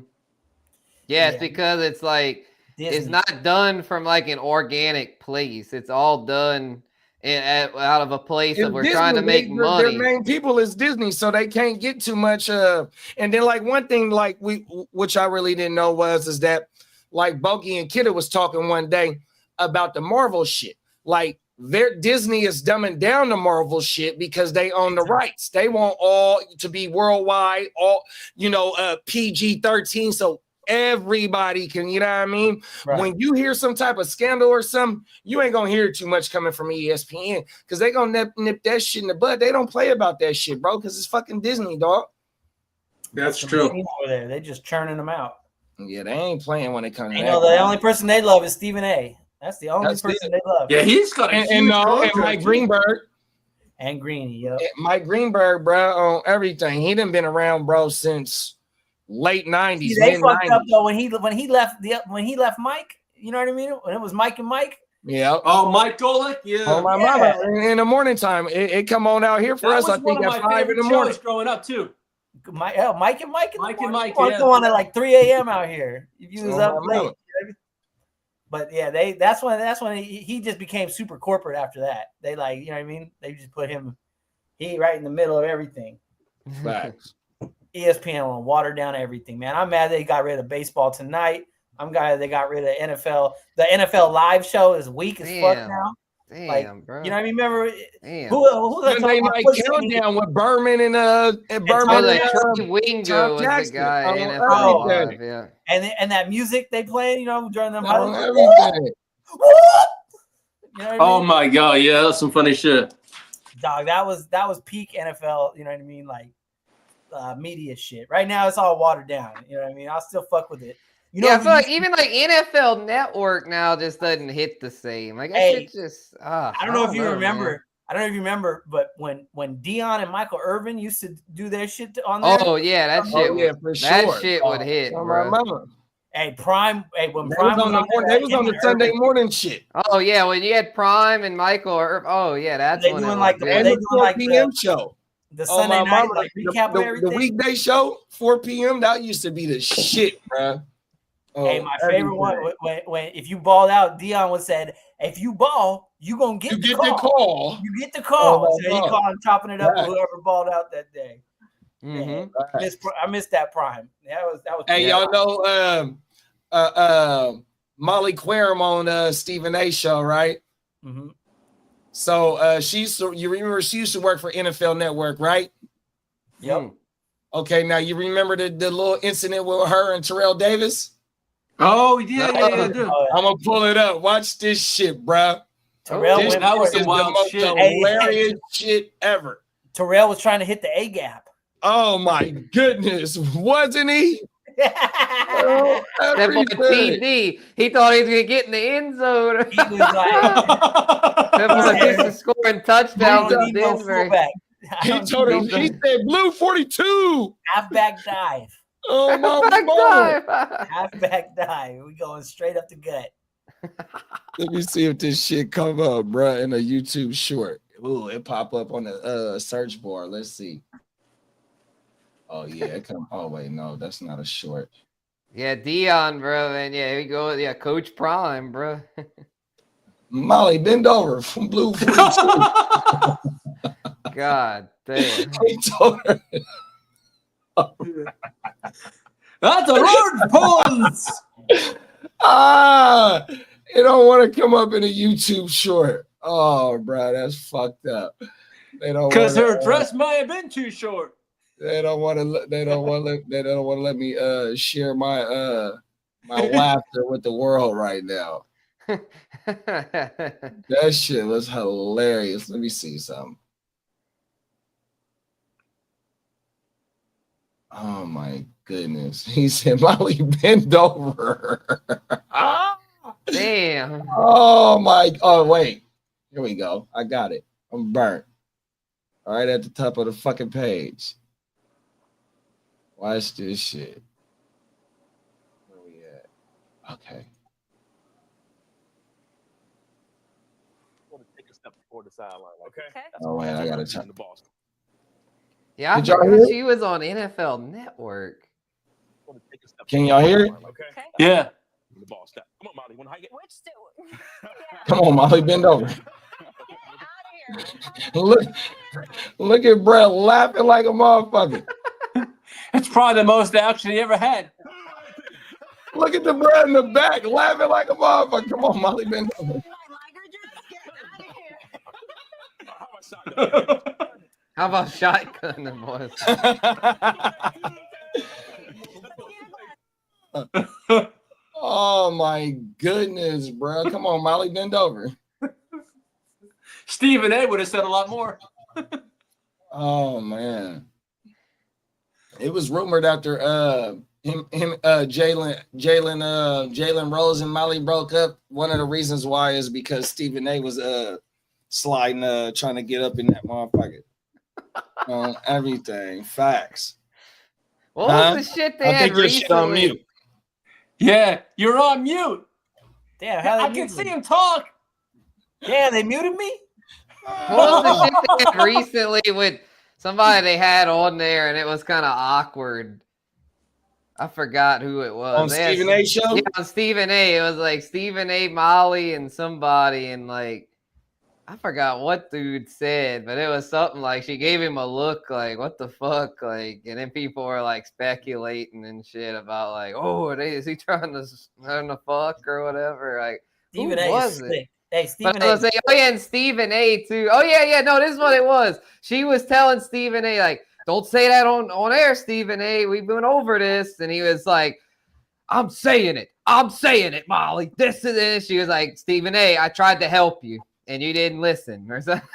Yeah, it's Yeah. because it's like it's Disney. not done from like an organic place. It's all done out of a place It's of we're Disney. trying to make Their money. main people is Disney, so they can't get too much. And then like one thing, like which I really didn't know is that like Bogey and Kidda was talking one day about the Marvel shit. Like their Disney is dumbing down the Marvel shit because they own the rights. They want all to be worldwide, all PG-13. So everybody can, you know what I mean? Right. When you hear some type of scandal or something, you ain't gonna hear too much coming from ESPN because they gonna nip that shit in the bud. They don't play about that shit, bro, because it's fucking Disney, dog. That's Some true. machines over there. They just churning them out. Yeah, they ain't playing when it comes to You that. know, the only person they love is Stephen A. That's the only That's person it. they love. Yeah, he's got a and huge Mike contract. Greenberg, And Greeny, yep. Mike Greenberg, bro, on everything. He done been around, bro, since late 90s. See, they mid fucked 90s. up though when he left Mike. You know what I mean? When it was Mike and Mike. Yeah. Oh, Mike Golick? Yeah. Oh my Yeah. mama! In the morning time, it come on out here for That us. was I one think of at my 5 in favorite the morning. shows growing up, too. Mike and Mike. Mike. Come Yeah. on at like 3 a.m. out here. If you was Oh, up I know. late. But yeah, that's when he just became super corporate after that. They like, you know what I mean? They just put him right in the middle of everything. Facts. ESPN will water down everything, man. I'm mad they got rid of baseball tonight. I'm glad they got rid of NFL. The NFL live show is weak as fuck now. Damn, bro. You know what I mean? Remember Damn. who Sunday Night Countdown with Berman and Berman. Like Trey Wingo was the Jackson. guy. Oh, NFL everything. Live, yeah. and that music they played, you know, during them Oh, highlights. everything. You know what I Oh mean? my God, yeah, that's some funny shit. Dog, that was peak NFL, you know what I mean? Like media shit. Right now it's all watered down. You know what I mean? I'll still fuck with it. You know, I feel like even like NFL Network now just doesn't hit the same. Like that shit just I don't know if you remember. Man. I don't know if you remember, but when Dion and Michael Irvin used to do their shit on there. Oh yeah, that shit. For that sure. shit would hit, bro. Hey, Prime. Hey, when They Prime was on the Sunday morning shit. Oh yeah, when you had Prime and Michael Irvin. Oh yeah, that's they when doing it like the 4 p.m. show. The Sunday night like recap of The everything. weekday show, 4 p.m. That used to be the shit, bro. Hey, my favorite one when if you balled out, Dion would said, "If you ball, you gonna get the call. You get the call." So he called him, chopping it up with whoever balled out that day. Mm-hmm. I missed that Prime. That was. Hey, y'all know Molly Querim on Stephen A. show, right? Mm-hmm. So you remember she used to work for NFL Network, right? Yep. Okay, now you remember the little incident with her and Terrell Davis? Oh yeah. I'm gonna pull it up. Watch this shit, bro. Terrell that was some wild the most shit. Hilarious shit ever. Terrell was trying to hit the A gap. Oh my goodness, wasn't he? That boy TD, he thought he was gonna get in the end zone. He was like, that boy used to scoring touchdowns in Denver. He told him, he said blue 42. Halfback dive. Oh my God. Halfback dive. We going straight up the gut. Let me see if this shit come up, bro, in a YouTube short. Ooh, it pop up on the search bar. Let's see. Oh yeah, it come. Oh wait, no, that's not a short. Yeah, Dion, bro, and yeah, here we go. Yeah, Coach Prime, bro. Molly, bend over from blue 42. God damn. He told her. That's a large pawns. It don't want to come up in a YouTube short. Oh, bro, that's fucked up. They don't because her dress might have been too short. They don't want to. They don't want to let me share my my laughter with the world right now. That shit was hilarious. Let me see something. Oh my goodness. He said, Molly, bend over. Damn. Oh my. Oh, wait. Here we go. I got it. I'm burnt. All right at the top of the fucking page. Watch this shit. Where we at? Okay. Take a step before the sideline. Okay. Oh, wait. I got to check. Yeah, I Did y'all forgot hear it? she was on NFL Network. Can y'all hear it? Okay. Yeah. The ball step. Come on, Molly. Want to hike it? Which still? Come on, Molly, bend over. Look at Brett laughing like a motherfucker. It's probably the most action he ever had. Look at the Brett in the back laughing like a motherfucker. Come on, Molly, bend over. How about shotgun the boys? Oh my goodness, bro. Come on, Molly, bend over. Stephen A would have said a lot more. Oh man. It was rumored after Jalen Rose and Molly broke up. One of the reasons why is because Stephen A was sliding trying to get up in that motherfucker. On everything. Facts. What was the shit they I had think you're shit on recently? mute. Yeah, you're on mute. Damn, how I can see him talk. Damn, they muted me. What was the shit they had recently with Somebody they had on there, and it was kind of awkward. I forgot who it was. On Stephen A. show? Yeah, on Stephen A. It was like Stephen A., Molly, and somebody, and like I forgot what dude said, but it was something like she gave him a look like, what the fuck? Like, and then people were like speculating and shit about like, oh, is he trying to fuck or whatever? Like, Stephen who A. was is it? sick. Hey, But Stephen I A. was saying, oh yeah, and Stephen A. too. Oh yeah, no, this is what it was. She was telling Stephen A. like, don't say that on air, Stephen A. We've been over this, and he was like, I'm saying it, Molly. This is it. She was like, Stephen A. I tried to help you, and you didn't listen, or something.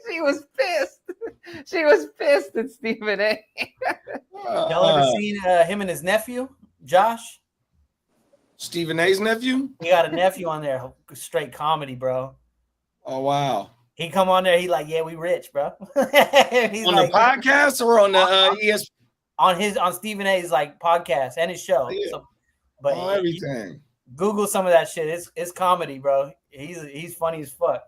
She was pissed. She was pissed at Stephen A. Y'all ever seen him and his nephew, Josh? Stephen A.'s nephew? He got a nephew on there, straight comedy, bro. Oh, wow. He come on there, he like, yeah, we rich, bro. He's On like, the podcast or on the ESPN? on Stephen A.'s like podcast and his show. Yeah. So, but Everything. Google some of that shit. It's comedy, bro. He's funny as fuck.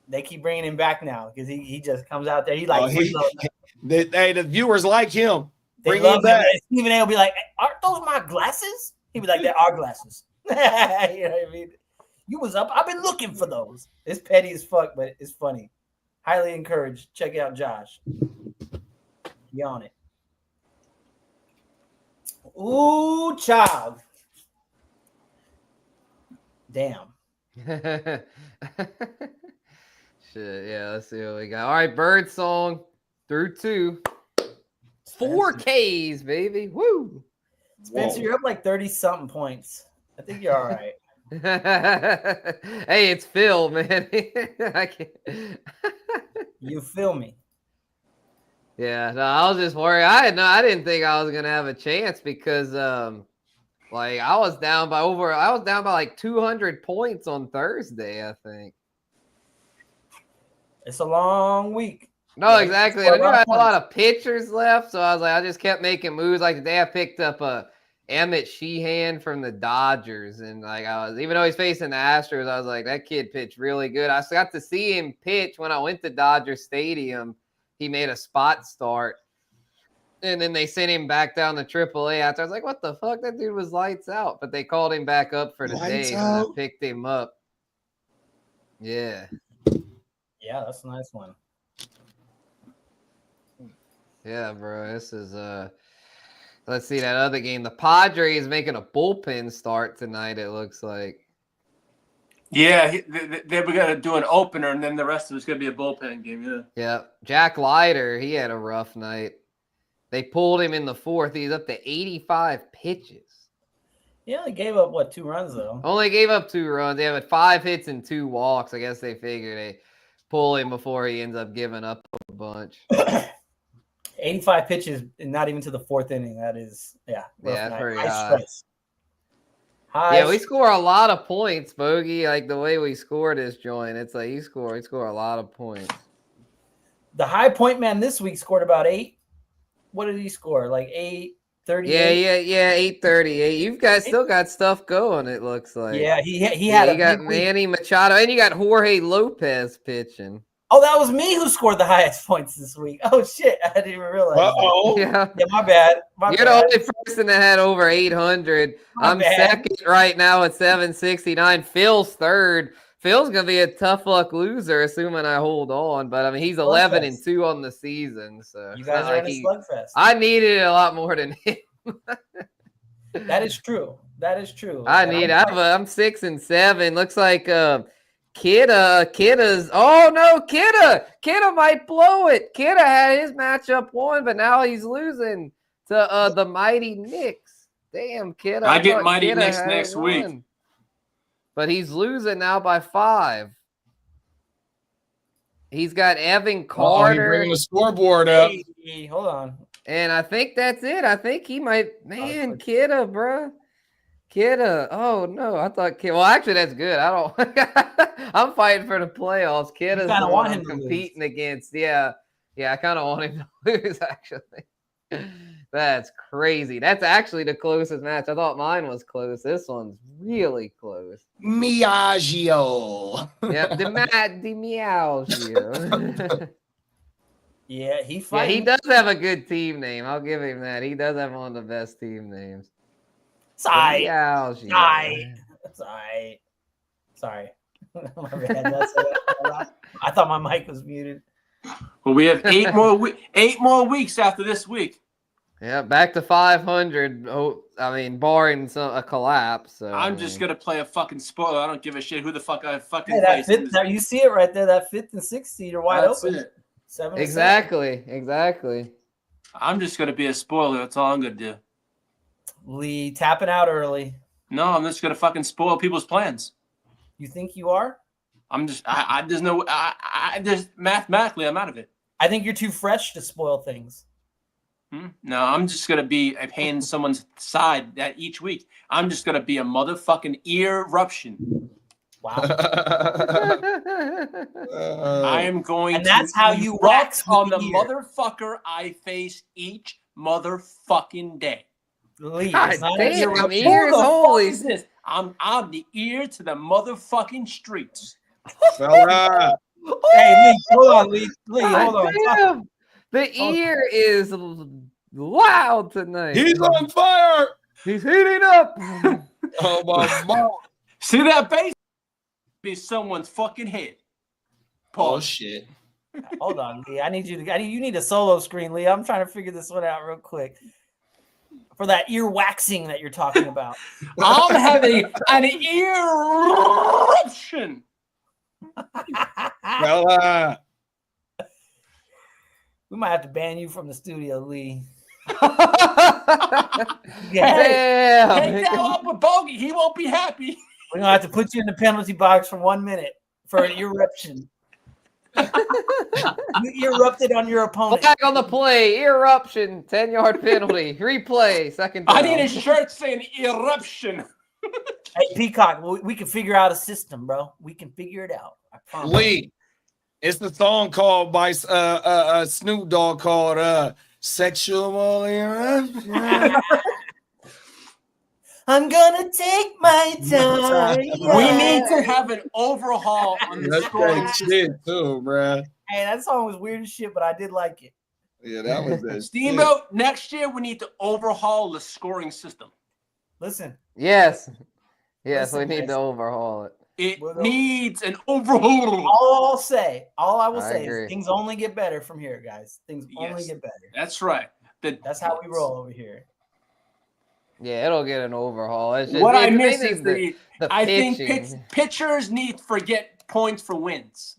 They keep bringing him back now because he just comes out there. He like the viewers like him. Bring him back. Stephen A. will be like, aren't those my glasses? He'd be like, they're our glasses. You know what I mean? You was up. I've been looking for those. It's petty as fuck, but it's funny. Highly encouraged. Check out Josh. Be on it. Ooh, child. Damn. Shit, yeah, let's see what we got. All right, Bird Song through 2. 4 Ks, baby. Woo. Spencer, you're up like 30-something points. I think you're all right. Hey, it's Phil, man. I can't. You feel me? Yeah, no, I was just worried. I didn't think I was gonna have a chance because like I was down by like 200 points on Thursday, I think. It's a long week. No, exactly. I knew I had a lot of pitchers left, so I was like, I just kept making moves. Like today, I picked up a Emmett Sheehan from the Dodgers, and like even though he's facing the Astros, I was like, that kid pitched really good. I got to see him pitch when I went to Dodger Stadium. He made a spot start, and then they sent him back down to AAA after. I was like, what the fuck? That dude was lights out, but they called him back up for the day, and I picked him up. Yeah. Yeah, that's a nice one. Yeah, bro. This is let's see that other game. The Padres making a bullpen start tonight, it looks like. Yeah, they were going to do an opener, and then the rest of it's going to be a bullpen game, yeah. Yeah. Jack Leiter, he had a rough night. They pulled him in the 4th. He's up to 85 pitches. He only gave up, 2 runs, though? Only gave up 2 runs. They have 5 hits and 2 walks. I guess they figured they pull him before he ends up giving up a bunch. 85 pitches and not even to the 4th inning. That is, yeah. Yeah, night. pretty high high. stress. Yeah, we score a lot of points, Bogey. Like the way we score this joint, it's like we score a lot of points. The high point man this week scored about 8. What did he score? Like 838? Yeah, 838. You've still got stuff going, it looks like. Yeah, he had you got Manny Machado, and you got Jorge Lopez pitching. Oh, that was me who scored the highest points this week. Oh shit, I didn't even realize. Yeah, my bad. You're the only person that had over 800. I'm second right now at 769. Phil's third. Phil's gonna be a tough luck loser, assuming I hold on. But I mean, he's 11-2 on the season. So you guys are in a slugfest. I needed it a lot more than him. That is true. I'm 6 and 7. Looks like Kidda's. Oh no, Kidda might blow it. Kidda had his matchup won, but now he's losing to the Mighty Knicks. Damn, Kidda. I get Mighty Knicks next week. But he's losing now by 5. He's got Evan Carter. Bringing the scoreboard up. Hey, hold on. And I think that's it. I think he might. Man, Kidda, bro. Kidda. Oh no, I thought Kidda. Well, actually, that's good. I don't. I'm fighting for the playoffs. Kidda's kind of want him competing against. Yeah, I kind of want him to lose. Actually, that's crazy. That's actually the closest match. I thought mine was close. This one's really close. Miaggio. Yep, the Miaggio. Yeah, he Yeah, fighting. he does have a good team name. I'll give him that. He does have one of the best team names. Sorry. Yeah. Sorry. My bad. I thought my mic was muted. Well, we have 8 more weeks after this week. Yeah, back to 500. Oh, I mean, barring a collapse. So, I'm just gonna play a fucking spoiler. I don't give a shit who the fuck I fucking Hey, that face. fifth, you see it right there. That 5th and 6th seed are wide That's open. it. 7 Exactly. I'm just gonna be a spoiler. That's all I'm gonna do. Lee tapping out early. No, I'm just gonna fucking spoil people's plans. You think you are? I'm just there's no there's mathematically I'm out of it. I think you're too fresh to spoil things. No, I'm just gonna be paying someone's side that each week. I'm just gonna be a motherfucking eruption. Wow. I am going And that's to how you erupt wax on the the ear. motherfucker I face each motherfucking day. Lee, God it's not damn, an eruption. ears, Who the holy- fuck is this? I'm the ear to the motherfucking streets. Fella. Hey, Lee, hold on, Lee. Hold on. Damn. The ear is loud tonight. He's on fire. He's heating up. Oh my mom. See that base? Be someone's fucking head. Oh Pause. shit. Hold on, Lee. You need a solo screen, Lee. I'm trying to figure this one out real quick. For that ear waxing that you're talking about. I'm having an eruption. Fella. We might have to ban you from the studio, Lee. Damn. Take that up with Bogey. He won't be happy. We're gonna have to put you in the penalty box for 1 minute for an eruption. You erupted on your opponent. Back on the play. Eruption. 10-yard penalty. Replay. Second down. I need a shirt saying eruption. Hey, Peacock, we can figure out a system, bro. We can figure it out. I promise. Lee. It's the song called by Snoop Dogg called Sexual Eruption. I'm gonna take my time. We need to have an overhaul on the That's scoring that system. shit too, bruh. Hey, that song was weird as shit, but I did like it. Yeah, that was that Steamboat, next year we need to overhaul the scoring system. Listen, Yes. Listen, We need guys. to overhaul it. It Well, needs an overhaul. all I will I say agree. is things only get better from here, guys. Things only Yes. get better. That's right. That's how we roll over here. Yeah, it'll get an overhaul. It's just, What I it miss needs is the I think pitchers need to get points for wins.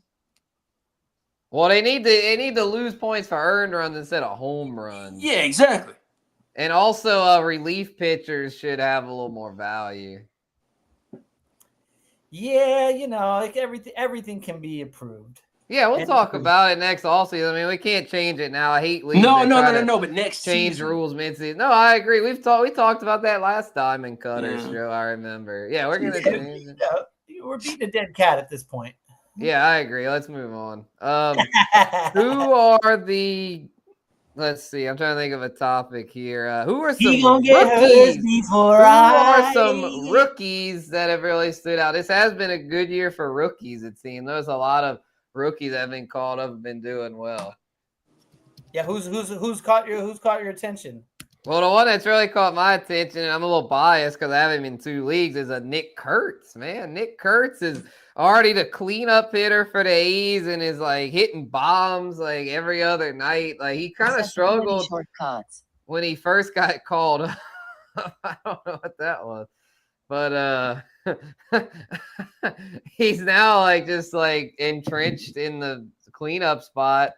Well, they need to lose points for earned runs instead of home runs. Yeah, exactly. And also, relief pitchers should have a little more value. Yeah, like everything can be approved. Yeah, we'll And- talk about it next offseason. I mean, we can't change it now. I hate leagues No, that no, try no, no, to no. But next change season. rules mid-season. No, I agree. We talked about that last time in Cutter's Yeah. show. I remember. Yeah, we're gonna change it. We're beating a dead cat at this point. Yeah, I agree. Let's move on. Who are the? Let's see. I'm trying to think of a topic here. Who are some He gonna get hers rookies? before Who I are some rookies that have really stood out? This has been a good year for rookies. It seems there's a lot of rookies that have been called up and been doing well. Yeah, who's caught your attention? Well, the one that's really caught my attention, and I'm a little biased because I have him in 2 leagues, is a Nick Kurtz. Man, Nick Kurtz is already the cleanup hitter for the A's and is like hitting bombs like every other night. Like he kind of struggled when he first got called up. I don't know what that was, but he's now like just like entrenched in the cleanup spot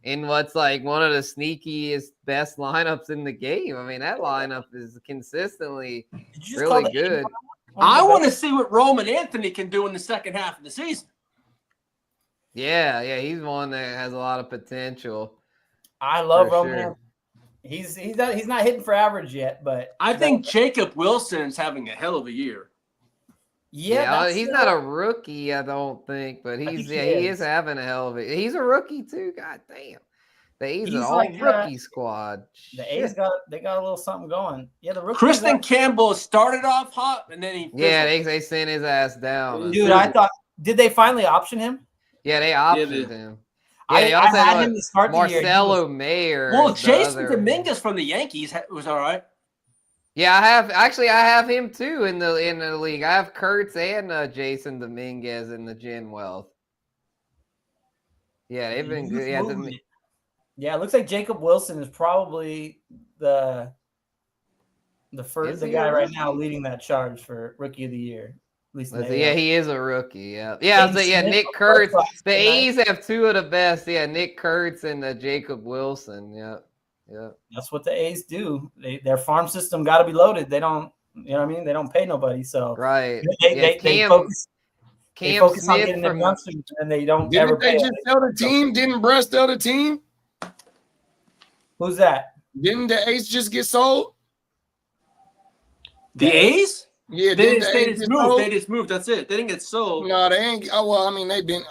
in what's like one of the sneakiest, best lineups in the game. I mean, that lineup is consistently Did you just call really the good. I want to see what Roman Anthony can do in the second half of the season. Yeah, he's one that has a lot of potential. I love for Roman. sure. He's not hitting for average yet, but I think Jacob Wilson's having a hell of a year. yeah, He's not a rookie, I don't think, but think he he is is. having a hell of it. He's a rookie too. God damn, the A's He's an all like, rookie squad. the Shit. A's got a little something going. Yeah, the rookies Kristen are- Campbell started off hot, and then he Yeah, fizzled. they sent his ass down. dude. I thought, did they finally option him? Yeah, they optioned him. Yeah, you I also had had him to start the year. Marcelo Mayer. Well, is the Jason other- Dominguez from the Yankees was all right. Yeah, I have him too in the league. I have Kurtz and Jason Dominguez in the Gen Wealth. Yeah, they've been good. Yeah, it looks like Jacob Wilson is probably the guy right now leading that charge for Rookie of the Year. At least he is a rookie. Yeah, yeah. Nick Kurtz. The A's have two of the best. Yeah, Nick Kurtz and Jacob Wilson. Yeah. Yeah, that's what the A's do. Their farm system got to be loaded. They don't, you know what I mean? They don't pay nobody, so right. They focus on getting their youngsters, and they don't ever pay. Didn't they just sell the team? Didn't Bruss sell the team? Who's that? Didn't the A's just get sold? The A's? Yeah, they just moved. That's it. They didn't get sold. No, they ain't. Oh, well, I mean, they've been.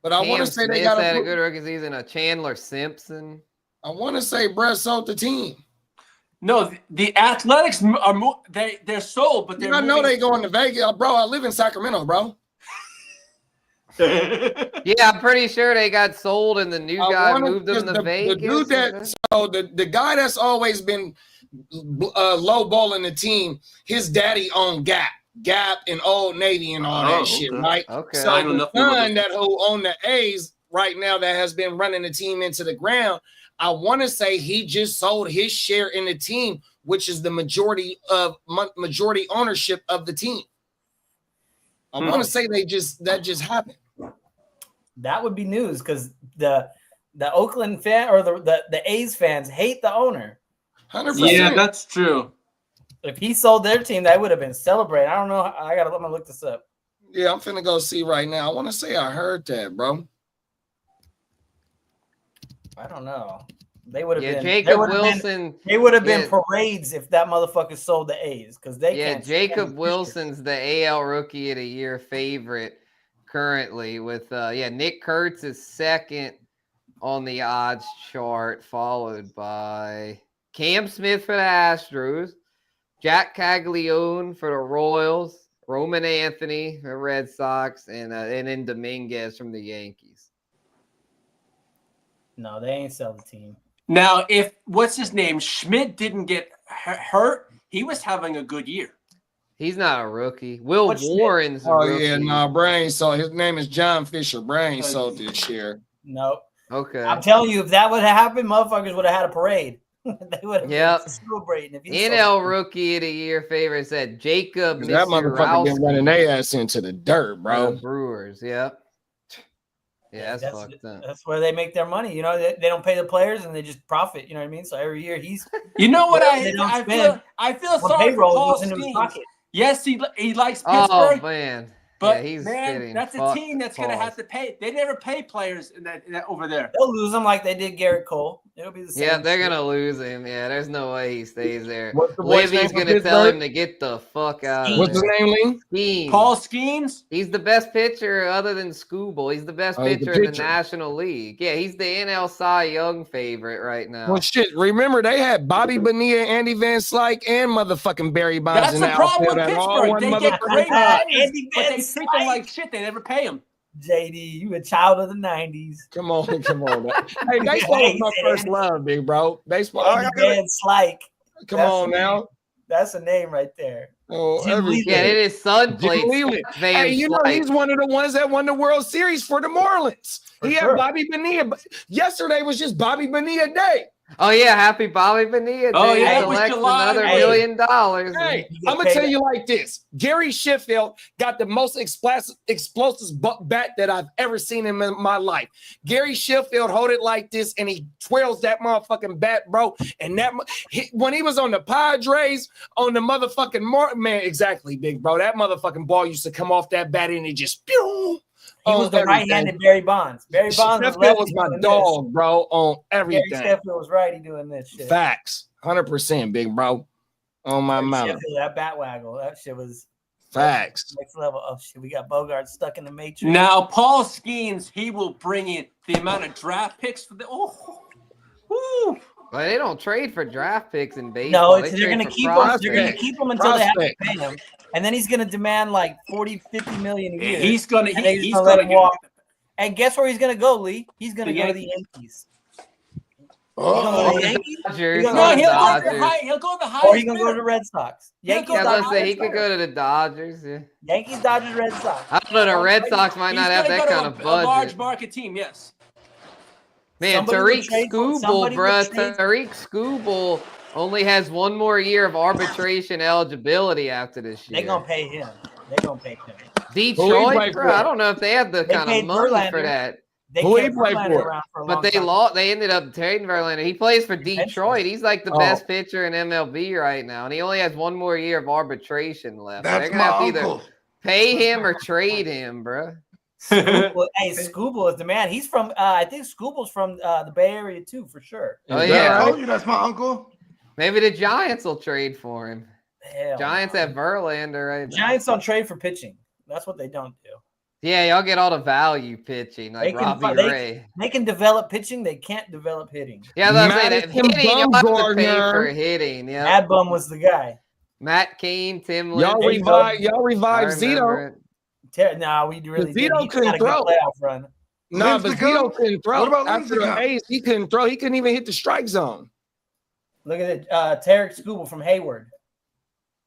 But I want to say they got a good rookie season. Chandler Simpson. I want to say Brett sold the team. No, the Athletics are they're sold, but they're. I know they going to Vegas, bro. I live in Sacramento, bro. Yeah, I'm pretty sure they got sold, and the new guy moved them to Vegas. The guy that's always been low balling the team, his daddy owned Gap, and Old Navy and all that shit, right? Okay. So the son who owned the A's right now that has been running the team into the ground. I want to say he just sold his share in the team, which is the majority ownership of the team. I want to say that just happened. That would be news because the Oakland fan or the A's fans hate the owner. 100%. Yeah, that's true. If he sold their team, they would have been celebrating. I don't know. I'm gonna look this up. Yeah, I'm finna go see right now. I want to say I heard that, bro. I don't know. They would have been Jacob Wilson. They would have been parades if that motherfucker sold the A's because they can't. Jacob Wilson's the AL Rookie of the Year favorite currently with Nick Kurtz is second on the odds chart, followed by Cam Smith for the Astros, Jack Caglione for the Royals, Roman Anthony for the Red Sox, and then Dominguez from the Yankees. No, they ain't sell the team. Now, if what's his name Schmidt didn't get hurt, he was having a good year. He's not a rookie. Will Warren's a rookie. Yeah, no, Brain sold. His name is John Fisher. Brain sold this year. Nope. Okay. I'm telling you, if that would have happened, motherfuckers would have had a parade. They would have been celebrating. NL Rookie of the Year favorite said Jacob. That motherfucker been running their ass into the dirt, bro. Brewers, yep. Yeah, that's fucked up. That's where they make their money. You know, they don't pay the players and they just profit. You know what I mean? So every year he's. You know what I feel sorry for Paul Skeens. Yes, he likes Pittsburgh. Oh man. But he's that's a team that's going to have to pay. They never pay players in that over there. They'll lose them like they did Garrett Cole. It'll be the same. Yeah, they're going to lose him. Yeah, there's no way he stays there. Libby's going to tell him to get the fuck out of What's his name, Lee? Skeens. Paul Skeens? He's the best pitcher other than Scooble. He's the best pitcher in the National League. Yeah, he's the NL Cy Young favorite right now. Well, shit, remember they had Bobby Bonilla, Andy Van Slyke, and motherfucking Barry Bonds in the outfield. That's the problem with Pittsburgh. They get great Andy Van Slyke. Treat them like shit. They never pay them. JD, you a child of the 90s. Come on. Hey, baseball was my first love, big bro. Baseball. Van Slyke. Come on now. That's a name right there. Oh, it is son plays. Hey, you know he's one of the ones that won the World Series for the Marlins. He had Bobby Bonilla. Yesterday was just Bobby Bonilla Day. Oh yeah, happy Bobby Bonilla. Oh yeah, another $1 million. Hey, I'm gonna tell you like this: Gary Sheffield got the most explosive bat that I've ever seen in my life. Gary Sheffield hold it like this, and he twirls that motherfucking bat, bro. And when he was on the Padres, on the motherfucking man, exactly, big bro. That motherfucking ball used to come off that bat, and it just pew. He was the right-handed Barry Bonds. Barry Bonds was my dog, bro, on everything. Gary Sheffield was righty doing this shit. Facts. 100%, big bro. On my mouth. That bat waggle. That shit was facts. Next level. Oh shit, we got Bogard stuck in the matrix. Now, Paul Skeens, he will bring in the amount of draft picks for the Well, they don't trade for draft picks in baseball. No, they're going to keep them. They're going to keep them until they have to pay him, and then he's going to demand like 40, 50 million a year. He's going to walk. And guess where he's gonna go, Lee? He's gonna The go to the Yankees. Oh, He's gonna go to the Yankees. Dodgers. He's gonna No, go to he'll the go to Dodgers. the high. He'll go to the Or highest he's gonna go to bidder. the Red Sox. He'll Yankees, go to Yeah, the let's say he Dodgers, could go to the Dodgers. Yeah. Yankees, Dodgers, Red Sox. I don't know. The Red Sox might He's not have gonna that go kind to of a large budget. market team. Yes. Man, Somebody would Tariq trade for- Skubal, somebody would bruh. trade- Tariq Skubal only has one more year of arbitration eligibility after this year. They're gonna pay him. They're gonna pay him. Who he Detroit, play bro. for? I don't know if they have the They kind paid of money Verlander. for that. They Who he kept play Verlander for? around for a But long they time. lost. They ended up trading Verlander. He plays for Detroit. He's like the Oh. best pitcher in MLB right now, and he only has one more year of arbitration left. So that's they're gonna have to my either uncle. pay him or trade him, bro. Skubal, hey, Skubal is the man. He's from. I think Skubal's from the Bay Area too, for sure. Oh Is that yeah, I right? told you that's my uncle. maybe the Giants will trade for him. Hell, Giants have Verlander right now. Giants don't trade for pitching. That's what they don't do. Yeah, y'all get all the value pitching like They can Robbie find- they- Ray. They can develop pitching. They can't develop hitting. Yeah, that's what I'm saying. Madison Hitting, you'll have to pay Bumgarner. for hitting. Yeah, Mad Bum was the guy. Matt Cain, Tim Y'all Lincecum. revive I Zito. remember it. Nah, we really Zito didn't. He couldn't had a good throw. playoff run. Nah, but Lincecum? Zito couldn't throw. What about After the Lincecum? A's, he couldn't throw. He couldn't even hit the strike zone. Look at it. Tarek Skubal from Hayward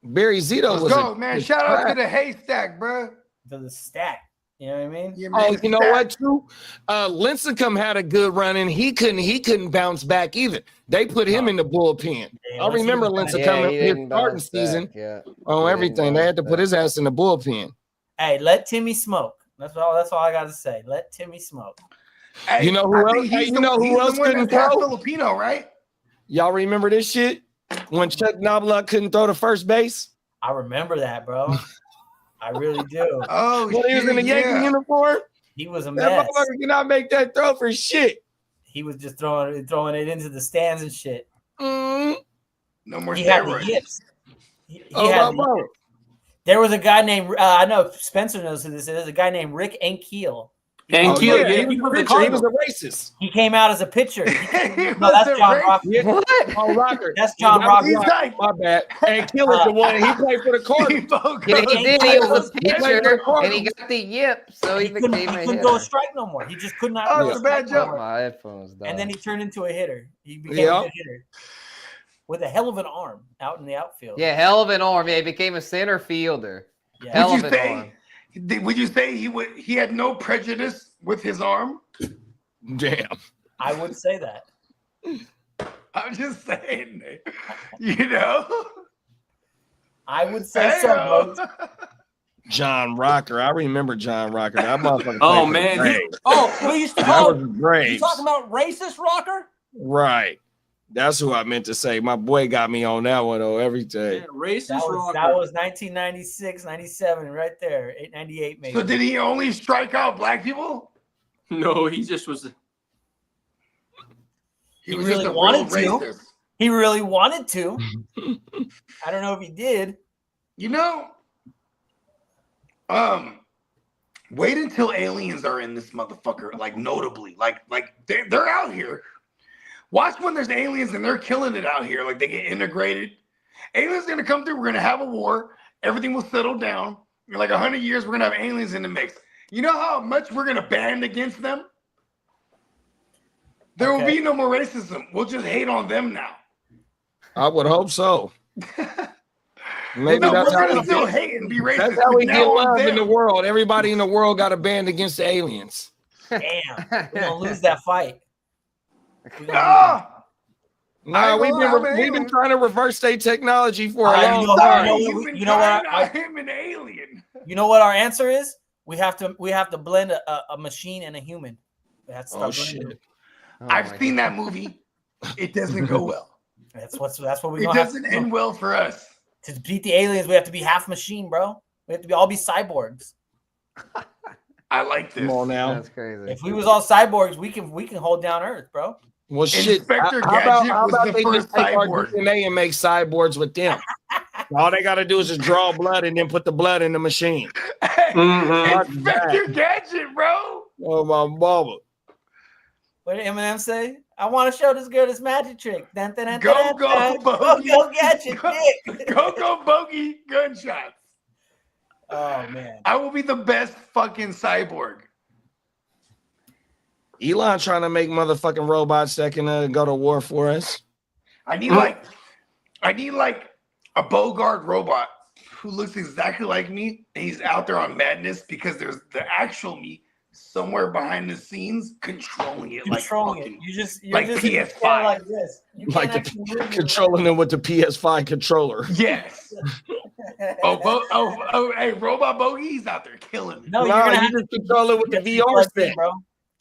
Barry Zito Let's was go, a- man. was Shout out to trash. the haystack, bro. to the stack. You know what I mean? Yeah, Oh, man, you know stack. what? Too, Lincecum had a good run, and he couldn't bounce back either. They put him in the bullpen. Yeah, I remember Lincecum- Lincecum Yeah, he his didn't starting bounce season back, yeah. on He everything. didn't They had to bounce put his ass in the bullpen. Hey, let Timmy smoke. That's all I got to say. Let Timmy smoke. Hey, You know who I else- think hey, he's you the- know who he's the else one couldn't that's half throw? Filipino, right? Y'all remember this shit when Chuck Knobloch couldn't throw to first base? I remember that, bro. I really do. Oh, When he was in the shit, Yankee yeah. uniform, He was a that mess. motherfucker cannot make that throw for shit. He was just throwing it into the stands and shit. Mm. No more He had the steroids. yips. He Oh, had my the- bro. There was a guy named I know Spencer knows who this is. There's a guy named Rick Ankiel. And Oh, Keel, yeah, yeah, he was he a was the pitcher. He was Cardinal. a racist. He came out as a pitcher. He No, was that's a John race- Rocker. Yeah. What? Oh, Rocker. That's John That was Rocker. He's Rocker. like- My bad. And Kill is the one. He played for the Cardinals. Bogard. Yeah, he did. He was a He played for the pitcher, and Cardinals. he got the yip, so he He couldn't, became a throw a hitter. strike no more. He just could not. Oh, throw it's a a bad strike no joke. more. My headphones died. And then he turned into a hitter. He became a good hitter with a hell of an arm out in the outfield. yeah, hell of an arm. Yeah, he became a center fielder. Yeah. Hell Would of you an say? arm. Would you say he had no prejudice with his arm? Damn. I would say that. I'm just saying, you know. I would say so. Hey-o. Bro. John Rocker. I remember John Rocker. That motherfucker. Oh played for the man. Braves. We used to That call. was You great. talking about racist rocker? Right. That's who I meant to say. My boy got me on that one, though, every day. Yeah, racist That rocker. was 1996, 97, right there. 98 maybe. So did he only strike out black people? No, he just was. He was really just a wanted real to. racist. He really wanted to. I don't know if he did. You know, wait until aliens are in this motherfucker, like notably, like they're out here. Watch when there's aliens and they're killing it out here, like they get integrated. Aliens gonna come through. We're gonna have a war. Everything will settle down. In like 100 years, we're gonna have aliens in the mix. You know how much we're gonna band against them? There will Okay. be no more racism. We'll just hate on them now. I would hope so. Maybe No, that's we're how gonna we still get, hate and be racist. that's how but we now get on love in them. the world. Everybody in the world got a band against the aliens. Damn. We're going to lose that fight. We're gonna Ah! Nah, ain't we've gonna lie, been man. trying to reverse their technology for a I long know- time. I know- You've been you know what trying I- him an alien. You know what our answer is? We have to blend a machine and a human. We have to start Oh blending them. shit! Oh I've my seen that movie. It doesn't go well. That's what we're It gonna have doesn't to do. end well for us. To beat the aliens. We have to be half machine, bro. We have to all be cyborgs. I like this. Come on now. That's crazy. If we was all cyborgs, we can hold down Earth, bro. Well, shit. Inspector How about, Gadget how was about the they first just take our cyborg. DNA and make cyborgs with them? All they got to do is just draw blood and then put the blood in the machine. Hey, Mhm. Inspector Gadget, bro. Oh my mama! What did Eminem say? I want to show this girl this magic trick. Dun, dun, dun, Go, dun, go, dun. Bogey. Go, gadget, Go, dick. go, bogey gunshots. Oh man. I will be the best fucking cyborg. Elon trying to make motherfucking robots that can go to war for us. I need like a Bogard robot who looks exactly like me, and he's out there on madness because there's the actual me somewhere behind the scenes controlling it Controlling like fucking, you're like just PS5. like this. You can't Like actually move your controlling them with the PS5 controller. Yes. Hey, Robot Bogey, he's out there killing me. No, Nah, you're gonna you have just control it with the to be VR plugged in, set. bro.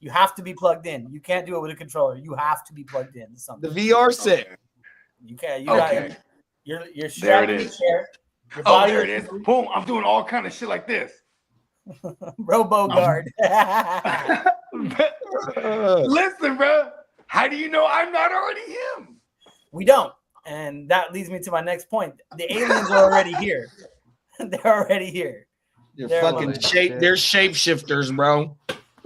You have to be plugged in. You can't do it with a controller. You have to be plugged in to The something. VR set. You can't. You Okay. got you're There strapped it in the is. chair. Your Oh, body there it is. Boom. I'm doing all kind of shit like this. Bogard. Listen, bro. How do you know I'm not already him? We don't. And that leads me to my next point. The aliens are already here. They're already here. They're They're fucking like- they're shapeshifters, bro.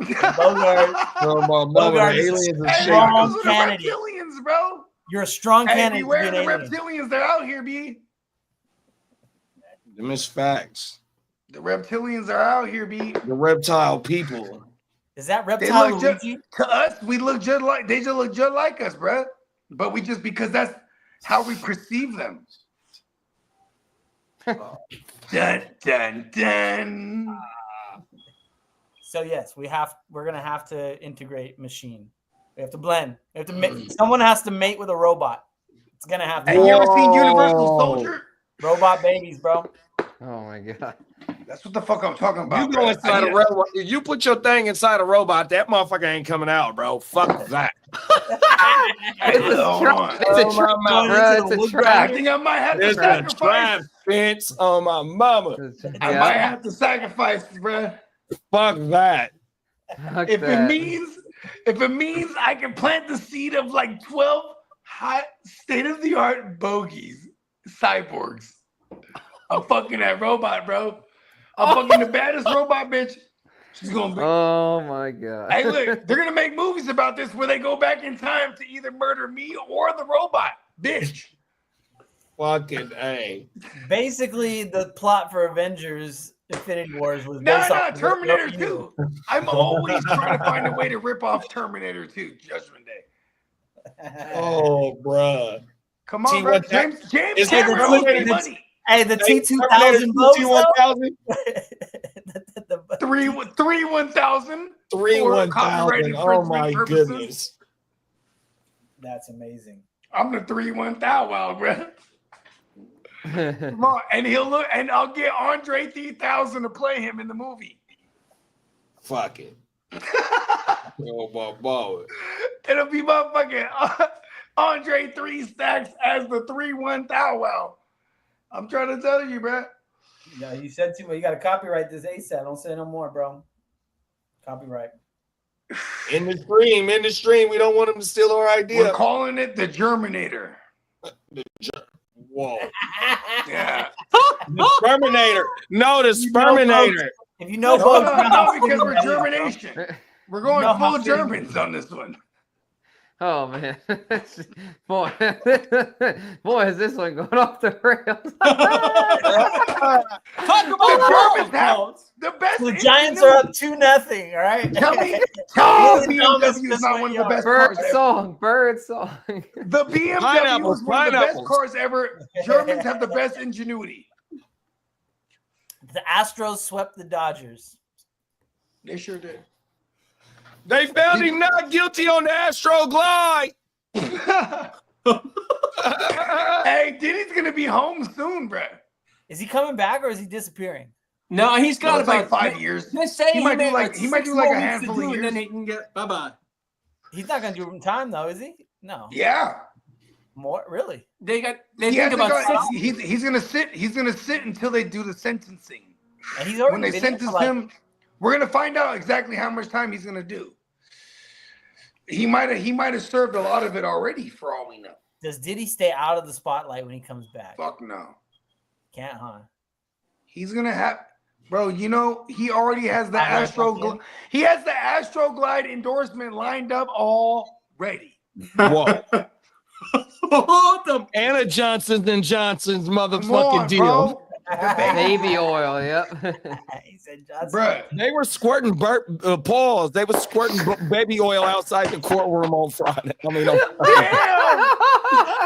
Bogard, Oh, my mama, Bogard the is aliens are Hey, strong those are the candidate. reptilians, bro. you're a strong Hey, candidate to be beware an the alien. reptilians. They're out here, B. Them is facts. The reptilians are out here, B. The reptile people. Is that They reptile look just Luigi? to us. We look just like they just look just like us, bro. But we just because that's how we perceive them. Dun dun dun. So yes, we're gonna have to integrate machine. We have to blend. We have to someone has to mate with a robot. It's gonna have to Hey, you ever seen Whoa. Universal Soldier? robot babies, bro. Oh my god. That's what the fuck I'm talking about. You bro. go inside a robot. If you put your thing inside a robot, that motherfucker ain't coming out, bro. Fuck that. Hey, hold on. It's a Oh, trap, my mama. bro. Into the It's a wood trap. I think I might have to It's a sacrifice. trap fence on my mama. I might have to sacrifice, bro. Fuck that. Fuck If that. it means I can plant the seed of like 12 hot state-of-the-art bogeys, cyborgs. I'm fucking that robot, bro. I'm fucking the baddest robot bitch. She's gonna be. Oh my god. Hey, look, they're gonna make movies about this where they go back in time to either murder me or the robot, bitch. Fucking A. Basically, the plot for Avengers Infinity Wars was No, based no, off Terminator 2. I'm always trying to find a way to rip off Terminator 2, Judgment Day. Oh, bruh. Come on, See, bro. what that- James is Cameron that owes the- me money. Hey, the Hey, T2000 boats, though? T1000? Three 1000. 3 For 1000. copyright Oh my infringement purposes. goodness. That's amazing. I'm the 3-1000, wow, bro. Come on, and he'll look, and I'll get Andre 3000 to play him in the movie. Fuck it. Oh my boy. It'll be motherfucking Andre 3 Stacks as the 3-1000. I'm trying to tell you, bro. No, you said too much. You got to copyright this ASAP. Don't say no more, bro. Copyright. In the stream. We don't want them to steal our We're idea. calling it the Germinator. Whoa. Yeah. The Sperminator. No, the Sperminator. If you know No, both, no, because we're Germination. We're going know how full to- Germans on this one. Oh man. Boy. Boy, is this one going off the rails. Talk The Germans have the best. The Giants are up 2-0. All right. Tell me Oh, BMW is not one of the best Bird cars ever. song. Bird song. The BMW Pineapples, is one of the best pineapples. cars ever. Germans have the best ingenuity. The Astros swept the Dodgers. They sure did. They found him not guilty on the Astro Glide. Hey, Diddy's gonna be home soon, bro. Is he coming back or is he disappearing? No, he's No, got it's like 5 years. They say He might do may like- he might 6 do like a more weeks to handful of do it, years. Then he can get bye. He's not going to do it in time, though, is he? No. Yeah. More? Really? They He think hasn't about got- 6. he's gonna sit. He's gonna sit until they do the sentencing. And he's already When they been in for sentence like- him, we're gonna find out exactly how much time he's gonna do. He might have served a lot of it already, for all we know. Does Diddy stay out of the spotlight when he comes back? Fuck no. Can't, huh? He's gonna have, bro. You know he already has the I like Astro. that, yeah. He has the Astro Glide endorsement lined up already. Whoa. Hold them. Anna Johnson's and Johnson's Come motherfucking on, deal. bro. Baby oil. Yep. He said John Bruh. They were squirting paws. They were squirting baby oil outside the courtroom on Friday. I mean, Damn!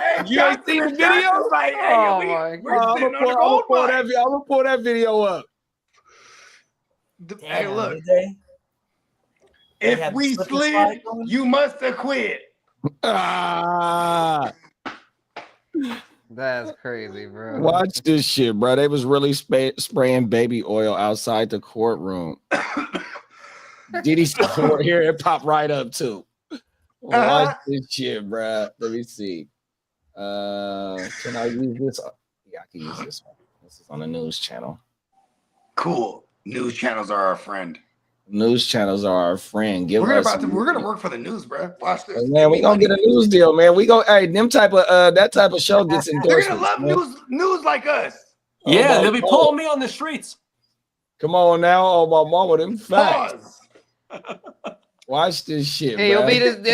Hey, you ain't seen the video? Johnson's like, hey, Oh we, my we're God. sitting on the gold mine. I'm gonna pull that video up. Damn, Hey, look, did they? if had we slip and slide slid, going? you must have quit. Ah, That's crazy, bro. watch this shit, bro. They was really spraying baby oil outside the courtroom. Diddy support here. It popped right up too. Watch this shit, bro. Let me see. Can I use this? Yeah, I can use this one. This is on the news channel. Cool. News channels are our friend. News channels are our friend. We're gonna work for the news, bro. Watch this. Man, we gonna get a news deal, man. We go, hey, them type of that type of show gets They're endorsed. gonna love news like us. Yeah, my they'll be God. pulling me on the streets. Come on now, oh my mama, them facts. Pause. Watch this shit, Hey, you'll man. be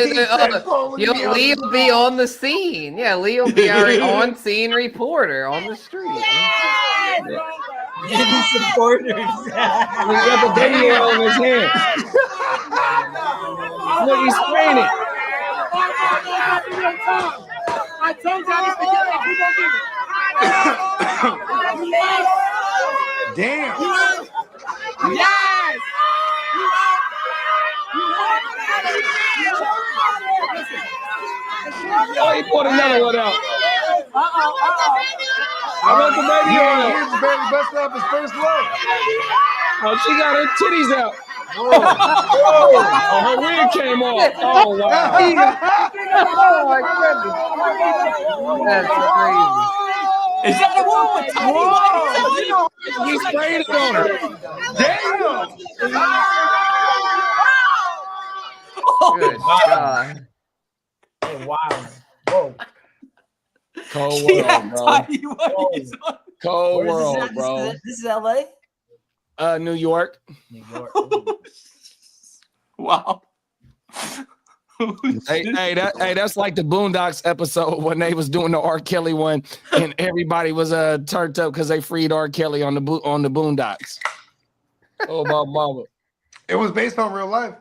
Lee will be on the scene. Yeah, Lee will be our on-scene reporter on the street. Diddy supporters. He got the baby oil in his hand. Look, he's spraying it. I told y'all this to get up. Who gonna get it? Damn. Yes! Oh, he poured another one out. I want the baby oil. Here's barely busted up his first load. Oh, she got her titties out. Oh, her wig came off. Oh, wow. Oh my goodness. That's crazy. Is that the one with Tommy? He sprayed it on her. Damn. Good God. Hey, wow. Whoa. Cold She world, had bro. tiny whities on. Cold Where is world, this at? bro. This is LA? New York. New York. Wow. Hey, that's like the Boondocks episode when they was doing the R. Kelly one, and everybody was turned up because they freed R. Kelly on the Boondocks. Oh my mama. It was based on real life.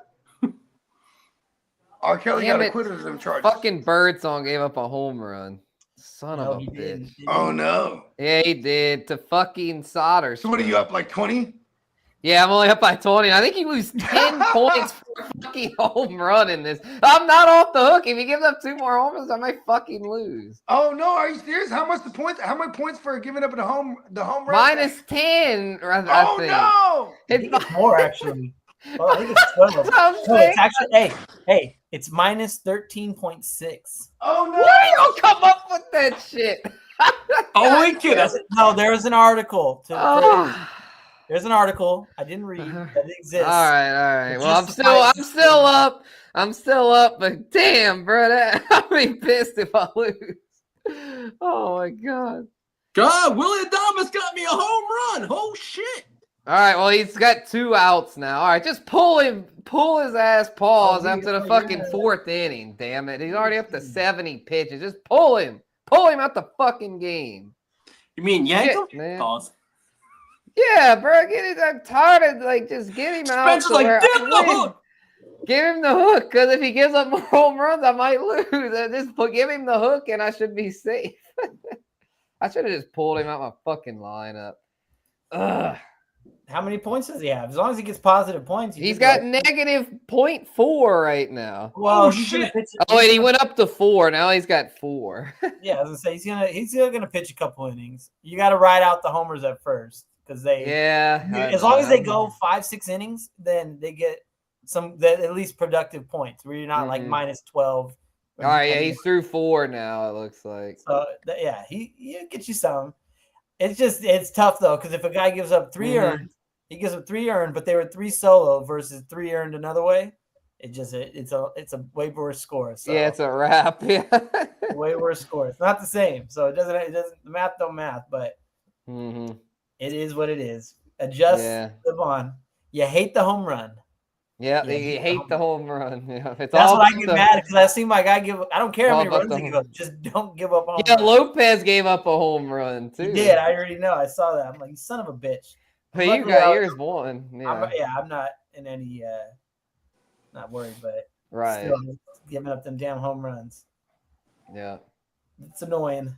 R. Kelly Damn got it. acquitted of them charges. Fucking Birdsong gave up a home run. Son No, of a he bitch. didn't. Oh no. Yeah, he did. To fucking Solder. So what are you up like 20? Yeah, I'm only up by 20. I think he lose 10 points for a fucking home run in this. I'm not off the hook. If he gives up 2 more home runs, I might fucking lose. Oh no, are you serious? How much the points? How many points for giving up the home run? Minus 10, I Oh think. no! I think it's more actually. Oh, I think it's 12. That's what I'm No, saying. it's actually hey, it's minus 13.6. Oh no! Where do you come up with that shit? Oh, we kidding. No, there's an article. Oh. There's an article. I didn't read. That exists. All right. It's Well, I'm just still up. I'm still up, but damn, bro, I'll be pissed if I lose. Oh my God. God, Willie Adames got me a home run. Oh shit. All right, well, he's got 2 outs now. All right, just pull his ass paws after the fucking 4th inning. Damn it, he's already up to 70 pitches. Just pull him out the fucking game. You mean yank him? Shit, man. Pause. Yeah, bro, get it. I'm tired of just get him out. Spencer's like, where I "Give him the win." hook. Give him the hook, because if he gives up more home runs, I might lose. Give him the hook, and I should be safe. I should have just pulled him out my fucking lineup. Ugh. How many points does he have? As long as he gets positive points, He's got negative 0.4 right now. Well, Oh, he's gonna shit. pitch- Oh wait, he went up to 4. Now he's got 4. Yeah, I was gonna say he's still gonna pitch a couple innings. You got to ride out the homers at first because they. Yeah. As long as they go 5-6 innings, then they get at least productive points where you're not like minus 12. All right, yeah, he's through 4 now. It looks like. So yeah, he gets you some. It's tough though because if a guy gives up 3 earned, he gives up 3 earned, but they were 3 solo versus 3 earned another way. It's a way worse score. So. Yeah, it's a wrap. Yeah. Way worse score. It's not the same, so it doesn't. The math don't math, but it is what it is. Adjust the bond. You hate the home run. Yeah, Yeah, they hate the home run. Yeah, it's That's all what I about get the- mad because I see my guy give. I don't care how all many about runs the he give home- up. Just don't give up home Yeah, runs. Lopez gave up a home run too. He did. I already know. I saw that. I'm like, you son of a bitch. But you Luckily, got yours one. I'm not in any. Not worried, but Right. still giving up them damn home runs. Yeah. It's annoying.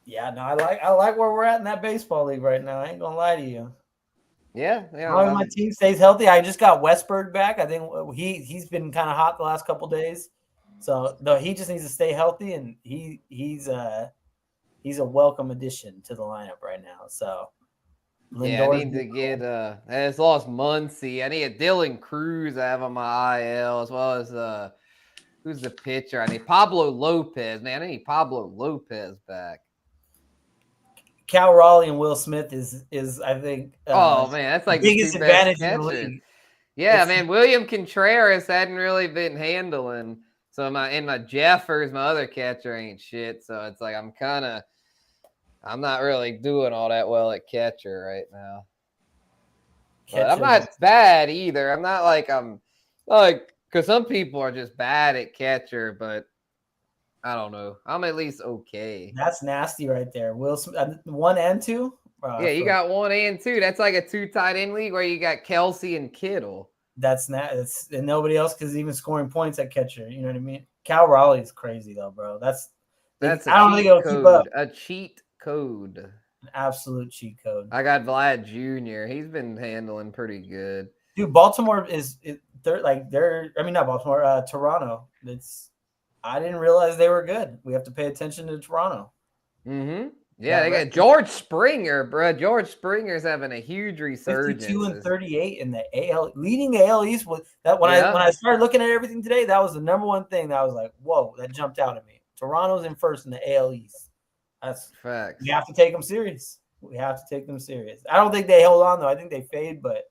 Yeah, no, I like where we're at in that baseball league right now. I ain't gonna lie to you. Yeah. As long as my team stays healthy. I just got Westberg back. I think he's been kind of hot the last couple days. So no, he just needs to stay healthy, and he's a welcome addition to the lineup right now. So Yeah, I need to get I just lost Muncy. I need a Dylan Cruz I have on my IL, as well as who's the pitcher? I need Pablo Lopez. Man, I need Pablo Lopez back. Cal Raleigh and Will Smith is I think oh man, that's like the biggest the two best advantage in the catchers. league. Yeah, man, William Contreras hadn't really been handling. So my Jeffers, my other catcher, ain't shit. So it's like I'm not really doing all that well at catcher right now. But I'm not bad either. I'm not like because some people are just bad at catcher, but I don't know. I'm at least okay. That's nasty right there. Will Smith, 1 and 2. Yeah, you got 1 and 2. That's like a 2 tight end league where you got Kelsey and Kittle. That's not. It's and nobody else is even scoring points at catcher. You know what I mean? Cal Raleigh is crazy though, bro. That's I don't think it'll keep up. A cheat code. An absolute cheat code. I got Vlad Jr. He's been handling pretty good. Dude, Baltimore not Baltimore, Toronto. I didn't realize they were good. We have to pay attention to Toronto. Mm-hmm. Yeah, they got George Springer, bro. George Springer's having a huge resurgence. 52 and 38 in the AL, leading AL East. That when I started looking at everything today, that was the number one thing that I was like, whoa, that jumped out at me. Toronto's in first in the AL East. That's facts. We have to take them serious. We have to take them serious. I don't think they hold on though. I think they fade, but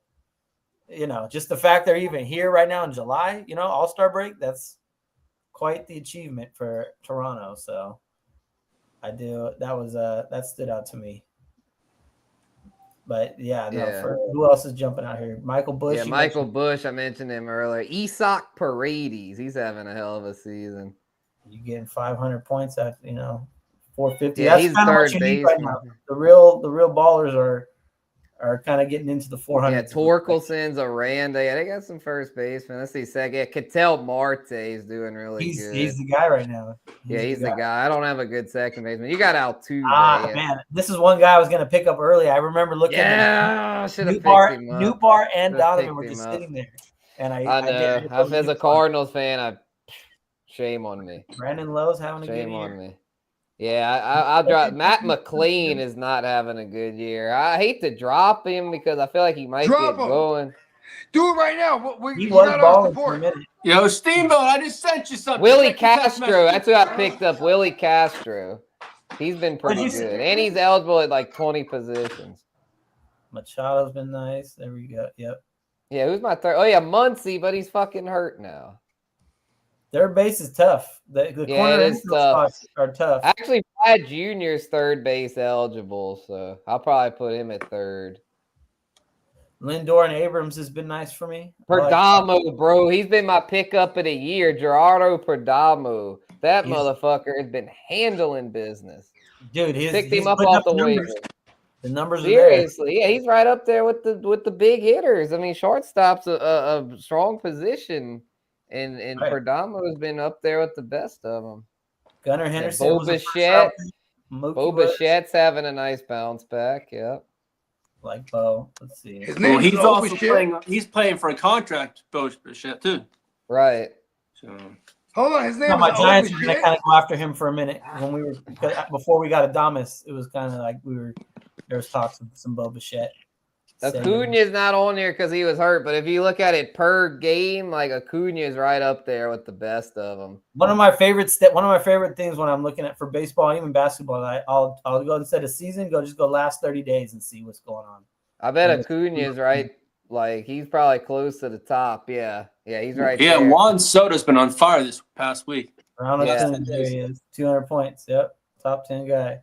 just the fact they're even here right now in July, All-Star break, that's quite the achievement for Toronto. So that stood out to me. But who else is jumping out here? Michael Bush. Yeah, Michael Bush. I mentioned him earlier. Isak Paredes. He's having a hell of a season. You getting 500 points at 450. Yeah, that's kind of what you need right now. The real ballers are kind of getting into the 400. Yeah, Torkelson's Aranda. Yeah, they got some first baseman. Let's see, second. Yeah, Ketel Marte is doing really good. He's the guy right now. He's the guy. I don't have a good second baseman. You got Altuve. Man, this is one guy I was going to pick up early. I remember looking at Newbar and Donovan were just sitting there. And I know. As a Cardinals fan, shame on me. Brandon Lowe's having a good year. Shame on me. Yeah, I'll drop. Matt McLean is not having a good year. I hate to drop him because I feel like he might get going. Do it right now. He was balling for a minute. Yo, Steamboat, I just sent you something. Willie Castro. That's who I picked up. Willie Castro. He's been pretty good. And he's eligible at like 20 positions. Machado's been nice. There we go. Yep. Yeah, who's my third? Oh, yeah, Muncy, but he's fucking hurt now. Their base is tough. The corner spots are tough. Actually, Vlad Jr.'s third base eligible, so I'll probably put him at third. Lindor and Abrams has been nice for me. Perdomo, bro. He's been my pickup of the year. Gerardo Perdomo. That motherfucker has been handling business. Dude, picked him up off the waiver. The numbers are seriously, yeah, he's right up there with the big hitters. I mean, shortstop's a strong position. And Perdomo has been up there with the best of them. Gunnar Henderson. Bo Bichette's having a nice bounce back. Yep. Like Bo. Let's see. He's also playing. He's playing for a contract. Bo Bichette too. Right. So hold on. His name. My Giants were going to kind of go after him for a minute before we got Adames. It was kind of like there was talks of some Bo Bichette. Acuna's not on there because he was hurt, but if you look at it per game, like Acuna is right up there with the best of them. One of my favorite things when I'm looking at for baseball, even basketball, I'll go instead of season, go last 30 days and see what's going on. I bet Acuna's right. Like he's probably close to the top. Yeah, he's right. Yeah, there. Juan Soto's been on fire this past week. Around 10, there he is, 200 points. Yep, top 10 guy.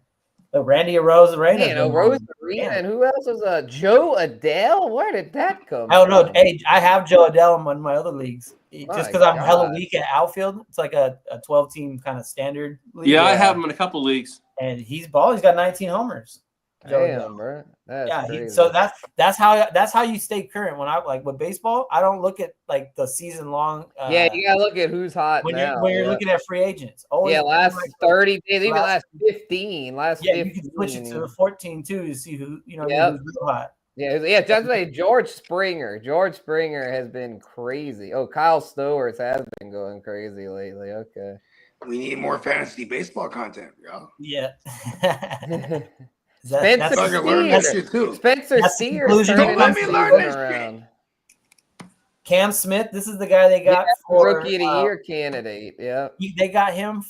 Randy Arozarena. Man, Rose Arena, and who else was Joe Adele? Where did that come I don't know. from? Hey, I have Joe Adele in one of my other leagues. Just My because I'm hella God. weak at outfield. It's like a 12-team kind of standard league. Yeah, I have him in a couple leagues. And he's balling. He's got 19 homers. Joe Adele. Damn, bro. That's Yeah, crazy. so that's how you stay current. When I like with baseball, I don't look at like the season long. Yeah, you gotta look at who's hot when now. you're looking at free agents. Always last like 30 days, even last- last 15. Last Yeah, 15. you can switch it to the 14 too to see who Yep. who's real hot. Yeah, just like George Springer. George Springer has been crazy. Oh, Kyle Stowers has been going crazy lately. Okay. We need more fantasy baseball content, y'all. Yeah. Spencer I can learn that Steers. shit too. Spencer That's the Steers. conclusion. turning Don't let his me learn season this around. Cam Smith, this is the guy they got Yeah, for rookie of the year candidate. Yeah. They got him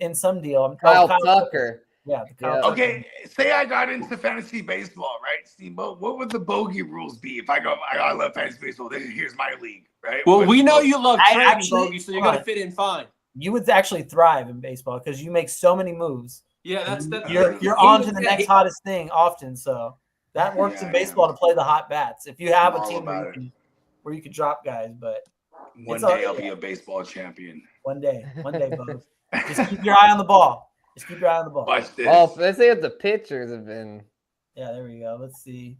in some deal. Kyle Tucker. Yeah. Yeah. Okay, say I got into fantasy baseball, right, Steamboat? What would the bogey rules be if I go, I love fantasy baseball, then here's my league, right? Well, What- we know you love I trading, actually- Bogey, so you're going to fit in fine. You would actually thrive in baseball because you make so many moves. Yeah, that's You're on to the next hottest thing often. So that works Yeah, in baseball to play the hot bats. If you have I'm a all team about it. where you can drop guys, but One it's all- day I'll be a baseball champion. one day, Bo. Just keep your eye on the ball. Just keep your eye on the ball. Watch this. Well, let's see what the pitchers have been. Yeah, there we go. Let's see.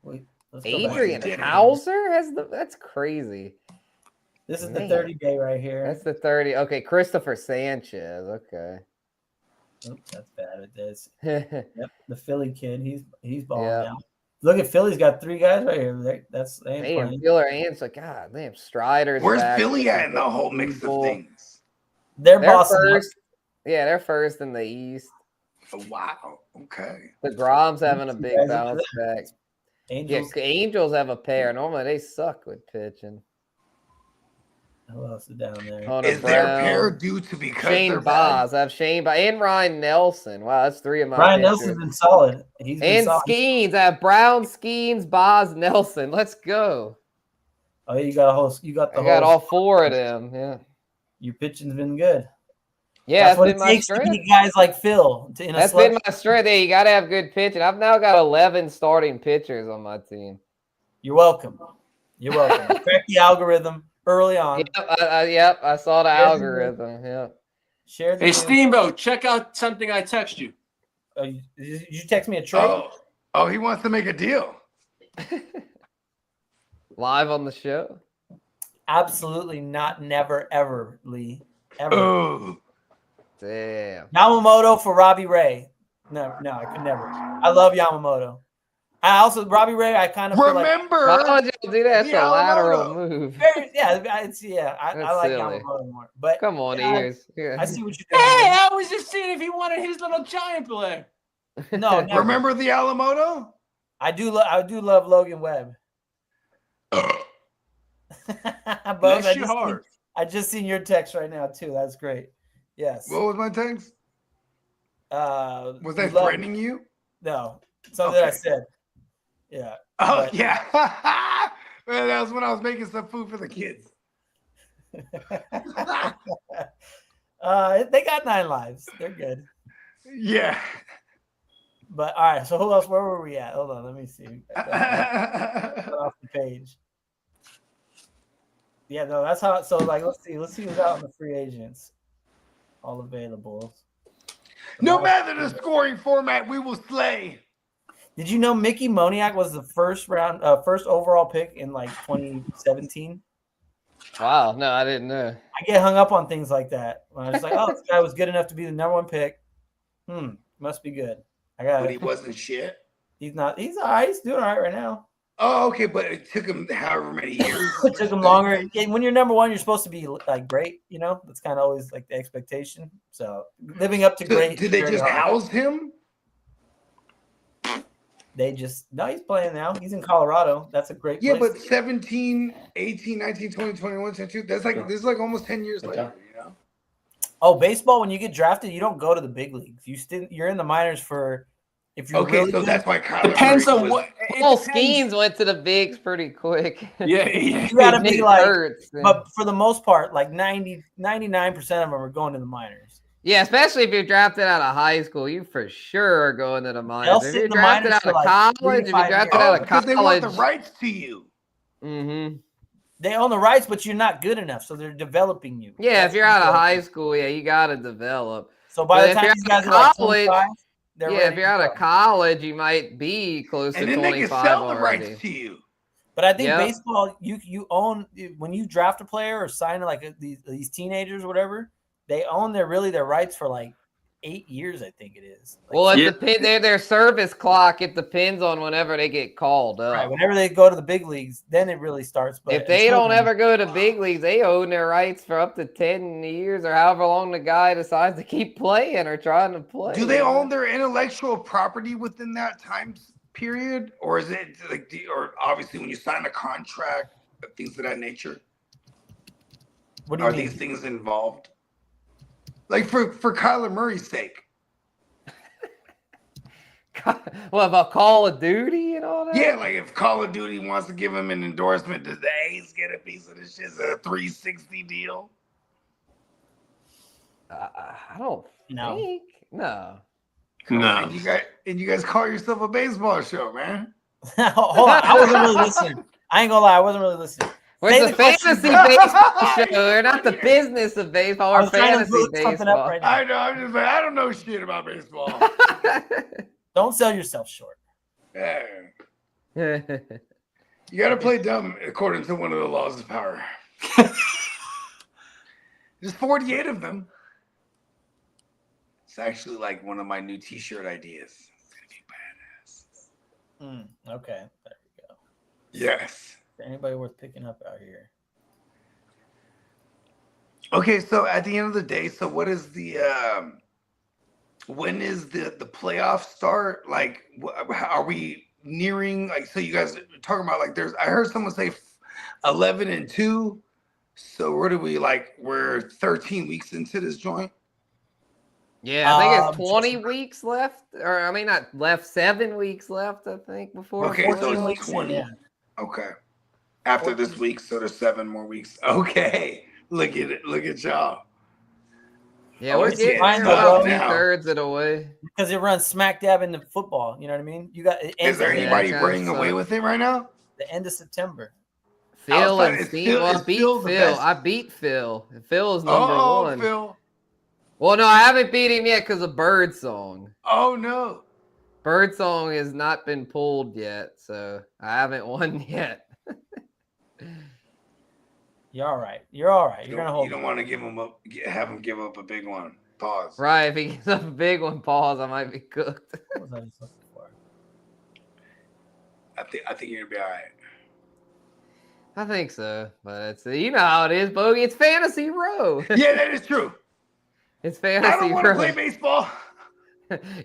Let's go back. Adrian Did it. Hauser has that's crazy. This is the Man. 30 day right here. That's the 30. Okay, Christopher Sanchez. Okay. Oops, that's bad at this. yeah. Yep, the Philly kid. He's balling Yeah. now. Look at Philly's got 3 guys right here. They ain't Damn, playing. Filler and like God damn, Strider's Where's back. Philly at in the whole mix of People. things? They're They're bossing up. first. Yeah, they're first in the East. Oh, wow. Okay. The Grom's having a big Guys, bounce back. Angels. Yeah, Angels have a pair. Normally they suck with pitching. Who else is down there? Hunter Is their Brown, pair due to because Shane they're bad? Boz. I have Shane Boz and Ryan Nelson. Wow, that's 3 of my Ryan pitchers. Nelson's been solid. He's been And solid. Skeens. I have Brown, Skeens, Boz, Nelson. Let's go. Oh, you got a whole. You got the I whole. got all 4 of them. Yeah. Your pitching's been good. Yeah, That's what been it my takes to strength. beat guys like Phil. In a That's slump. been my strength. Hey, you got to have good pitching. I've now got 11 starting pitchers on my team. You're welcome. You're welcome. Crack the algorithm early on. Yep, I saw the Share the algorithm. Yeah. Share the Hey, news. Steamboat, check out something I text you. Did you text me a trade? Oh, he wants to make a deal. Live on the show. Absolutely not. Never, ever, Lee. Ever. Oh, Damn. Yamamoto for Robbie Ray. No, I could never. I love Yamamoto. I also Robbie Ray. I kind of feel like remember? Why would you do that? That's Yeah, a lateral Yamamoto. move. I That's like silly. Yamamoto more. But Come on, yeah, ears. Yeah. I see what you're Hey, doing. I was just seeing if he wanted his little giant player. No, never. Remember the Alamoto? I do love Logan Webb. Buzz, Bless your heart. I just seen your text right now too. That's great. Yes. What was my text? Was I love- threatening you? No, something that I Okay. said. Yeah. Oh, But- yeah. Man, that was when I was making some food for the kids. They got 9 lives. They're good. Yeah. But all right. So who else? Where were we at? Hold on. Let me see. Got off the page. Yeah. No. That's how. So like, let's see. Let's see who's out in the free agents. All available. No matter the scoring format, we will slay. Did you know Mickey Moniak was the first overall pick in like 2017? Wow, no, I didn't know. I get hung up on things like that. When I was like, oh, this guy was good enough to be the #1 pick. Must be good. I got But he it. wasn't shit. He's not. He's all right. He's doing all right now. Oh, okay, but it took him however many years. It took him longer. And when you're #1, you're supposed to be like great. You know, that's kind of always like the expectation. So living up to great. Did they very just hard. house him? They just no. He's playing now. He's in Colorado. That's a great. Yeah, place but to- 17, 18, 19, 20, 21, 22, that's like this is like almost 10 years later, you know? oh, baseball. When you get drafted, you don't go to the big leagues. You're in the minors for. If you're Okay, really so good, that's why Kyler Depends Murray on was- what. it Well, depends. Skeens went to the bigs pretty quick. Yeah. you gotta be Nick like. Hurts, man. But for the most part, like 99% of them are going to the minors. Yeah, especially if you're drafted out of high school, you for sure are going to the minors. They'll If sit you're in the drafted minors out for of like 3 college, to if you're 5 drafted years. out Oh, of because they want the college, rights to you. mm-hmm. They own the rights, but you're not good enough, so they're developing you. Yeah, That's if you're out of the high thing. school, yeah, you got to develop. So by But the if time you're these out guys of are like college, 25, they're yeah, ready if you're to out go. of college, you might be close And to then they can 25 sell the already. rights to you. But I think Yep. baseball, you own when you draft a player or sign like these teenagers or whatever, they own their rights for like 8 years. I think it is. Like, Well, it Yeah. depends. Their service clock. It depends on whenever they get called up. right, whenever they go to the big leagues, then it really starts. But If they until don't then- ever go to big leagues, they own their rights for up to 10 years or however long the guy decides to keep playing or trying to play. Do they own their intellectual property within that time period, or is it like, or obviously when you sign a contract, things of that nature? what do you Are mean? these things involved? Like for Kyler Murray's sake. What about Call of Duty and all that? Yeah, like if Call of Duty wants to give him an endorsement, does the A's get a piece of this shit? Is it a 360 deal? I don't No. think. No. No. And you guys call yourself a baseball show, man. Hold on, I wasn't really listening. I ain't gonna lie, I wasn't really listening. Say We're the the question. fantasy baseball show. We're not the business of baseball. I We're was trying to fantasy look something up baseball. right now. I know. I'm just like, I don't know shit about baseball. Don't sell yourself short. Yeah. You got to play dumb according to one of the laws of power. There's 48 of them. It's actually like one of my new T-shirt ideas. It's gonna be badass. Okay, there we go. Yes. Is there anybody worth picking up out here? Okay, so at the end of the day, so what is the when is the playoff start? Like, are we nearing? Like, so you guys are talking about like there's. I heard someone say 11-2. So where do we like? We're 13 weeks into this joint. Yeah, I think it's 20 weeks left, or I mean, not left, 7 weeks left. I think before. Okay, so 14 it's weeks in, 20. yeah. Okay. After this week, so there's 7 more weeks. Okay, look at it. Look at y'all. Yeah, Oh, we're it's getting fine, there about bro. 2/3 of the way. Because it runs smack dab into football. You know what I mean? You got it Is ends there at anybody kinda running away sucks. with it right now? the end of September. Phil Outside, and it's Steve. Phil- Well, I it's beat Phil the Phil. best. I beat Phil. Phil is number one. Phil. Well, no, I haven't beat him yet because of Birdsong. Oh no. Birdsong has not been pulled yet, so I haven't won yet. You're all right. You're all right. You're gonna hold. You don't want to give him up. Have him give up a big one. Pause. Right, if he gets up a big one, pause, I might be cooked. What was I just looking for? I think you're gonna be all right. I think so, but it's you know how it is, Bogey. It's Fantasy Row. Yeah, that is true. It's I Fantasy don't want to Row. play baseball.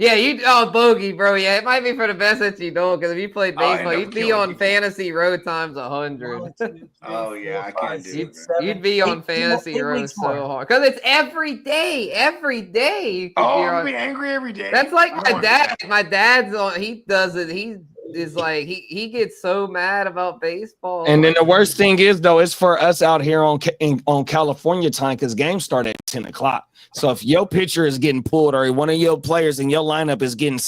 Yeah, Bogey, bro. Yeah, it might be for the best that you don't, because if you played Oh, I end baseball, up you'd be killing on people. Fantasy Row times 100. 1, 2, 3, Oh, yeah, I 4, can't 5, do 6, it, 7, You'd be on 8 Fantasy eight Row weeks so more. hard, because it's every day. Every day you could Oh, be I'm on. gonna be angry every day. That's like I don't my wanna do dad. that. My dad's on. He does it. He is like he gets so mad about baseball. And then the worst thing is though, it's for us out here on California time because games start at 10 o'clock. So if your pitcher is getting pulled or one of your players in your lineup is getting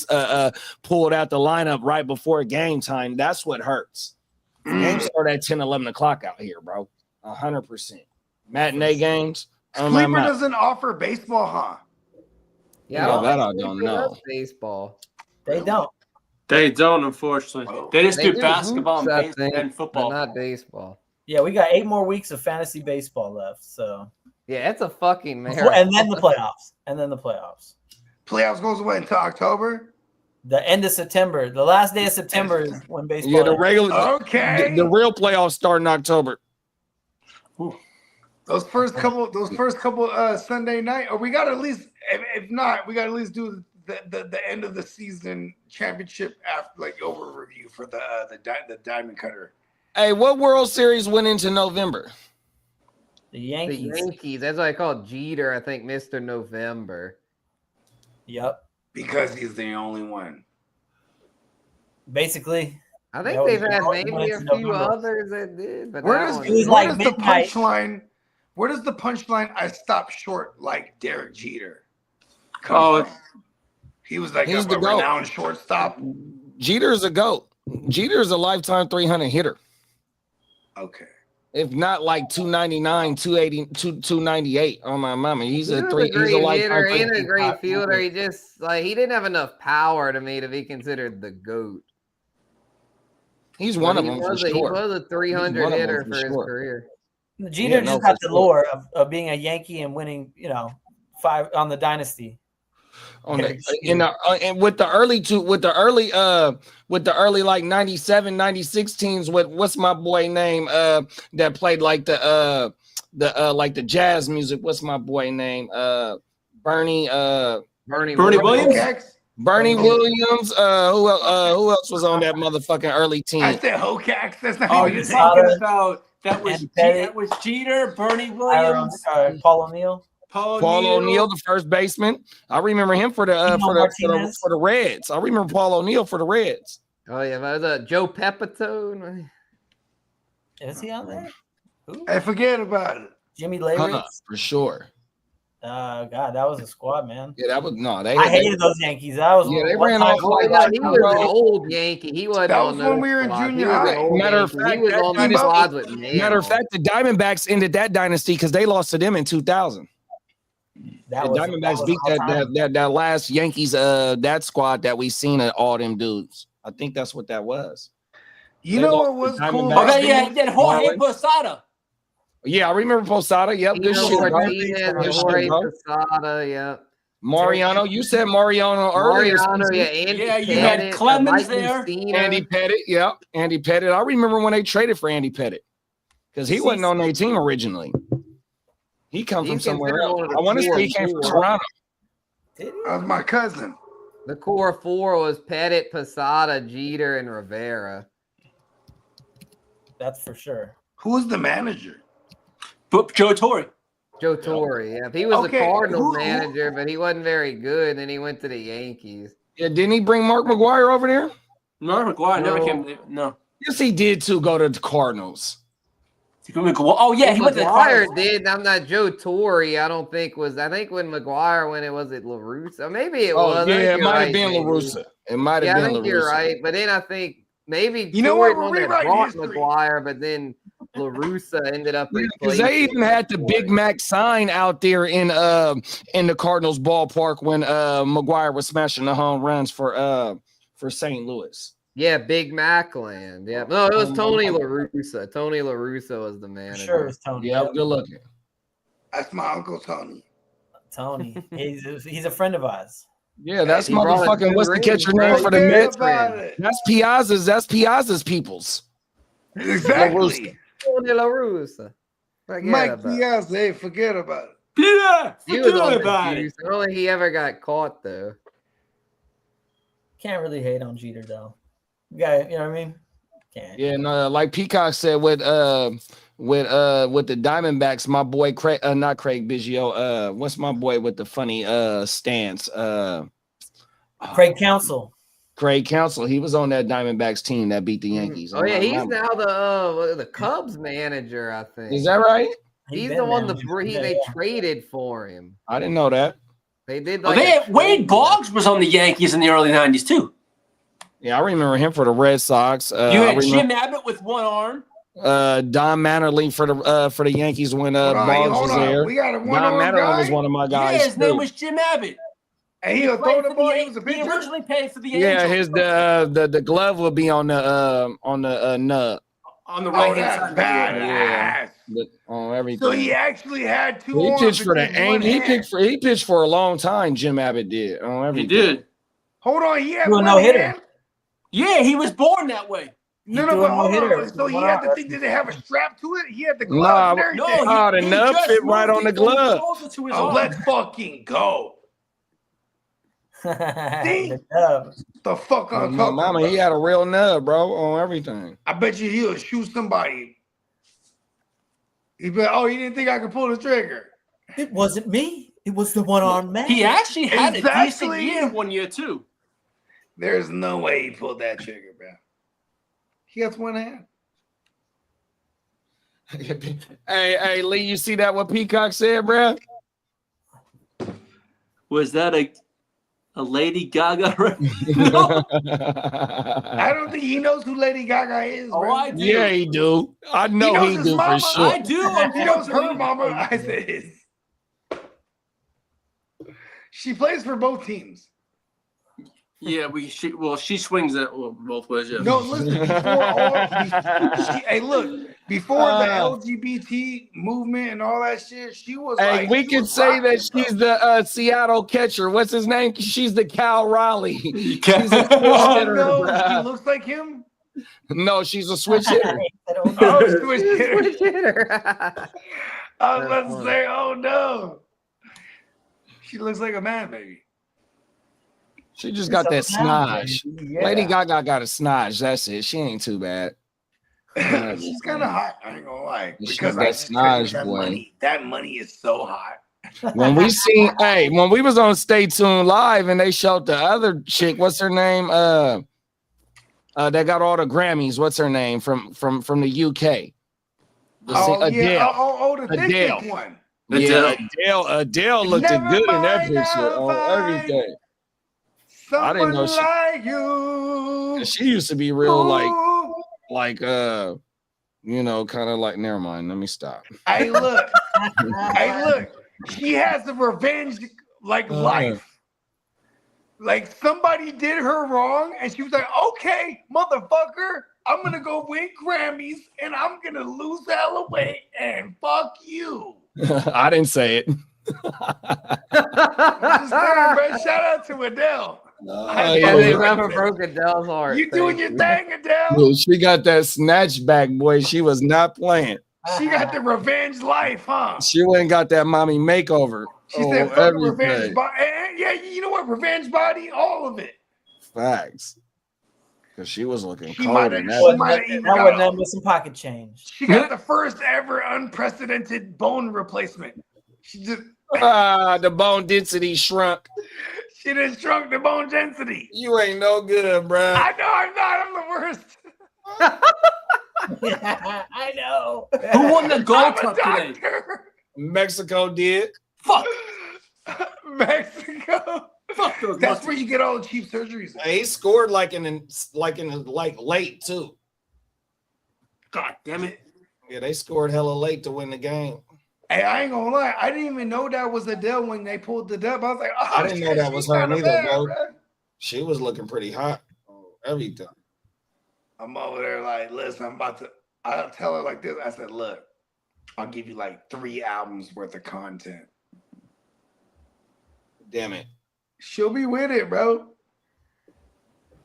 pulled out the lineup right before game time, that's what hurts. Games start at 10, 11 o'clock out here, bro. 100%. Matinee games. Sleeper doesn't offer baseball, huh? yeah, Well, that I think don't he does know. Baseball. They don't. They don't, unfortunately. They just They do basketball hoops, I and, think, and but football. not baseball. Yeah, we got 8 more weeks of fantasy baseball left. So, Yeah, it's a fucking marathon. and then the playoffs, and then the playoffs. Playoffs goes away until October. The end of September, the last day of September is when baseball. Yeah, the ends. regular, Okay. the real playoffs start in October. Those first couple Sunday night, or we got to at least, if not, we got to at least do the end of the season championship after like overview for the Diamond Cutter. Hey, what World Series went into November? The The Yankees. Yankees. That's why I call Jeter. I think Mr. November. Yep. Because he's the only one. Basically, I think That was they've had went maybe a into few November. others that did, but Where that does, one- It was where like does the midnight. punchline? Where does the punchline? I stopped short like Derek Jeter. come from? He was like He's a the GOAT. renowned shortstop. Jeter's a GOAT. Jeter's a lifetime 300 hitter. Okay. If not like 299, 280, 298 on my mama. He's He a was three. a great He's a hitter lifetime and a great 300. fielder. He just he didn't have enough power to me to be considered the GOAT. He's one of He them was for a, sure. He was a 300 hitter for his sure. career. Jeter no, just for got the sure. lure of being a Yankee and winning, 5 on the dynasty. On the and with the early like 97, 96 teams with what's my boy name that played like the jazz music. What's my boy name? Bernie Williams. Bernie Williams. Who else was on that motherfucking early team? I said Hokax. That's not Oh, even you're his talking name. about that was Jeter, Bernie Williams, Paul O'Neill. Paul O'Neill, the first baseman. I remember him for the Reds. I remember Paul O'Neill for the Reds. Oh yeah, was that Joe Pepitone? Is he on there? Who? Hey, forget about it. Jimmy Leyritz? For sure. God, that was a squad, man. Yeah, that was I hated those Yankees. That was they ran off. He was an old Yankee. He wasn't. That was when we were in junior high. Matter of fact, he was on the squads with me. Matter of fact, the Diamondbacks ended that dynasty because they lost to them in 2000. The Diamondbacks beat that last Yankees that squad that we seen at all them dudes. I think that's what that was. You know what was cool? Oh, yeah, Jorge Posada. Yeah, I remember Posada. Yep, good shit. Jorge Posada. Yeah. Mariano, you said Mariano earlier. You had Clemens there. Andy Pettit, yep. Andy Pettit. I remember when they traded for Andy Pettit because he wasn't on their team originally. He come from somewhere else. I want to say he came from Toronto. That was my cousin. The core four was Pettit, Posada, Jeter, and Rivera. That's for sure. Who was the manager? Joe Torre. Joe Torre, yeah. He was a Cardinals manager, but he wasn't very good. Then he went to the Yankees. Yeah, didn't he bring Mark McGwire over there? Mark McGwire never came there. No. Yes, he did too. Go to the Cardinals. Oh yeah, he went to the McGwire did. I'm not Joe Torre. I don't think was. I think when McGwire went, it was La Russa. Maybe it was. Yeah, it might have been La Russa. It might have been La Russa. I think you're right. But then I think maybe Torre brought McGwire, but then La Russa ended up because they even had the Big Mac sign out there in the Cardinals ballpark when McGwire was smashing the home runs for St. Louis. Yeah, Big Mac land. Yeah, no, it was Tony La Russa. Tony La Russa was the manager. Sure, it was Tony. Yeah, good looking. That's my uncle Tony. Tony, he's a friend of ours. Yeah, that's motherfucking. What's the catcher name for the Mets? That's Piazza's. That's Piazza's peoples. Exactly. Tony La Russa. Mike Piazza. Hey, forget about it. Yeah, he was on the juice. I don't think he ever got caught though. Can't really hate on Jeter though. You know what I mean? Can't. Yeah, no, like Peacock said with the Diamondbacks, my boy Craig, not Craig Biggio. What's my boy with the funny stance? Craig Counsell. Craig Counsell. He was on that Diamondbacks team that beat the Yankees. Oh yeah, he's now the Cubs manager. I think. Is that right? He's the one they traded for him. I didn't know that. They did. Wade Boggs was on the Yankees in the early '90s too. Yeah, I remember him for the Red Sox. You had Jim Abbott with one arm. Don Mattingly for the Yankees when Boggs was there. We got a Don Mattingly was one of my guys. Yeah, his name was Jim Abbott. And he'll throw the ball. He was a pitcher. He originally played for the Yankees. Yeah, the glove will be on the nub. On the right hand side. Yeah, on everything. So he actually had two. He pitched for the aim. He pitched for a long time. Jim Abbott did on everything. He did. Hold on, he had one no-hitter. Yeah, he was born that way. No, but hold on. So he had the thing. Did it have a strap to it? He had the glove. The nub fit right on the glove. Let's fucking go. The fuck I'm talking about. He had a real nub, bro, on everything. I bet you he'll shoot somebody. He'd be like, oh, you didn't think I could pull the trigger? It wasn't me. It was the one-armed man. He actually had a decent year 1 year too. There's no way he pulled that trigger, bro. He has one hand. Hey, Lee, you see that what Peacock said, bro? Was that a Lady Gaga? I don't think he knows who Lady Gaga is. Oh, bro. I do. Yeah, he do. I know knows he his do mama. for sure. I do. He knows her mama. I said his. She plays for both teams. Yeah, she swings it both ways. Yeah. No, listen. Before the LGBT movement and all that shit, she was Hey, like. we she can was say rocking, that bro. she's the Seattle catcher. What's his name? She's the Cal Raleigh. She's a switch Oh hitter, no, she bruh. looks like him. No, she's a switch hitter. Oh, switch hitter. Switch hitter. I was about to say, oh no. She looks like a man, baby. She just got that snodge. Yeah. Lady Gaga got a snodge. That's it. She ain't too bad. She's kind of hot. I ain't gonna lie. She's Because that snodge, that boy. money is so hot. When we when we was on Stay Tuned Live and they showed the other chick, what's her name? That got all the Grammys. What's her name from the UK? Adele. The thick one. Yeah, Adele looked Never good in that mind, picture I'll on find everything. Someone didn't know she- like you. She used to be real Ooh. kind of like. Never mind. Let me stop. Hey, look. She has a revenge life. Like somebody did her wrong, and she was like, "Okay, motherfucker, I'm gonna go win Grammys, and I'm gonna lose hella weight, and fuck you." I didn't say it. Just saying, bro. Shout out to Adele. Yeah, they never broke Adele's heart. You doing your thing, Adele? Well, she got that snatch back, boy. She was not playing. She got the revenge life, huh? She went and got that mommy makeover. She said, "Fuck revenge body." Yeah, you know what? Revenge body, all of it. Facts. Because she was looking She cold might in have that. even That got would nothing but some pocket change. She got the first ever unprecedented bone replacement. She just The bone density shrunk. she just shrunk the bone density. You ain't no good, bruh. I know I'm not. I'm the worst. I know. Who won the Gold I'm a Cup today? doctor. Mexico did. Fuck. Mexico. Fuck those. That's where you get all the cheap surgeries. He scored like late too. God damn it. Yeah, they scored hella late to win the game. Hey, I ain't gonna lie. I didn't even know that was Adele when they pulled the dub. I was like, oh, I didn't know shit, that was she's her kinda neither, bad, bro. bro. She was looking pretty hot. Everything. I'm over there like, listen, I'll tell her like this. I said, look, I'll give you like 3 albums worth of content. Damn it. She'll be with it, bro.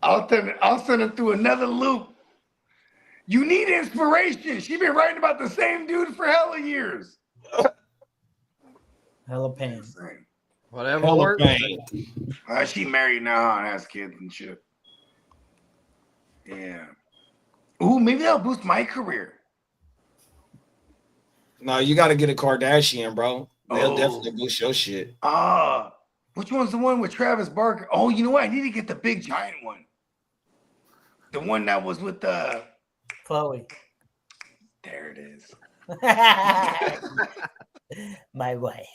I'll send her through another loop. You need inspiration. She been writing about the same dude for hella years. Hella pain. Whatever Hella works. pain. She married now and has kids and shit. Yeah. Ooh, maybe that'll boost my career. No, you got to get a Kardashian, bro. They'll Oh. definitely boost your shit. Which one's the one with Travis Barker? Oh, you know what? I need to get the big giant one. The one that was with the Chloe. There it is. My wife.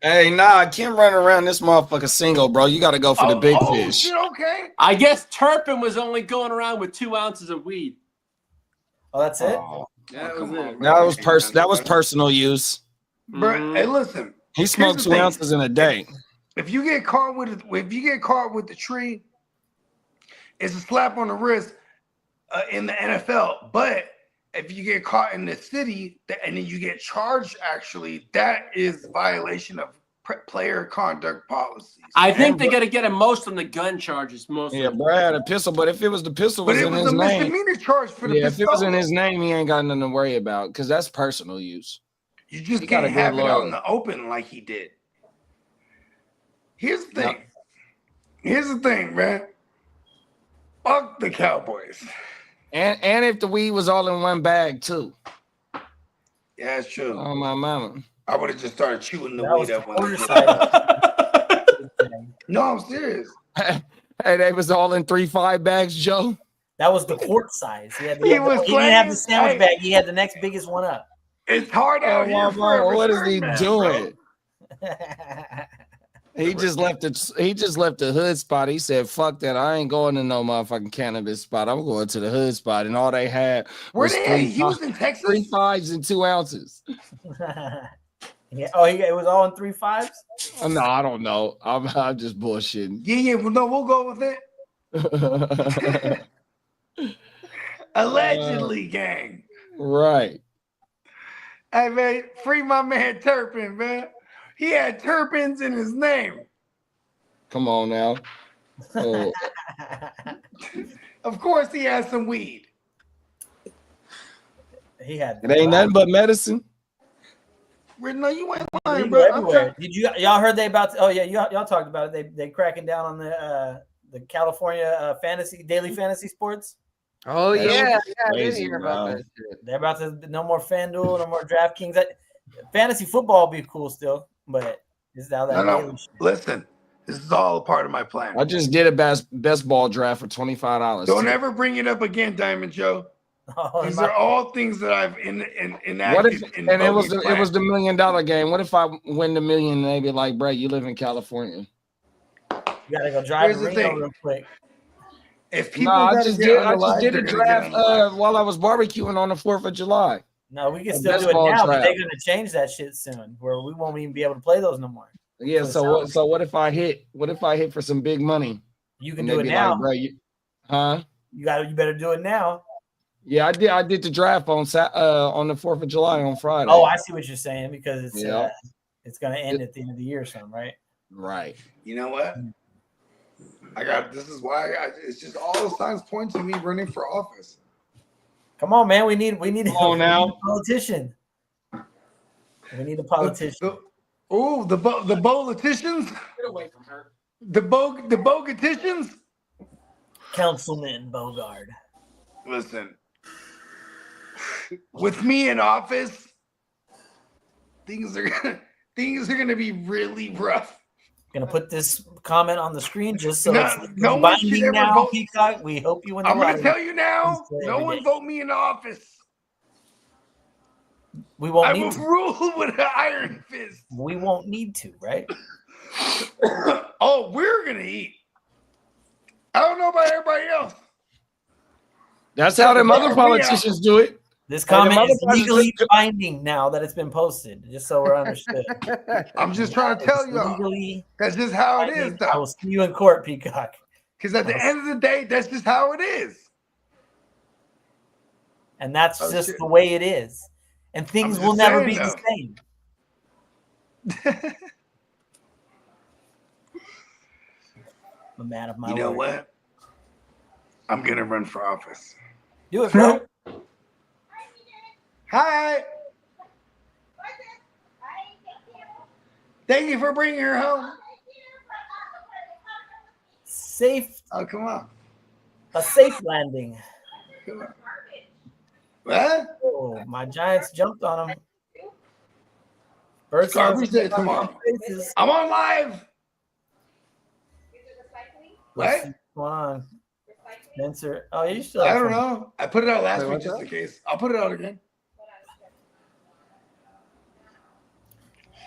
Hey, nah, Kim running around this motherfucker single, bro. You got to go for the big fish. Shit, okay. I guess Turpin was only going around with 2 ounces of weed. Oh, that's it? That was it. That was personal use. Bro, hey, listen. He smoked Here's the 2 thing. ounces in a day. If you get caught with the tree, it's a slap on the wrist in the NFL. But if you get caught in the city and then you get charged, actually, that is violation of player conduct policies. I think they got to get him most on the gun charges. Most. Yeah, Brad had a pistol, but if it was the pistol But was it in was his a name, misdemeanor charge for the yeah, if it was in pistol. his name, he ain't got nothing to worry about because that's personal use. You just He got can't a good have it out lawyer. in the open like he did. Here's the thing. Here's the thing, man. Fuck the Cowboys. And if the weed was all in one bag too. Yeah, it's true. Oh my mama. I would have just started chewing the That weed was up. the When quarter I side. no, I'm serious. Hey, they was all in 3-5 bags, Joe. That was the quart size. He He didn't have the playing- sandwich hey. bag. He had the next biggest one up. It's hard out here for a what is return he man, doing? bro. He just left the hood spot. He said, "Fuck that! I ain't going to no motherfucking cannabis spot. I'm going to the hood spot." And all they had Where was they at? Houston, Texas? 3 5s and 2 ounces. Yeah. Oh, it was all in 3 5s. No, I don't know. I'm just bullshitting. Yeah. Well, no, we'll go with it. Allegedly, gang. Right. Hey, man, free my man Turpin, man. He had terpenes in his name. Come on now. Oh, Of course, he has some weed. He had. it ain't nothing but medicine. No, you ain't lying, Legal bro. everywhere. Did y'all heard they about? Oh yeah, y'all talked about it. They cracking down on the California daily fantasy sports. Oh That's yeah, I did crazy, hear about bro. that shit. They're about to no more FanDuel, no more DraftKings. Fantasy football will be cool still, but it's now that No. daily shit. Listen, this is all a part of my plan. I just did a best ball draft for $25. Don't ever bring it up again, Diamond Joe. Oh, These are all things that I've enacted. What if? In And it was Bogey's the plan. $1 million game. What if I win the million and they be like, "Bro, you live in California"? You gotta go drive Here's to the Reno thing. real quick. If people No, I gotta just get did. on I the just live, did they're a gonna get draft on the live. while I was barbecuing on the 4th of July. No, we can A still best do it ball now, but draft. they're gonna change that shit soon, where we won't even be able to play those no more. Yeah. So what if I hit? What if I hit for some big money? You can And do they it be now. like, "Bro, huh?" You better do it now. Yeah, I did the draft on the 4th of July on Friday. Oh, I see what you're saying because it's Yeah. it's gonna end at the end of the year or something, right? Right. You know what? This is why it's just all the signs point to me running for office. Come on, man. We need Come on now. a politician. We need a politician. The politicians? Get away from her. The bogaticians? Councilman Bogard. Listen, with me in office, things are gonna be really rough. Gonna put this comment on the screen just so No it's one should binding ever now, vote. Peacock. We hope you win the I'm gonna lottery. tell you now, Every no one day. vote me in office. We won't I need will to. rule with an iron fist. We won't need to, right? Oh, we're gonna eat. I don't know about everybody else. That's how them other politicians do it. This Hey, the comment is motherfuckers legally just- binding now that it's been posted, just so we're understood. I'm just trying to tell It's y'all. legally That's just how it is, binding. I will though. see you in court, Peacock. Because at the end of the day, that's just how it is. And that's Oh, just shit. the way it is. And things I'm will just never saying, be the same. I'm a man of my You know word. what? I'm gonna run for office. Do it, bro. Hi. Thank you for bringing her home. Safe, Oh, come on. a safe landing. Come on. What? Oh, my Giants jumped on him. First Garbage day tomorrow. I'm on live. What? Come on. Spencer. Oh, you still I have don't fun. know. I put it out last Wait, week what's just that? in case. I'll put it out again.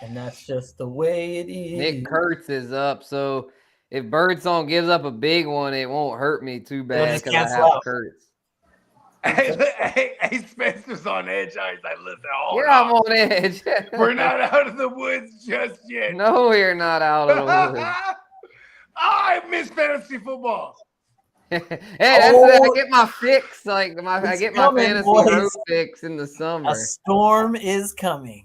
And that's just the way it is. Nick Kurtz is up, so if Birdsong gives up a big one, it won't hurt me too bad just because I cancel have out. Kurtz. Hey, Spencer's on edge. I was like, listen, hold Yeah, I'm on. on edge. We're not out of the woods just yet. No, we're not out of the woods. I miss fantasy football. Hey, that's I Oh, get my fix. Like I it's get my coming, fantasy boys. road fix in the summer. A storm is coming.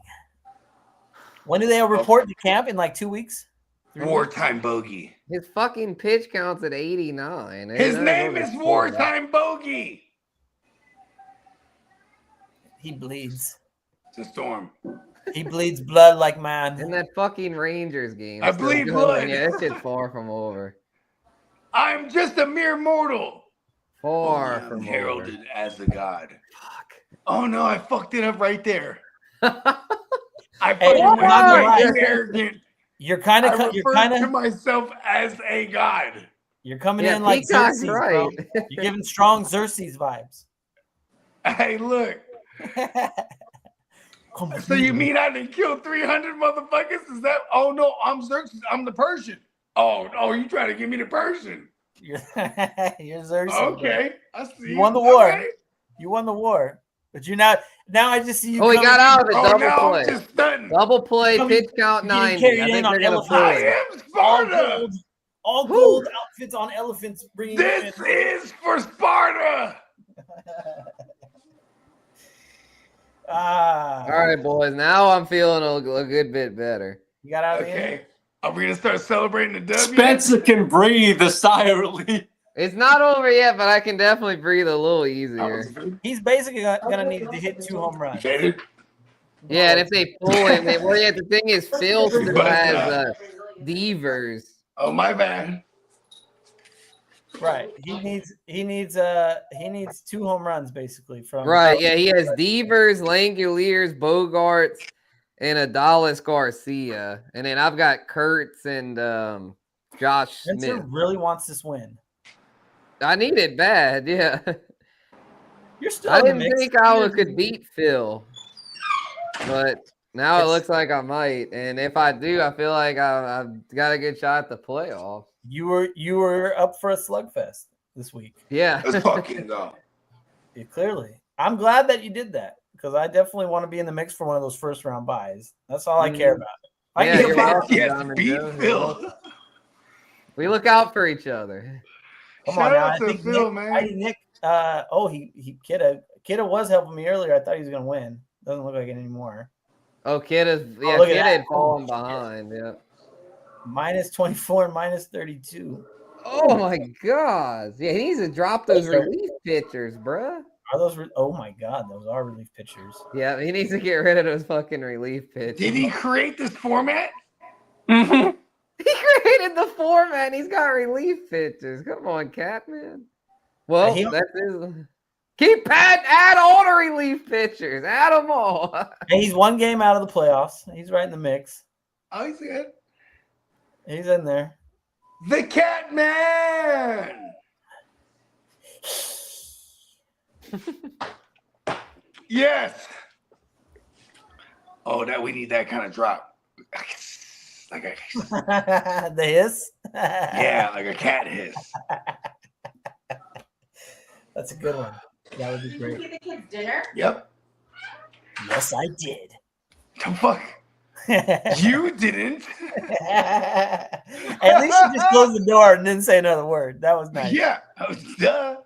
When do they report to camp? In like 2 weeks? 3 weeks? Wartime bogey. His fucking pitch counts at 89. His They're not name gonna is score that. Wartime Bogey. He bleeds. It's a storm. He bleeds blood like man. In that fucking Rangers game. I still bleed going. blood. Yeah, that shit's far from over. I'm just a mere mortal. Far I'm from over. heralded as a god. Fuck. Oh no, I fucked it up right there. I Hey, fucking I'm went not gonna way lie. too arrogant. You're kind I of refer to myself as a god. you're coming Yeah, in like Peacock's Xerxes, right. bro. You're giving strong Xerxes vibes. Hey, look. So you mean I didn't kill 300 motherfuckers? Is that? Oh no, I'm Xerxes. I'm the Persian. Oh, you trying to give me the Persian? You're Xerxes. Okay, I see. You won the war. Okay. You won the war, but you're not. Now I just see you. Oh, he got out of it. Oh, Double now play. I'm just stunting. Double play. Coming- Pitch count getting 90. carried I in think on they're gonna elephants. I pull it. am all Sparta. gold, all gold outfits on elephants. Bringing This is for Sparta. All right, boys. Now I'm feeling a good bit better. You got out of here. Okay, are we gonna start celebrating the W? Spencer can breathe a sigh of relief. It's not over yet, but I can definitely breathe a little easier. He's basically gonna need to hit 2 home runs. Yeah, and if they pull him, the thing is, Phil still has Devers. Oh, my bad. Right. He needs 2 home runs basically from. Right. Yeah, he has Devers, Langoliers, Bogarts, and Adalis Garcia, and then I've got Kurtz and Josh Spencer Smith. really wants this win. I need it bad. Yeah. You're still. I in the didn't mix. think I could beat Phil, but now it looks like I might. And if I do, I feel like I've got a good shot at the playoff. You were up for a slugfest this week. Yeah. Let's fucking go. Yeah, clearly. I'm glad that you did that because I definitely want to be in the mix for one of those first round buys. That's all I care about. Yeah, you're welcome, Yes, Diamond beat Joe. Phil. We look out for each other. Come Shout on now. out I to think Phil, Nick, man. Nick. Kidda was helping me earlier. I thought he was gonna win. Doesn't look like it anymore. Oh, Kidda look at that. had fallen behind. Yeah. Minus 24 and minus 32. Oh my God! Yeah, he needs to drop those relief pitchers, bruh. Are those? Oh my God, those are relief pitchers. Yeah, he needs to get rid of those fucking relief pitchers. Did he create this format? Mm-hmm. He created the format. He's got relief pitchers. Come on, Catman. Well, that's his. Add all the relief pitchers. Add them all. And he's 1 game out of the playoffs. He's right in the mix. Oh, he's good. He's in there. The Cat Man. Yes. Oh, that we need that kind of drop. Like a The hiss? yeah, like a cat hiss. That's a good one. That would be great. Did you get the kids dinner? Yep. Yes, I did. The fuck? You didn't. At least you just closed the door and didn't say another word. That was nice. Yeah. Duh.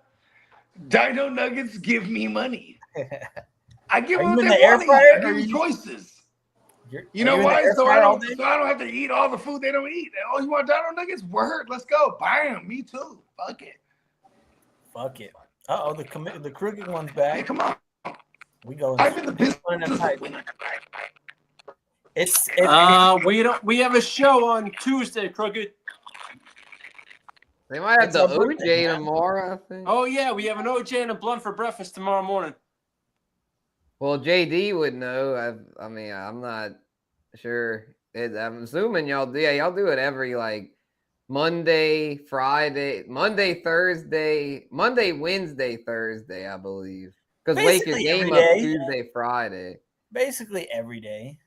Dino Nuggets give me money. I give Are them you in their the air money. fryer, I or give are them you- choices. You're- You are know in the why? air So fryer I all don't day? have to eat all the food they don't eat. Oh, you want Dino Nuggets? Word. Let's go. Bam. Me too. Fuck it. Fuck it. Uh-oh, the crooked one's Hey, back. come on. We go. I'm in the business One at a of time. winning. It's We have a show on Tuesday, Crooked. They might have It's the our birthday, OJ man. tomorrow, I think. Oh yeah, we have an OJ and a blunt for breakfast tomorrow morning. Well, JD would know. I mean, I'm not sure. I'm assuming y'all do. Yeah, y'all do it every like Monday, Friday, Monday, Thursday, Monday, Wednesday, Thursday, I believe. Because Lakers Basically game every up day. Tuesday, Friday. basically every day.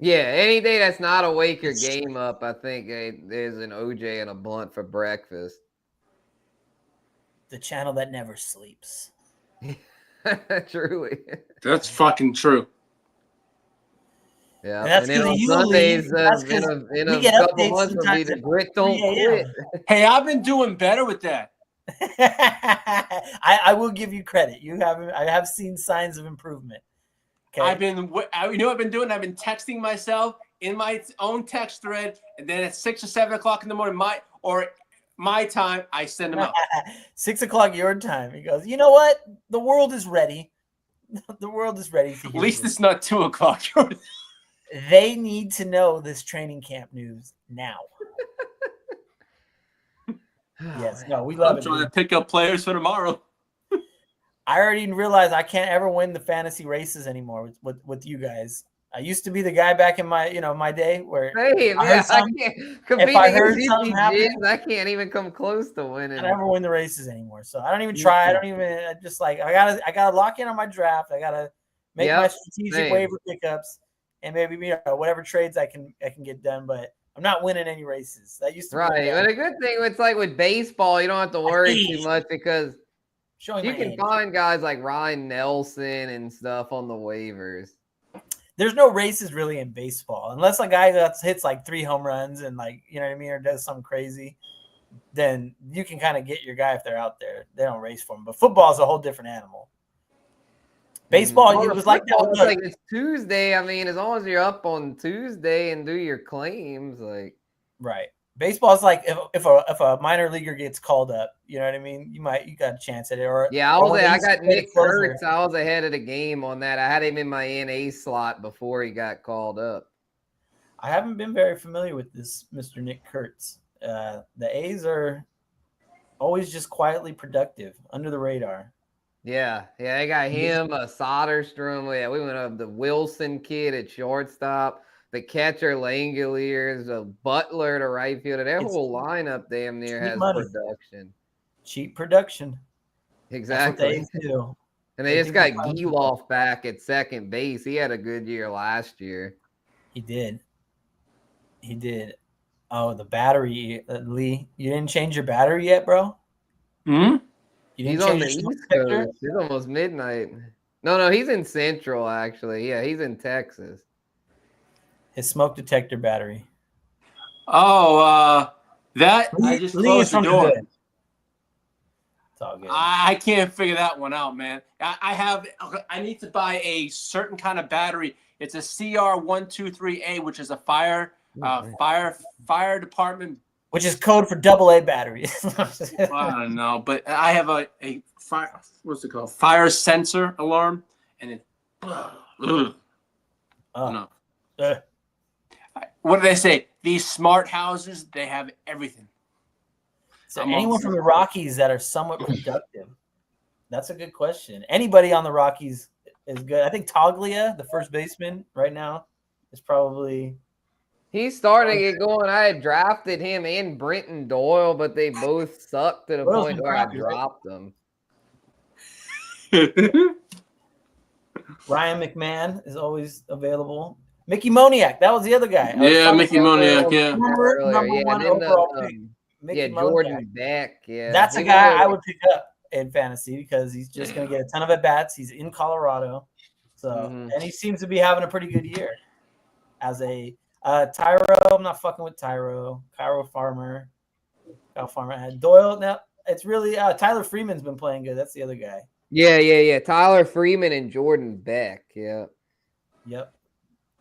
Yeah, any day that's not a Waker game up, I think there's an OJ and a blunt for breakfast. The channel that never sleeps. Truly. That's fucking true. Yeah, And that's then 'cause on of you, Sundays, Lee. That's 'cause in we a get couple updates months, will be sometimes the at grit don't 3 quit. a.m. Hey, I've been doing better with that. I will give you credit. I have seen signs of improvement. Okay. I've been doing? I've been texting myself in my own text thread, and then at 6 or 7 o'clock in the morning, my time, I send them out. 6 o'clock your time. He goes, you know what? The world is ready. The world is ready to At hear least this. it's not 2 o'clock. They need to know this training camp news now. Yes, no, we love I'm it. trying to dude. pick up players for tomorrow. I already realized I can't ever win the fantasy races anymore with you guys. I used to be the guy back in my day where Hey, I man, heard I something- can't compete I against heard these something happening- gyms. I can't even come close to winning. I never win the races anymore. So I don't even try. I don't even I just like I gotta lock in on my draft. I gotta make Yep, my strategic same. waiver pickups, and maybe whatever trades I can get done. But I'm not winning any races. That used to be Right. But a good thing, it's like with baseball, you don't have to worry too much because showing you my can age. find guys like Ryan Nelson and stuff on the waivers. There's no races really in baseball unless a guy that hits like 3 home runs and like, you know what I mean, or does something crazy. Then you can kind of get your guy if they're out there. They don't race for him. But football is a whole different animal. Baseball, it was like that. It's like it's Tuesday. I mean, as long as you're up on Tuesday and do your claims, like right. Baseball is like if a minor leaguer gets called up, you know what I mean. You got a chance at it. Or yeah, or when I they got get a Nick closer. Kurtz. I was ahead of the game on that. I had him in my NA slot before he got called up. I haven't been very familiar with this Mr. Nick Kurtz. The A's are always just quietly productive, under the radar. Yeah, they got him, Soderstrom. Yeah, we went up the Wilson kid at shortstop, the catcher Langoliers, a Butler to right field. Their whole lineup damn near has production. Cheap production. Exactly. That's what they do. And they just got Giloff back at second base. He had a good year last year. He did. Oh, the battery, Lee. You didn't change your battery yet, bro? Hmm? You didn't He's on change the your East Coast. It's almost midnight. No, he's in Central, actually. Yeah, he's in Texas. His smoke detector battery. Oh, that I just closed the door. It's all good. I can't figure that one out, man. I need to buy a certain kind of battery. It's a CR123A, which is a fire department, which is code for AA battery. I don't know, but I have a fire. What's it called? Fire sensor alarm, and it. No. What do they say? These smart houses, they have everything. So anyone from the Rockies that are somewhat productive? That's a good question. Anybody on the Rockies is good. I think Toglia, the first baseman right now, is probably. He's starting to get going. I had drafted him and Brenton Doyle, but they both sucked to the point where I dropped them. Ryan McMahon is always available. Mickey Moniak, that was the other guy. Yeah, Mickey Moniak, yeah. Number one overall pick. Jordan Beck, yeah. That's a guy I would pick up in fantasy because he's just going to get a ton of at-bats. He's in Colorado. So, and he seems to be having a pretty good year. As a Tyro, I'm not fucking with Tyro. Kyle Farmer had Doyle. Now, it's really Tyler Freeman's been playing good. That's the other guy. Yeah. Tyler Freeman and Jordan Beck, yeah. Yep.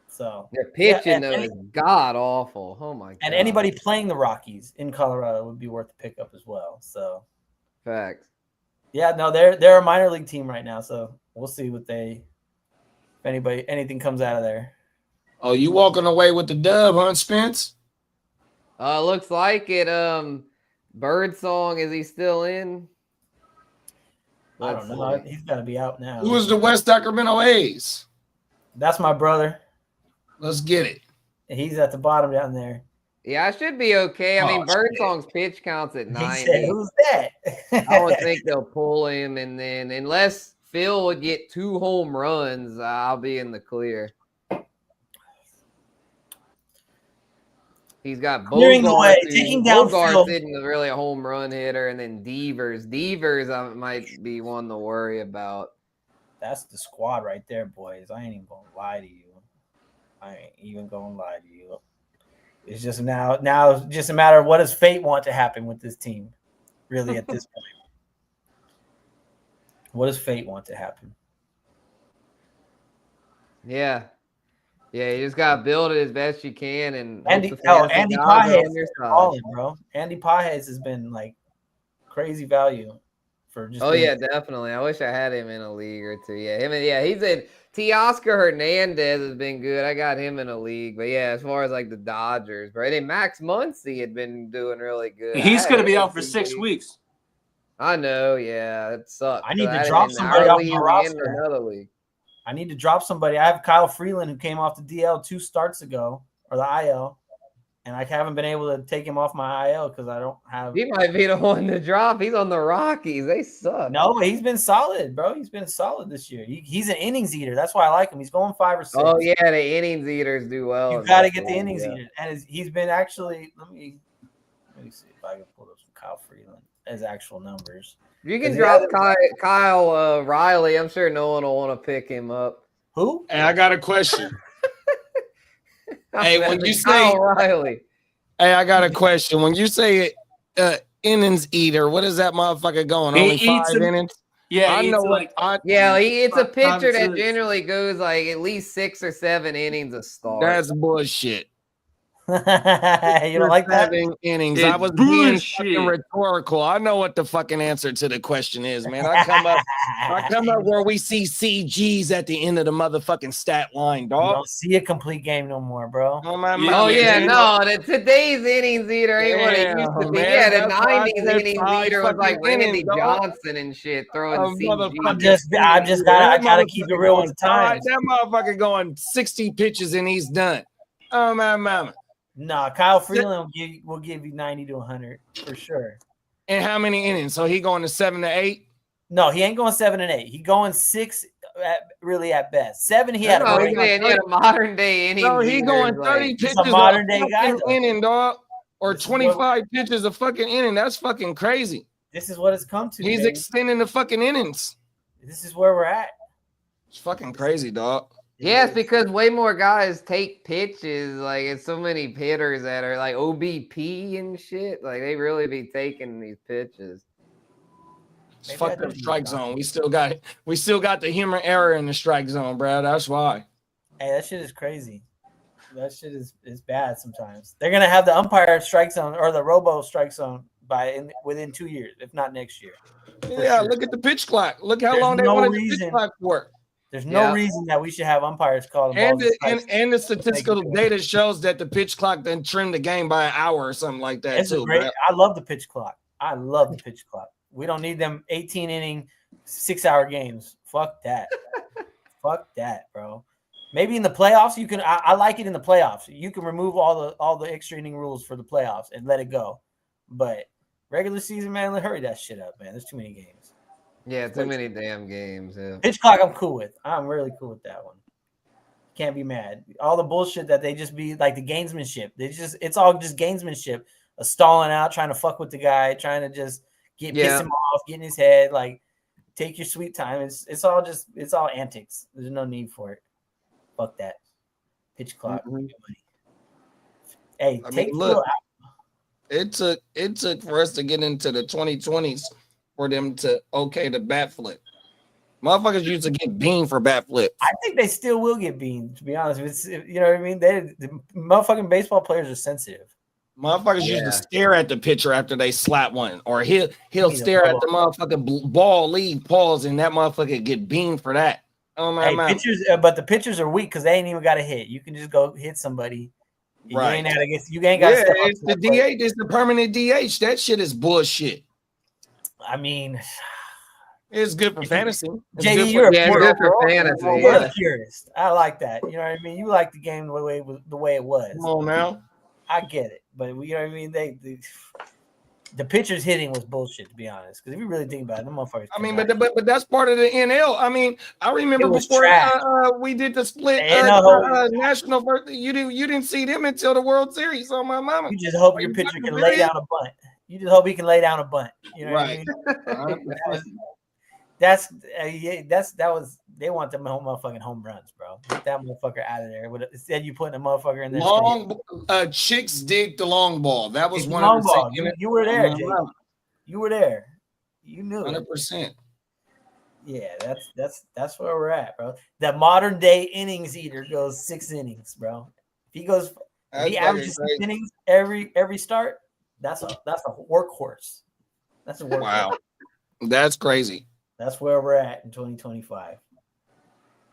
So their pitching though is god awful. Oh my god! And anybody playing the Rockies in Colorado would be worth the pickup as well. So facts. Yeah, no, they're a minor league team right now. So we'll see if anything comes out of there. Oh, you walking away with the dub, huh, Spence? Looks like it. Birdsong, is he still in? I don't know. He's got to be out now. Who is the West Sacramento A's? That's my brother. Let's get it. He's at the bottom down there. Yeah, I should be okay. I mean, Birdsong's pitch counts at 90. He said, who's that? I would think they'll pull him, and then unless Phil would get 2 home runs, I'll be in the clear. He's got Bogard, taking down Bogard isn't really a home run hitter, and then Devers. I might be one to worry about. That's the squad right there, boys. I ain't even gonna lie to you. It's just now it's just a matter of what does fate want to happen with this team, really, at this point. What does fate want to happen? Yeah, you just gotta build it as best you can. And Andy Pages is calling, bro. Andy Pages has been like crazy value for just. Oh yeah, definitely. I wish I had him in a league or two. Yeah, he's in. Teoscar Hernandez has been good. I got him in a league, but yeah, as far as like the Dodgers, right? And Max Muncy had been doing really good. He's going to be out for 6 weeks. I know. Yeah, it sucks. I need to drop somebody off my roster. Another league. I need to drop somebody. I have Kyle Freeland who came off the DL 2 starts ago, or the IL, and I haven't been able to take him off my IL because I don't have. He might be the one to drop. He's on the Rockies. They suck. No, but he's been solid, bro. He's been solid this year. He's an innings eater. That's why I like him. He's going 5 or 6. Oh yeah, the innings eaters do well. You got to get the innings eater, and he's been actually. Let me see if I can pull up some Kyle Freeland as actual numbers. You can drop Kyle Riley. I'm sure no one will want to pick him up. Who? Hey, I got a question. Hey, when you say Kyle Riley, hey, I got a question. When you say innings eater, what is that motherfucker going? He Only eats 5 innings? Yeah, I he know eats what. like it's a 5 pitcher that innings. generally goes like at least 6 or 7 innings a start. That's bullshit. You don't like that? 7 innings. It's I was being bullshit. fucking rhetorical. I know what the fucking answer to the question is, man. I come up where we see CGs at the end of the motherfucking stat line, You dog. don't see a complete game no more, bro. Oh, my Oh yeah, man. no, today's innings eater ain't what it Yeah, used to be. man, Yeah, the that's why I '90s said innings 5 eater was like fucking Randy innings, dog. Johnson and shit throwing A CG. motherfucking I just gotta keep it real with the times. That motherfucker going 60 pitches and he's done. Oh my mama. Nah, Kyle Freeland will give you 90 to 100 for sure. And how many innings? So he going to 7 to 8? No, he ain't going 7 and 8. He going 6 at best. 7 he had. No, a I'm saying, yeah, the modern day innings. So he eater going is 30 like, pitches a modern day fucking guy, though. inning, dog. Or This is 25 pitches a fucking inning. That's fucking crazy. This is what it's come to. He's baby. extending the fucking innings. This is where we're at. It's fucking crazy, dog. yeah, it's because way more guys take pitches. Like it's so many hitters that are like OBP and shit. Like they really be taking these pitches. It's Maybe fucked I up do strike need zone. We still got the human error in the strike zone, bro. That's why. Hey, that shit is crazy. That shit is bad sometimes. They're gonna have the umpire strike zone or the robo strike zone within 2 years, if not next year. Yeah, sure. look at the pitch clock. Look how There's long they no wanted the reason. pitch clock for. There's no reason that we should have umpires call the balls. And the statistical data shows that the pitch clock then trimmed the game by an hour or something like that It's too. great. Bro. I love the pitch clock. I love the pitch clock. We don't need them 18 inning, 6-hour games. Fuck that. Fuck that, bro. Maybe in the playoffs you can. I like it in the playoffs. You can remove all the extra inning rules for the playoffs and let it go. But regular season, man, hurry that shit up, man. There's too many games. Yeah, too many damn games. Yeah. Pitch clock, I'm cool with. I'm really cool with that one. Can't be mad. All the bullshit that they just be like the gamesmanship. It's all just gamesmanship. Stalling out, trying to fuck with the guy, trying to just piss him off, get in his head. Like, take your sweet time. It's all antics. There's no need for it. Fuck that. Pitch clock. Hey, take look. It took for us to get into the 2020s for them to okay the bat flip. Motherfuckers used to get beamed for bat flips. I think they still will get beamed, to be honest. You know what I mean? The motherfucking baseball players are sensitive. Motherfuckers used to stare at the pitcher after they slap one, or he'll stare at the motherfucking ball, leave, pause, and that motherfucker get beamed for that. Oh my god! Pitchers, but the pitchers are weak because they ain't even got to hit. You can just go hit somebody. Right? You ain't got to. Yeah, it's the DH. It's the permanent DH. That shit is bullshit. I mean, it's good for fantasy. JD, you're good for fantasy. You're a purist. I like that. You know what I mean? You like the game the way it was. Come on now. I get it, but you know what I mean. The pitcher's hitting was bullshit, to be honest. Because if you really think about it, the motherfuckers. I mean, but that's part of the NL. I mean, I remember before we did the split national. You didn't see them until the World Series. On my mama. You just hope your pitcher can lay down a bunt. You just hope he can lay down a bunt. You know right. What I mean? They want them motherfucking home runs, bro. Get that motherfucker out of there. Instead, you putting a motherfucker in there. Chicks dig the long ball. That was one long of ball. the. You were there, Jay. You were there. You knew 100%. Yeah, that's where we're at, bro. The modern day innings eater goes 6 innings, bro. If he averages 6 innings every start, that's a workhorse. That's a workhorse. Wow, that's crazy. That's where we're at in 2025.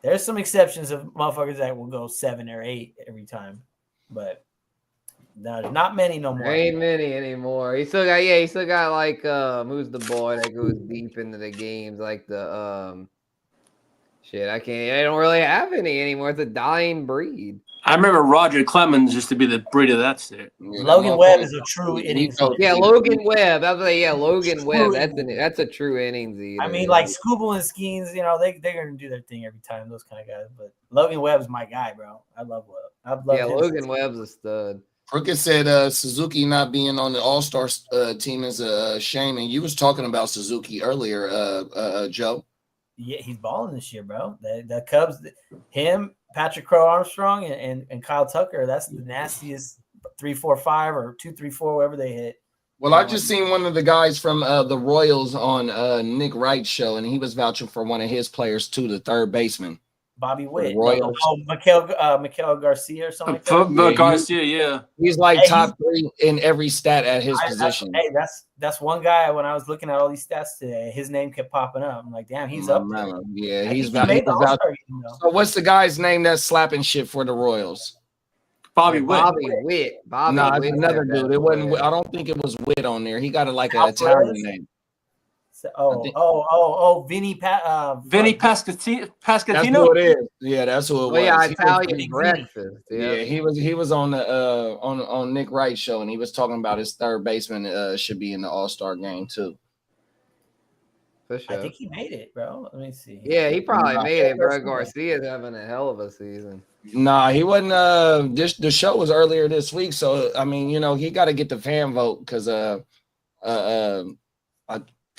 There's some exceptions of motherfuckers that will go 7 or 8 every time, but there's not many no more. There ain't many anymore. He still got like who's the boy that goes deep into the games, like the shit. I don't really have any anymore. It's a dying breed. I remember Roger Clemens used to be the breed of that state. Logan Webb is a true innings eater. Yeah, Logan Webb. I was like, yeah, Logan True Webb. innings. That's a true innings eater. I mean, like Scooble and Skeens, they're gonna do their thing every time. Those kind of guys. But Logan Webb's my guy, bro. I love Webb. I've loved him. Logan Webb's a stud. Crooked said Suzuki not being on the All-Star team is a shame, and you was talking about Suzuki earlier, Joe. Yeah, he's balling this year, bro. The Cubs, him, Patrick Crow Armstrong, and Kyle Tucker. That's the nastiest 3-4-5 or 2-3-4, whatever they hit. Well, I just seen one of the guys from the Royals on Nick Wright's show, and he was vouching for one of his players too, the third baseman. Bobby Witt. Royals. Miguel Garcia or something like that. Garcia, yeah. He's like top 3 in every stat at his position. That's one guy. When I was looking at all these stats today, his name kept popping up. I'm like, damn, he's up there. Yeah, he's made the All-Star game, though. So what's the guy's name that's slapping shit for the Royals? Bobby Witt. No, it's another dude. It wasn't. I don't think it was Witt on there. He got an Italian name. Vinny Pascatino. That's who it is. Yeah, that's who it was. Yeah, Italian breakfast. Yeah, he was on the on Nick Wright's show, and he was talking about his third baseman should be in the All-Star game too. For sure. I think he made it, bro. Let me see. Yeah, he probably made it, bro. Garcia's having a hell of a season. Nah, he wasn't. The show was earlier this week, so I mean, he got to get the fan vote because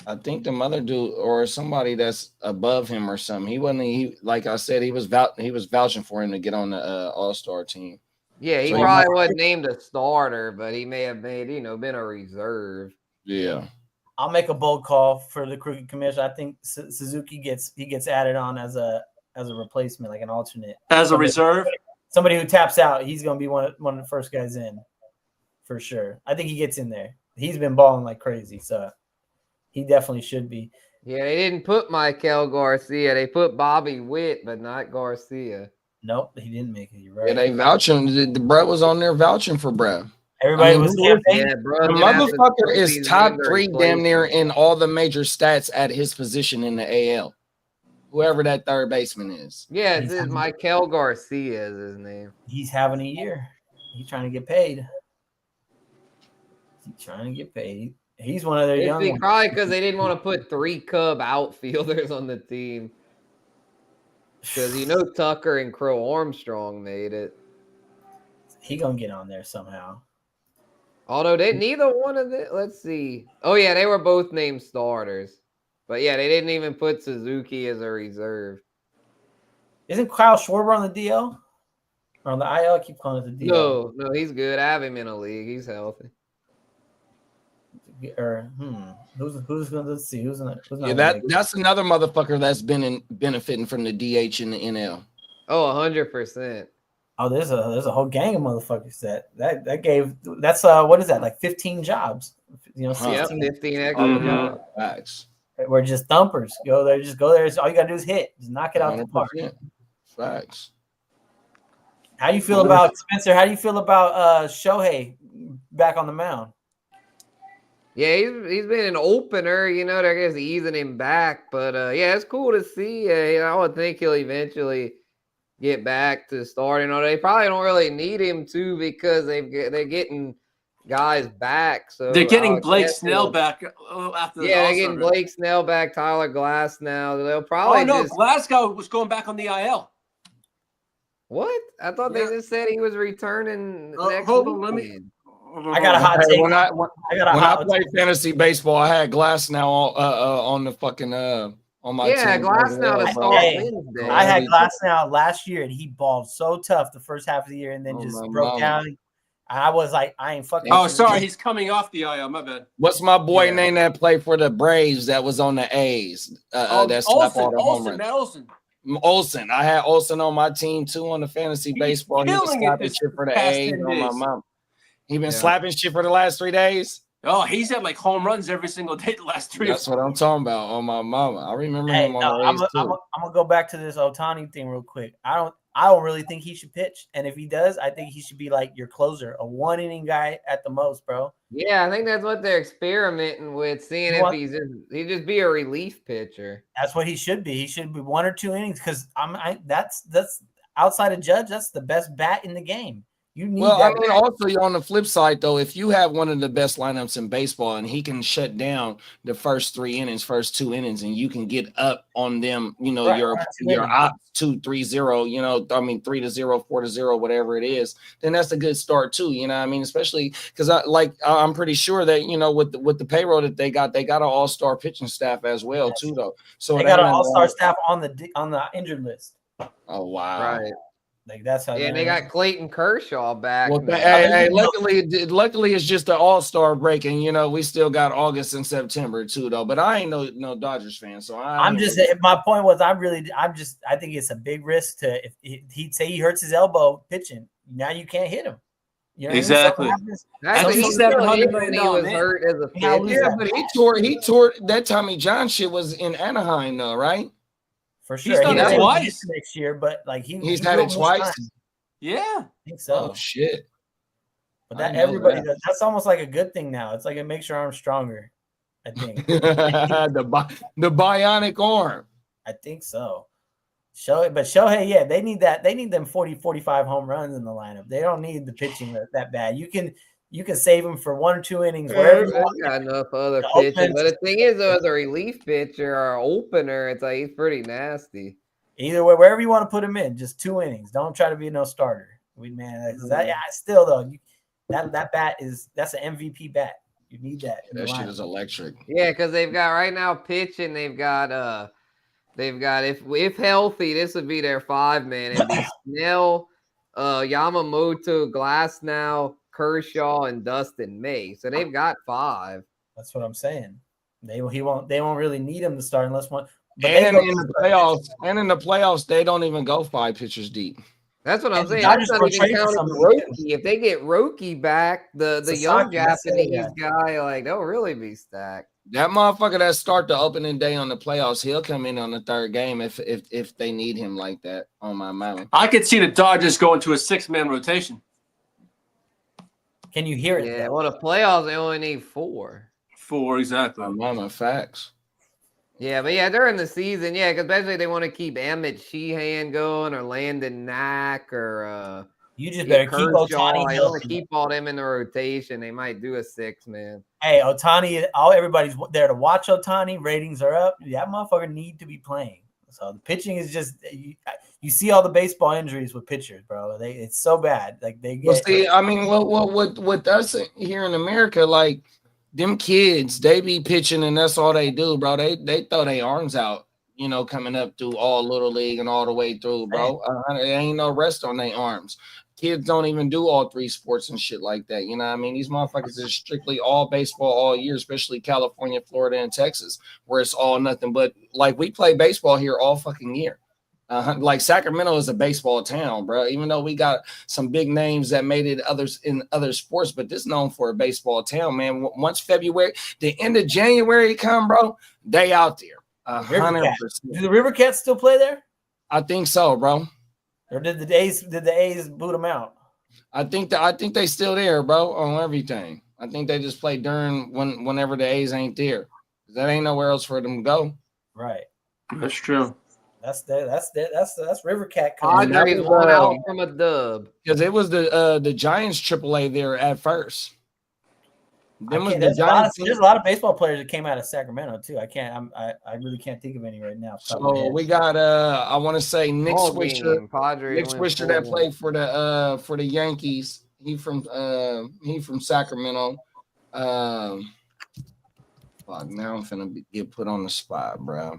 I think the mother dude or somebody that's above him or something. He wasn't. He like I said, he was vouching for him to get on the All-Star team. Yeah, he probably wasn't named a starter, but he may have made been a reserve. Yeah. I'll make a bold call for the Crooked Commission. I think Suzuki gets added on as a replacement, like an alternate, as a reserve. Somebody who taps out, he's gonna be one of the first guys in, for sure. I think he gets in there. He's been balling like crazy, so he definitely should be. Yeah, they didn't put Miguel Garcia. They put Bobby Witt, but not Garcia. Nope, he didn't make it. You're right. Yeah, they vouching. The Brett was on there vouching for Brett. Everybody was campaigning. Yeah, the motherfucker is top 3 damn near in all the major stats at his position in the AL. Whoever that third baseman is. Yeah, this is Miguel Garcia is his name. He's having a year. He's trying to get paid. He's one of their young ones. Probably because they didn't want to put 3 Cub outfielders on the team. Because Tucker and Crow Armstrong made it. He gonna get on there somehow. Although neither one of them. Let's see. Oh yeah, they were both named starters. But yeah, they didn't even put Suzuki as a reserve. Isn't Kyle Schwarber on the DL? Or on the IL? I keep calling it the DL. No, he's good. I have him in a league. He's healthy. Who's gonna let's see who's not that's another motherfucker that's been benefiting from the DH in the NL. Oh, 100%. Oh, there's a whole gang of motherfuckers that gave that's what is that, like 15 jobs? 16, 15 extra jobs. Facts. We're just thumpers. Go there. All you gotta do is hit. Just knock it out the park. Facts. How do you feel about Spencer? How do you feel about Shohei back on the mound? Yeah, he's been an opener. I guess easing him back, but yeah, it's cool to see. I would think he'll eventually get back to starting. They probably don't really need him to because they're getting guys back. So they're getting Blake Snell back after. Yeah, they're getting Blake Snell back. Tyler Glass now. They'll probably. Oh no, Glasgow was going back on the IL. What? I thought they just said he was returning next hold on, let me. I got a hot take. When I played fantasy baseball, I had Glass now on the fucking on my team. Yeah, Glass now to start Wednesday. I had Glass now last year, and he balled so tough the first half of the year, and then just broke down. I was like, I ain't fucking. Oh, sorry, he's coming off the IL. My bad. What's my boy name that played for the Braves that was on the A's? That slapped all the home runs. Olsen. I had Olsen on my team too on the fantasy baseball. He was slapping shit for the A's on my mom. He been slapping shit for the last 3 days. Oh, he's had like home runs every single day the last 3 That's what I'm talking about on my mama. I remember him on the A's too. I'm gonna go back to this Ohtani thing real quick. I don't really think he should pitch, and if he does, I think he should be like your closer, a 1-inning guy at the most, bro. Yeah, I think that's what they're experimenting with, seeing if he just be a relief pitcher. That's what he should be. He should be 1 or 2 innings because outside of Judge, that's the best bat in the game. You need Well, that. I mean, also on the flip side, though, if you have one of the best lineups in baseball and he can shut down the first 3 innings, first 2 innings, and you can get up on them, Right, your ops 2-3-0, 3-0, 4-0, whatever it is, then that's a good start too. You know what I mean? Especially because I'm pretty sure that with the payroll that they got an all-star pitching staff as well too, though. So they got an all-star staff on the injured list. Oh wow! Right. Like that's how. Yeah, they got Clayton Kershaw back. Well, hey, luckily it's just the All-Star break, and we still got August and September too, though. But I ain't no Dodgers fan, so I'm just. My point was, I think it's a big risk to if he'd say he hurts his elbow pitching. Now you can't hit him. You know Exactly. That's he he said still hit $100 when he million, was man. hurt as a Yeah, pitcher. Yeah, but he tore that Tommy John shit was in Anaheim, though, right? For sure. He's done He it doesn't twice. miss next year, but like He's had it twice. Yeah. I think so. Oh shit! But I that know everybody that. does. That's almost like a good thing now. It's like it makes your arm stronger. I think. the bionic arm. I think so. Shohei, yeah, they need that. They need them 40, 45 home runs in the lineup. They don't need the pitching that bad. You can save them for 1 or 2 innings. Wherever They've got enough other The pitching. offense- But the thing is, though, as a relief pitcher or opener, it's like he's pretty nasty. Either way, wherever you want to put him in, just 2 innings. Don't try to be no starter. Still though, that bat that's an MVP bat. You need that. in the That shit lineup. is electric. Yeah, because they've got right now pitching. They've got if healthy, this would be their 5-man. It'd be Snell, Yamamoto, Glasnow, Kershaw, and Dustin May. So they've got 5. That's what I'm saying. They won't really need him to start unless one. But And in the playoffs, they don't even go 5 pitchers deep. That's what I'm And the saying. Dodgers That's not will even trade for counting somebody. Roki. If they get Roki back, the young Sasaki, that's it, Japanese guy, like they'll really be stacked. That motherfucker that start the opening day on the playoffs, he'll come in on the 3rd game if they need him like that. On my mind, I could see the Dodgers going to a 6-man rotation. Can you hear it? Yeah, though? well, the playoffs they only need 4. 4, exactly. my mama facts. Yeah, but yeah, during the season, yeah, because especially they want to keep Emmett Sheehan going or Landon Knack or You just better keep Kershaw. Otani I want healthy. to keep all them in the rotation. They might do a 6-man. Hey, Otani, everybody's there to watch Otani. Ratings are up. That motherfucker need to be playing. So the pitching is just you see all the baseball injuries with pitchers, bro. It's so bad. Like they get. Well, see, I mean, with us here in America, like them kids, they be pitching and that's all they do, bro. They throw their arms out, coming up through all little league and all the way through, bro. There ain't no rest on their arms. Kids don't even do all 3 sports and shit like that. You know what I mean? These motherfuckers is strictly all baseball all year, especially California, Florida, and Texas, where it's all nothing but like we play baseball here all fucking year. Like Sacramento is a baseball town, bro. Even though we got some big names that made it in other sports, but this known for a baseball town, man. Once February, the end of January come, bro, they out there. 100%. Do the River Cats still play there? I think so, bro. Or did the A's boot them out? I think they still there, bro, on everything. I think they just play during whenever the A's ain't there. That ain't nowhere else for them to go. Right. That's true. That's River Cat coming. Padres won out from a dub. Because it was the Giants AAA there at first. There's a lot of baseball players that came out of Sacramento too. I really can't think of any right now. So we got I want to say Nick Swisher. Nick Swisher that played for the Yankees. He from Sacramento. Fuck, now I'm finna get put on the spot, bro.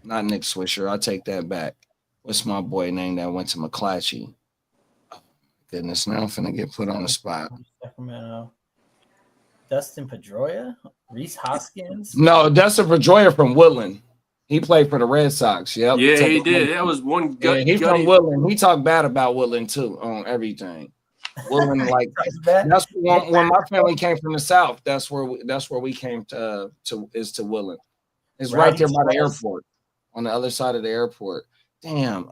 Not Nick Swisher. I'll take that back. What's my boy name that went to McClatchy? Oh, goodness, now I'm finna get put on the spot. Sacramento. Dustin Pedroia? Reese Hoskins? No, Dustin Pedroia from Woodland. He played for the Red Sox. Yep. Yeah, he did. That was one good. He's from Woodland. He talked bad about Woodland too on everything. Woodland, like that's when my family came from the South. That's where we came to Woodland. It's right there by the airport, on the other side of the airport. Damn.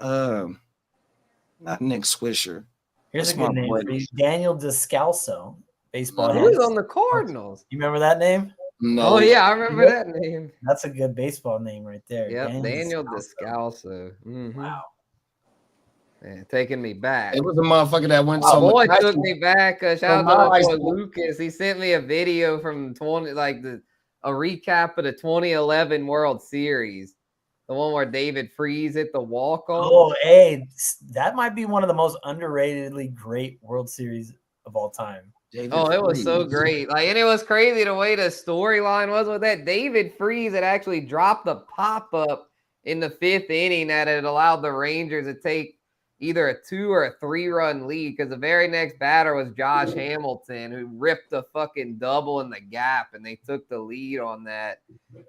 Not Nick Swisher. Here's a good name for you. Daniel Descalso. Baseball. He was on the Cardinals. You remember that name? No. Oh yeah, I remember that name. That's a good baseball name right there. Yep, Daniel Descalso. Mm-hmm. Wow. Yeah, taking me back. It was a motherfucker that went My so boy much. took me back. Shout out to my my high boy school. Lucas. He sent me a video from a recap of the 2011 World Series, the one where David Freese hit the walk off. Oh, hey, that might be one of the most underratedly great World Series of all time. David It was so Freese. great. Like, and it was crazy the way the storyline was with that. David Freese had actually dropped the pop up in the 5th inning that had allowed the Rangers to take either a 2 or a 3-run lead, because the very next batter was Josh Hamilton, who ripped a fucking double in the gap, and they took the lead on that.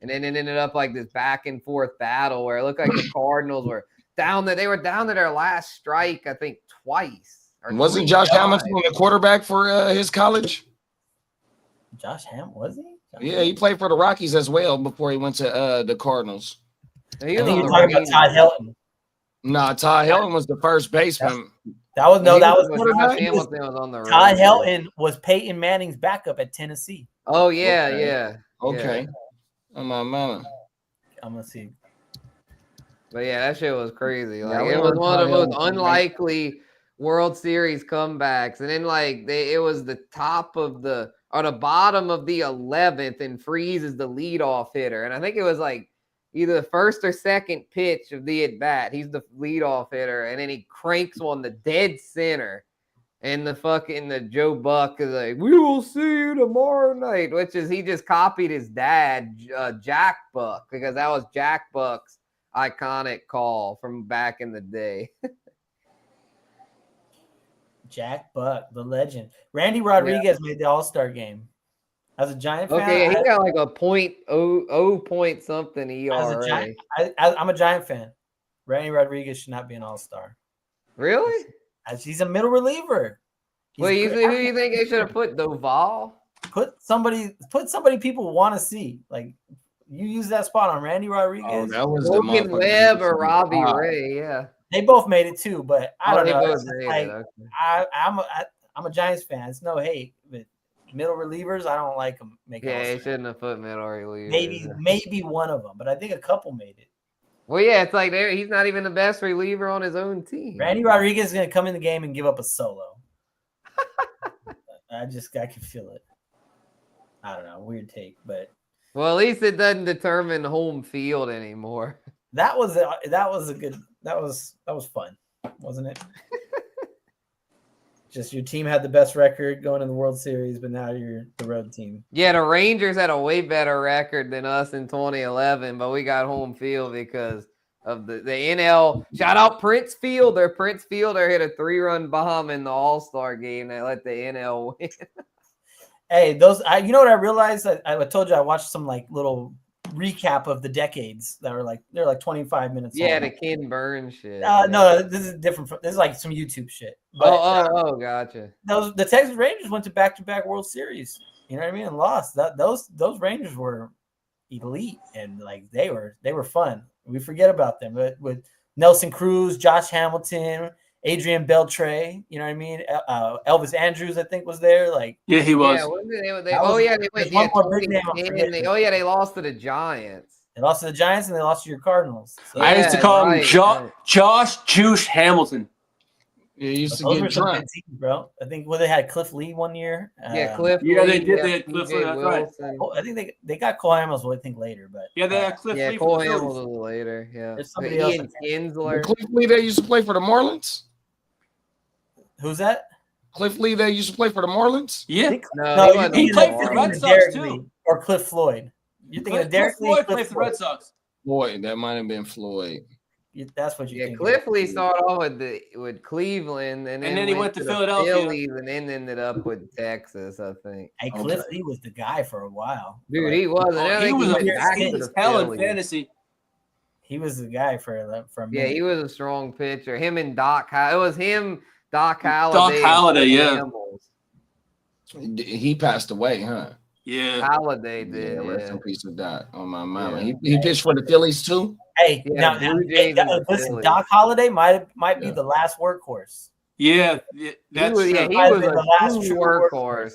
And then it ended up like this back and forth battle where it looked like the Cardinals were down there. They were down to their last strike, I think, twice. Wasn't Josh Hamilton the quarterback for his college? Josh Ham, was he? Yeah, he played for the Rockies as well before he went to the Cardinals. I think you're talking about Todd Helton. Nah, Todd Helton was the first baseman. That was Josh Hamilton was on the Todd road. Helton was Peyton Manning's backup at Tennessee. Oh yeah. Okay. Oh my mama. I'm gonna see. But yeah, that shit was crazy. Like, we it was were one of the most Todd Helton, unlikely World Series comebacks. And then it was the top of the bottom of the 11th, and Freese is the leadoff hitter. And I think it was like either the first or second pitch of the at bat. He's the leadoff hitter, and then he cranks one the dead center. And the Joe Buck is like, "We will see you tomorrow night," which is he just copied his dad, Jack Buck, because that was Jack Buck's iconic call from back in the day. Jack Buck, the legend. Randy Rodriguez made the All-Star game. As a Giant fan, Okay, he got like a point something ERA. I'm a Giant fan. Randy Rodriguez should not be an All-Star. Really? As he's a middle reliever. Who you think they should have put? Doval? Put somebody people want to see. Like, you use that spot on Randy Rodriguez. Oh, that was Logan Webb or Robbie Ray, yeah. They both made it too, but I don't know. Both made it, okay. I'm a Giants fan. It's no hate, but middle relievers, I don't like them. Yeah, he shouldn't have put middle relievers. Maybe one of them, but I think a couple made it. Well, yeah, it's like he's not even the best reliever on his own team. Randy Rodriguez is going to come in the game and give up a solo. I can feel it. I don't know, weird take, but well, at least it doesn't determine home field anymore. that was fun, wasn't it? Just your team had the best record going in the World Series, but now you're the road team. Yeah, the Rangers had a way better record than us in 2011, but we got home field because of the NL. Shout out Prince Fielder. Prince Fielder hit a 3-run bomb in the All-Star game that let the NL win. Hey, you know what I realized? I told you I watched some like little recap of the decades that were they're like 25 minutes long. The Ken Burns shit. No, this is different. This is like some YouTube shit. But, gotcha. The Texas Rangers went to back-to-back World Series. You know what I mean? And lost. Those Rangers were elite, and like they were fun. We forget about them, but with Nelson Cruz, Josh Hamilton, Adrian Beltre, you know what I mean? Elvis Andrews, I think, was there. Like, yeah, he was. Yeah, they went. One more big name. They lost to the Giants. They lost to the Giants and they lost to your Cardinals. So, I used to call him Josh Juice Hamilton. Yeah, he used to those get drunk, teams, bro. I think they had Cliff Lee one year. Cliff. Yeah, Lee, they did. They had Cliff Lee. That's right. I think they got Cole Hamels, I think, later, but yeah, they had Cliff Lee. Cole Hamels a little later. Yeah, there's somebody else. Kinsler. Cliff Lee that used to play for the Marlins. Who's that? Cliff Lee that used to play for the Marlins. Yeah, No, he played for the Red Sox too. Or Cliff Floyd. You're thinking of Derek Lee. Floyd played for the Red Sox. Floyd, that might have been Floyd. That's what you think. Cliff Lee started off with Cleveland, and then he went to Philadelphia, Phillies, and then ended up with Texas, I think. Hey, Cliff Lee was the guy for a while. Dude, he was. He was a hell in fantasy. He was the guy for a minute. Yeah, he was a strong pitcher. Him and Doc. It was him, Doc Halladay. Doc Halladay, yeah. He passed away, huh? Yeah, Halladay did. Yeah, rest in peace with Doc on my mama. He pitched for the Phillies too. Hey, listen, Doc Halladay might be the last workhorse. Yeah, he was the last true workhorse.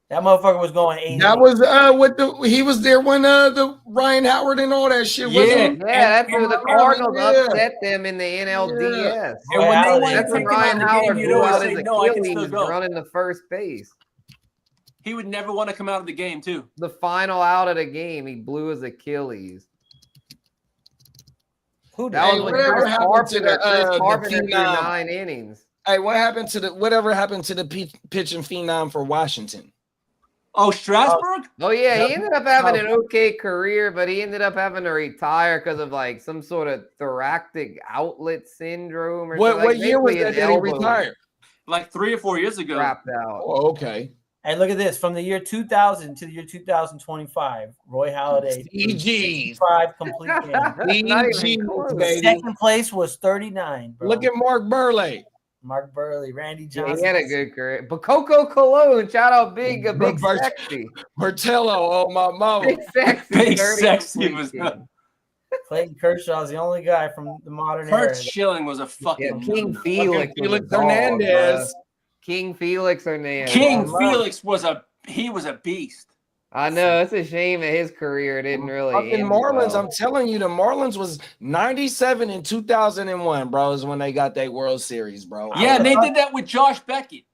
That motherfucker was going 80. That was he was there when the Ryan Howard and all that shit wasn't. Yeah, that's when the Cardinals yeah. upset them in the NLDS. And when they Wow, wanted That's to when take him out Ryan of the Howard game, he'd blew always out say, his "No, I can still Achilles go." running the first base. He would never want to come out of the game, too. The final out of the game, he blew his Achilles. Who did? That was when whatever Chris happened to Carpenter the threw phenom? 9 innings. Hey, whatever happened to the pitching phenom for Washington? Oh, Strasburg? Oh yeah, he ended up having an okay career, but he ended up having to retire because of like some sort of thoracic outlet syndrome or something. What year was basically that his he elbow retired? Like 3 or 4 years ago. Wrapped out. Oh, okay. Hey, look at this. From the year 2000 to the year 2025, Roy Halladay, CGs. 5 complete games. Not even CGs, close. baby. Second place was 39, bro. Look at Mark Burley. Mark Burley, Randy Yeah, Johnson. he had a good career. But Coco Cologne, shout out Big Sexy. Martello, oh my mama. Big Sexy. Big 30 Sexy complete was games. Clayton Kershaw is the only guy from the modern Kurt era. Schilling was a Yeah, fucking King no-no. Felix. Felix was a dog, Hernandez. bruh. King Felix Hernandez. King Yeah, Felix was a beast. I know it's a shame that his career didn't really. Fucking end Marlins, well. I'm telling you, the Marlins was 97 in 2001, bro, is when they got that World Series, bro. Yeah, and they did that with Josh Beckett.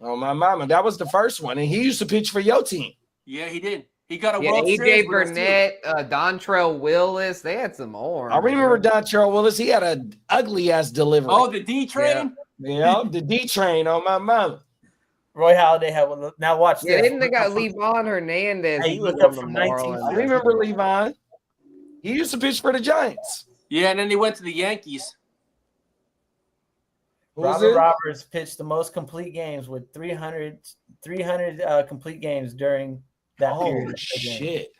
Oh, my mama. That was the first one. And he used to pitch for your team. Yeah, he did. He got a Yeah, World AJ Series with us, too. Burnett, Dontrell Willis, they had some more. I remember Dontrell Willis. He had an ugly ass delivery. Oh, the D train? Yeah, the D train on my mama. Roy Halladay had one. Now watch Yeah, this. didn't they got Levon Hernandez? Hey, He was look up on the from Marlins. I remember Levon. He used to pitch for the Giants. Yeah, and then he went to the Yankees. Who was Robert it? Roberts pitched the most complete games with 300 complete games during that period. Oh, of the game. shit.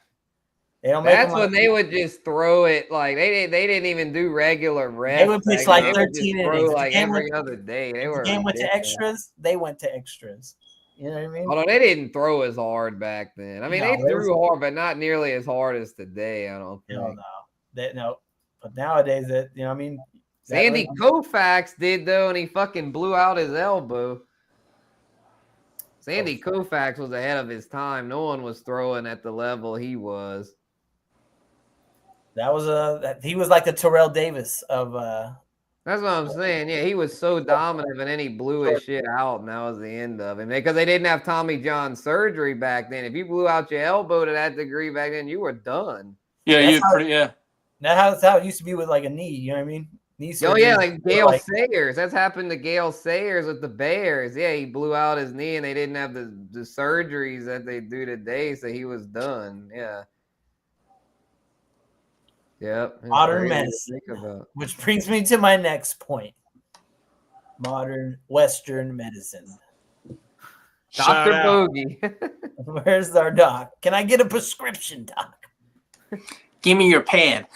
They don't make That's them when like- they would just throw it like they didn't even do regular reps. They would pitch back like then. They would just 13 throw innings. The like game every went- other day. They If were the game went to ridiculous. extras, they went to extras. You know what I mean? Although they didn't throw as hard back then. I mean, No, they it was- threw hard, but not nearly as hard as today. I don't think. No. But nowadays, that you know, what I mean, that Sandy was- Koufax did though, and he fucking blew out his elbow. Sandy Koufax was ahead of his time. No one was throwing at the level he was. that was he was like the Terrell Davis of That's what I'm saying. Yeah, he was so dominant, and then he blew his shit out, and that was the end of him. Because they didn't have Tommy John surgery back then. If you blew out your elbow to that degree back then, you were done. Yeah, That's you how- pretty yeah. that's how it used to be with like a knee. You know what I mean? Knee Oh surgery. yeah, like Gale Like- Sayers. That's happened to Gale Sayers with the Bears. Yeah, he blew out his knee, and they didn't have the surgeries that they do today, so he was done. Yeah. Yep. It's Modern crazy to medicine. think about. Which brings me to my next point: modern Western medicine. Shout Dr. out. Bogey. Where's our doc? Can I get a prescription, doc? Give me your pad.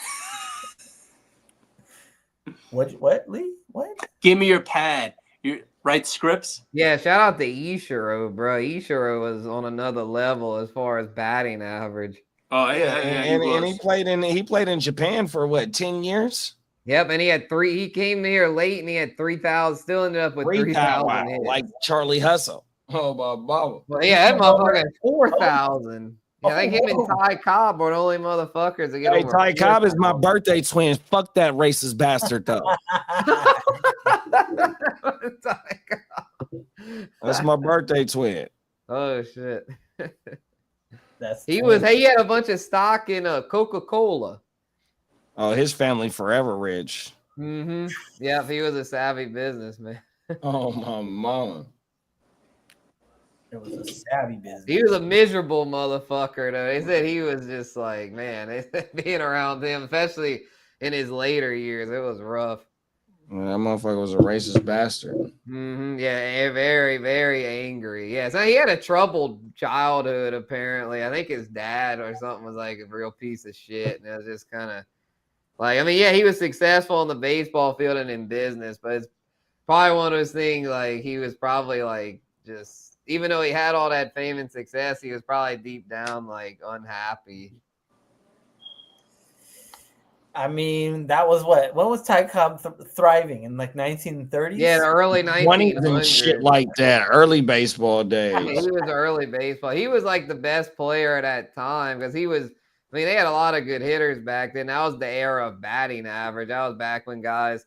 What, Lee? What? Give me your pad. You write scripts. Yeah, shout out to Ishiro, bro. Ishiro was on another level as far as batting average. Oh yeah, And he played in Japan for what, 10 years? Yep, and he had three. He came here late, and he had 3,000. Still ended up with 3,000 hits. like Charlie Hustle. Oh my baba. Well, yeah, that motherfucker had 4,000. Yeah, they him and Ty Cobb were the only motherfuckers to get Hey, over. Ty Cobb is my 4,000. birthday twin. Fuck that racist bastard though. Ty Cobb. That's my birthday twin. Oh shit. He He had a bunch of stock in Coca-Cola. Oh, his family forever rich. Mm-hmm. Yeah, he was a savvy businessman. Oh my mama. It was a savvy business. He was a miserable motherfucker, though. They said he was just like, man, being around him, especially in his later years, it was rough. That motherfucker was a racist bastard. Mm-hmm. Yeah, very, very angry. Yeah, so he had a troubled childhood, apparently. I think his dad or something was like a real piece of shit. And it was just kind of like, I mean, yeah, he was successful on the baseball field and in business, but it's probably one of those things like he was probably like just, even though he had all that fame and success, he was probably deep down like unhappy. I mean, that was what? When was Ty Cobb thriving in like 1930s? Yeah, the early 20s and 1900s. shit like that. Early baseball days. He was early baseball. He was like the best player at that time because he was. I mean, they had a lot of good hitters back then. That was the era of batting average. That was back when guys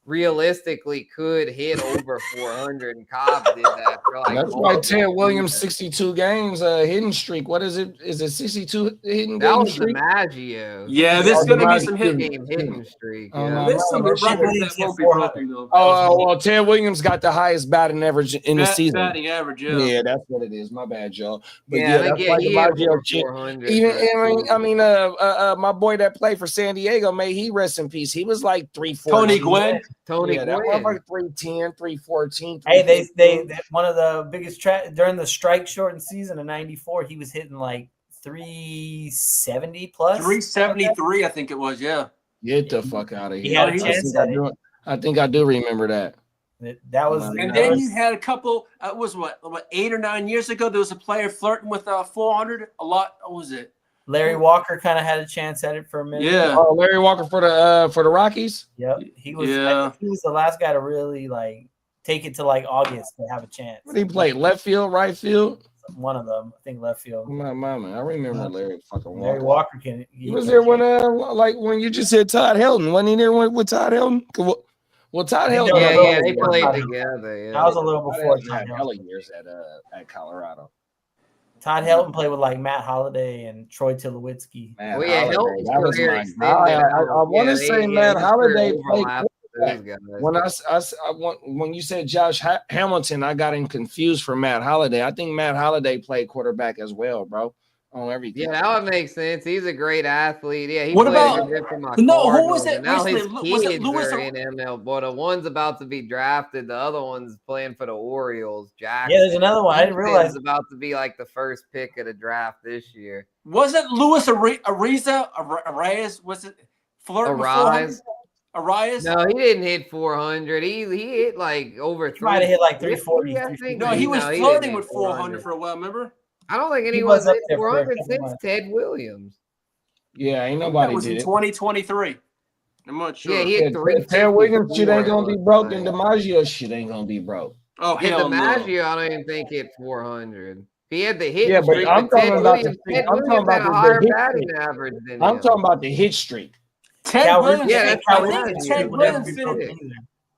realistically could hit over 400, and Cobb did that for like. That's why Ted Williams 62 games hitting streak. What is it? Is it 62 hitting That game was streak? DiMaggio. Yeah, there's going to be some hit. Game hitting streak. Oh, Yeah. no, There's some that records shit- that won't be broken though. Oh, well, Ted Williams got the highest batting average in the season. Batting average, yeah. Yeah, that's what it is. My bad, y'all. But Yeah, yeah, that's why he hit DiMaggio shit. 400. Even my boy that played for San Diego, may he rest in peace. He was like 340. Tony Gwynn. Tony That Gwynn. motherfucker 310, 314. Hey, they one of the biggest during the strike shortened season of '94, he was hitting like 370 plus. 373, I think it was. Yeah. Get the fuck out of here. He had a chance at it. I think I do remember that. That was, And then you had a couple. It was what 8 or 9 years ago. There was a player flirting with 400. A lot. What was it? Larry Walker kind of had a chance at it for a minute. Yeah. Oh, Larry Walker for the Rockies. Yep. He was. Yeah. I think he was the last guy to really like take it to like August to have a chance. What did he play? Left field, right field? One of them, I think, left field. My mama, I remember Larry fucking Walker. Larry Walker can. He was there when when you just said Todd Helton. Wasn't he there with Todd Helton? Well, Todd Helton. Yeah, they played together. Yeah. That was a little before Todd had Helton. hella years at Colorado. Todd Helton played with like Matt Holliday and Troy Tulowitzki. Man, Well, yeah, Holiday, Helton's that was career my extended. guy. I want to say Matt Holliday played. Those guys. When you said Josh Hamilton, I got him confused for Matt Holliday. I think Matt Holliday played quarterback as well, bro. On everything. Yeah, that would make sense. He's a great athlete. Yeah, he What played about- good for my No, who Cardinals, was it and now his recently? Was it kids Louis are or- in ML, but the one's about to be drafted. The other one's playing for the Orioles. Jackson. Yeah, there's another one. I didn't Houston's realize. about to be like the first pick of the draft this year. Wasn't Luis Arias? Was it flirting with 400? Arise. Arias? No, he didn't hit 400. He hit like over He might have hit like 340, 340. I think. No, he was didn't flirting hit with 400 for a while. Remember? I don't think He anyone's was up hit there for a 400 couple since months. Ted Williams. Yeah, ain't That nobody was did in it. 2023. I'm not sure. Yeah, he hit Ted Williams shit ain't 354 gonna be broke, and DiMaggio shit ain't gonna be broke. Oh, Yeah, hell no. DiMaggio, I don't even think hit 400. He had the hit Yeah, but streak. I'm but Ted talking about Williams, the- Ted I'm talking Williams about had a the higher hit batting streak. average than I'm him. talking about the hit streak. Ted Cal Williams. Ripken- Yeah, I that's Cal think Ripken Ted would never Williams be finished. broken either.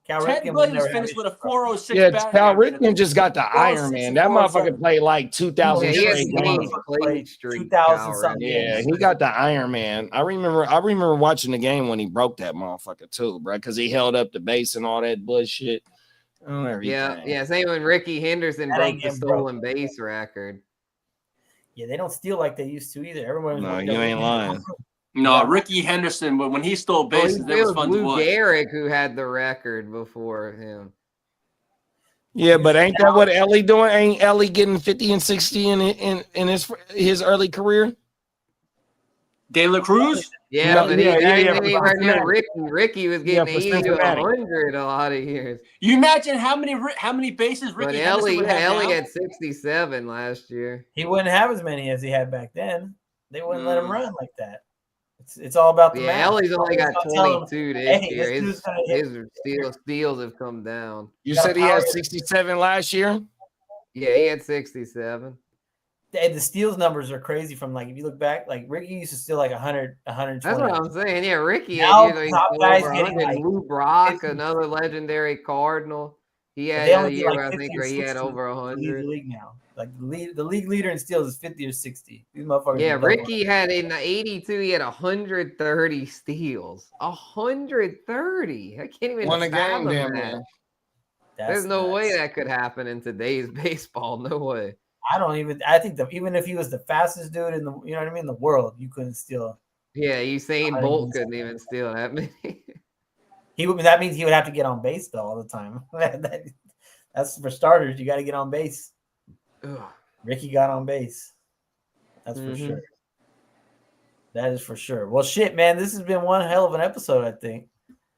Cal Ted Ripken would Williams never finished have with a it. 406 Yeah, batting Cal average. Ripken just got the Iron Man. That motherfucker played like 2,000 Yeah, he had straight the games. plate streak. 2,000 Cal something. Ripken. Yeah, he got the Iron Man. I remember watching the game when he broke that motherfucker too, bro, because he held up the base and all that bullshit. Oh, everything. Yeah. Same when Ricky Henderson That broke ain't the getting broke. stolen base record. Yeah, they don't steal like they used to either. Everyone. No, you ain't lying. No, Ricky Henderson, but when he stole bases, that it was was fun to Lou watch. Gehrig who had the record before him. Yeah, but ain't that what Ellie doing? Ain't Ellie getting 50 and 60 in his early career? De La Cruz? Yeah, No, but yeah, he yeah, didn't for even near Cincinnati. Ricky. Ricky was getting for 80 to Cincinnati. 100 a lot of years. You imagine how many bases But Ricky Henderson Ellie would have now? had 67 last year. He wouldn't have as many as he had back then. They wouldn't let him Mm. run like that. It's all about the Yeah, math. Ellie's only got Don't tell him, 22 this "Hey, year. this dude's gonna hit." His steals have come down. You Got a said he had power- 67 last year? Yeah, he had 67. The steals numbers are crazy from like if you look back, like Ricky used to steal like 100, 120. That's what I'm saying. Yeah, Ricky Now, had usually top over guys 100. getting, like, Lou Brock, 50. another legendary Cardinal. He They had a only get year like where I 50 think or where he had 60 over to lead the 100. league now. Like the league leader in steals is 50 or 60. These motherfuckers. Yeah, are double. Ricky had in the 82, he had 130 steals. 130. I can't even Won a game, fathom damn that. man. That's There's no way nuts. that could happen in today's baseball. No way. I think that even if he was the fastest dude in the, you know what I mean, the world, you couldn't steal. Yeah, Usain I Bolt think couldn't even steal that many. That means he would have to get on base though all the time. That's for starters. You got to get on base. Ugh. Ricky got on base. That's for Mhm. sure. That is for sure. Well, shit, man, this has been one hell of an episode. I think.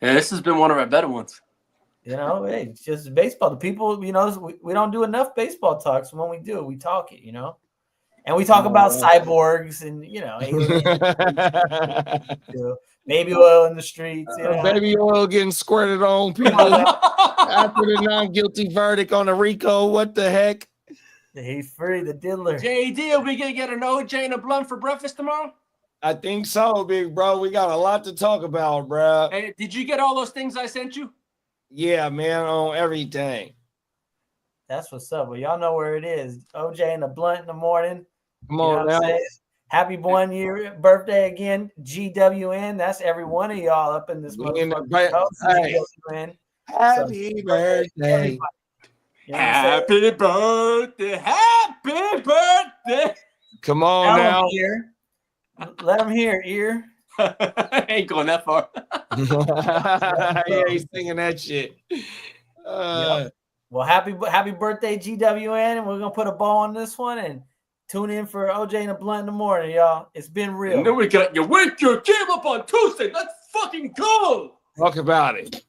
Yeah, this has been one of our better ones. You know, hey, it's just baseball. The people, you know, we don't do enough baseball talks. When we do, we talk it, you know, and we talk about cyborgs and, you know, aliens, too. baby oil in the streets. You know? Baby oil getting squirted on people after the non-guilty verdict on the RICO. What the heck? He's free, the diddler. JD, are we gonna get an OJ and a blunt for breakfast tomorrow? I think so, big bro. We got a lot to talk about, bro. Hey, did you get all those things I sent you? Yeah, man, on everything. That's what's up. Well, y'all know where it is. OJ and a blunt in the morning. Come on now. Happy 1 year birthday again, GWN. That's every one of y'all up in this GWN. Happy birthday. You know happy birthday. Happy birthday. Come on now. Let them hear, ear. Ain't going that far. Yeah, he's singing that shit. Yep. Well, happy birthday, GWN, and we're gonna put a bow on this one and tune in for OJ and a blunt in the morning, y'all. It's been real. And then we got you wake your game up on Tuesday. Let's fucking go. Talk about it.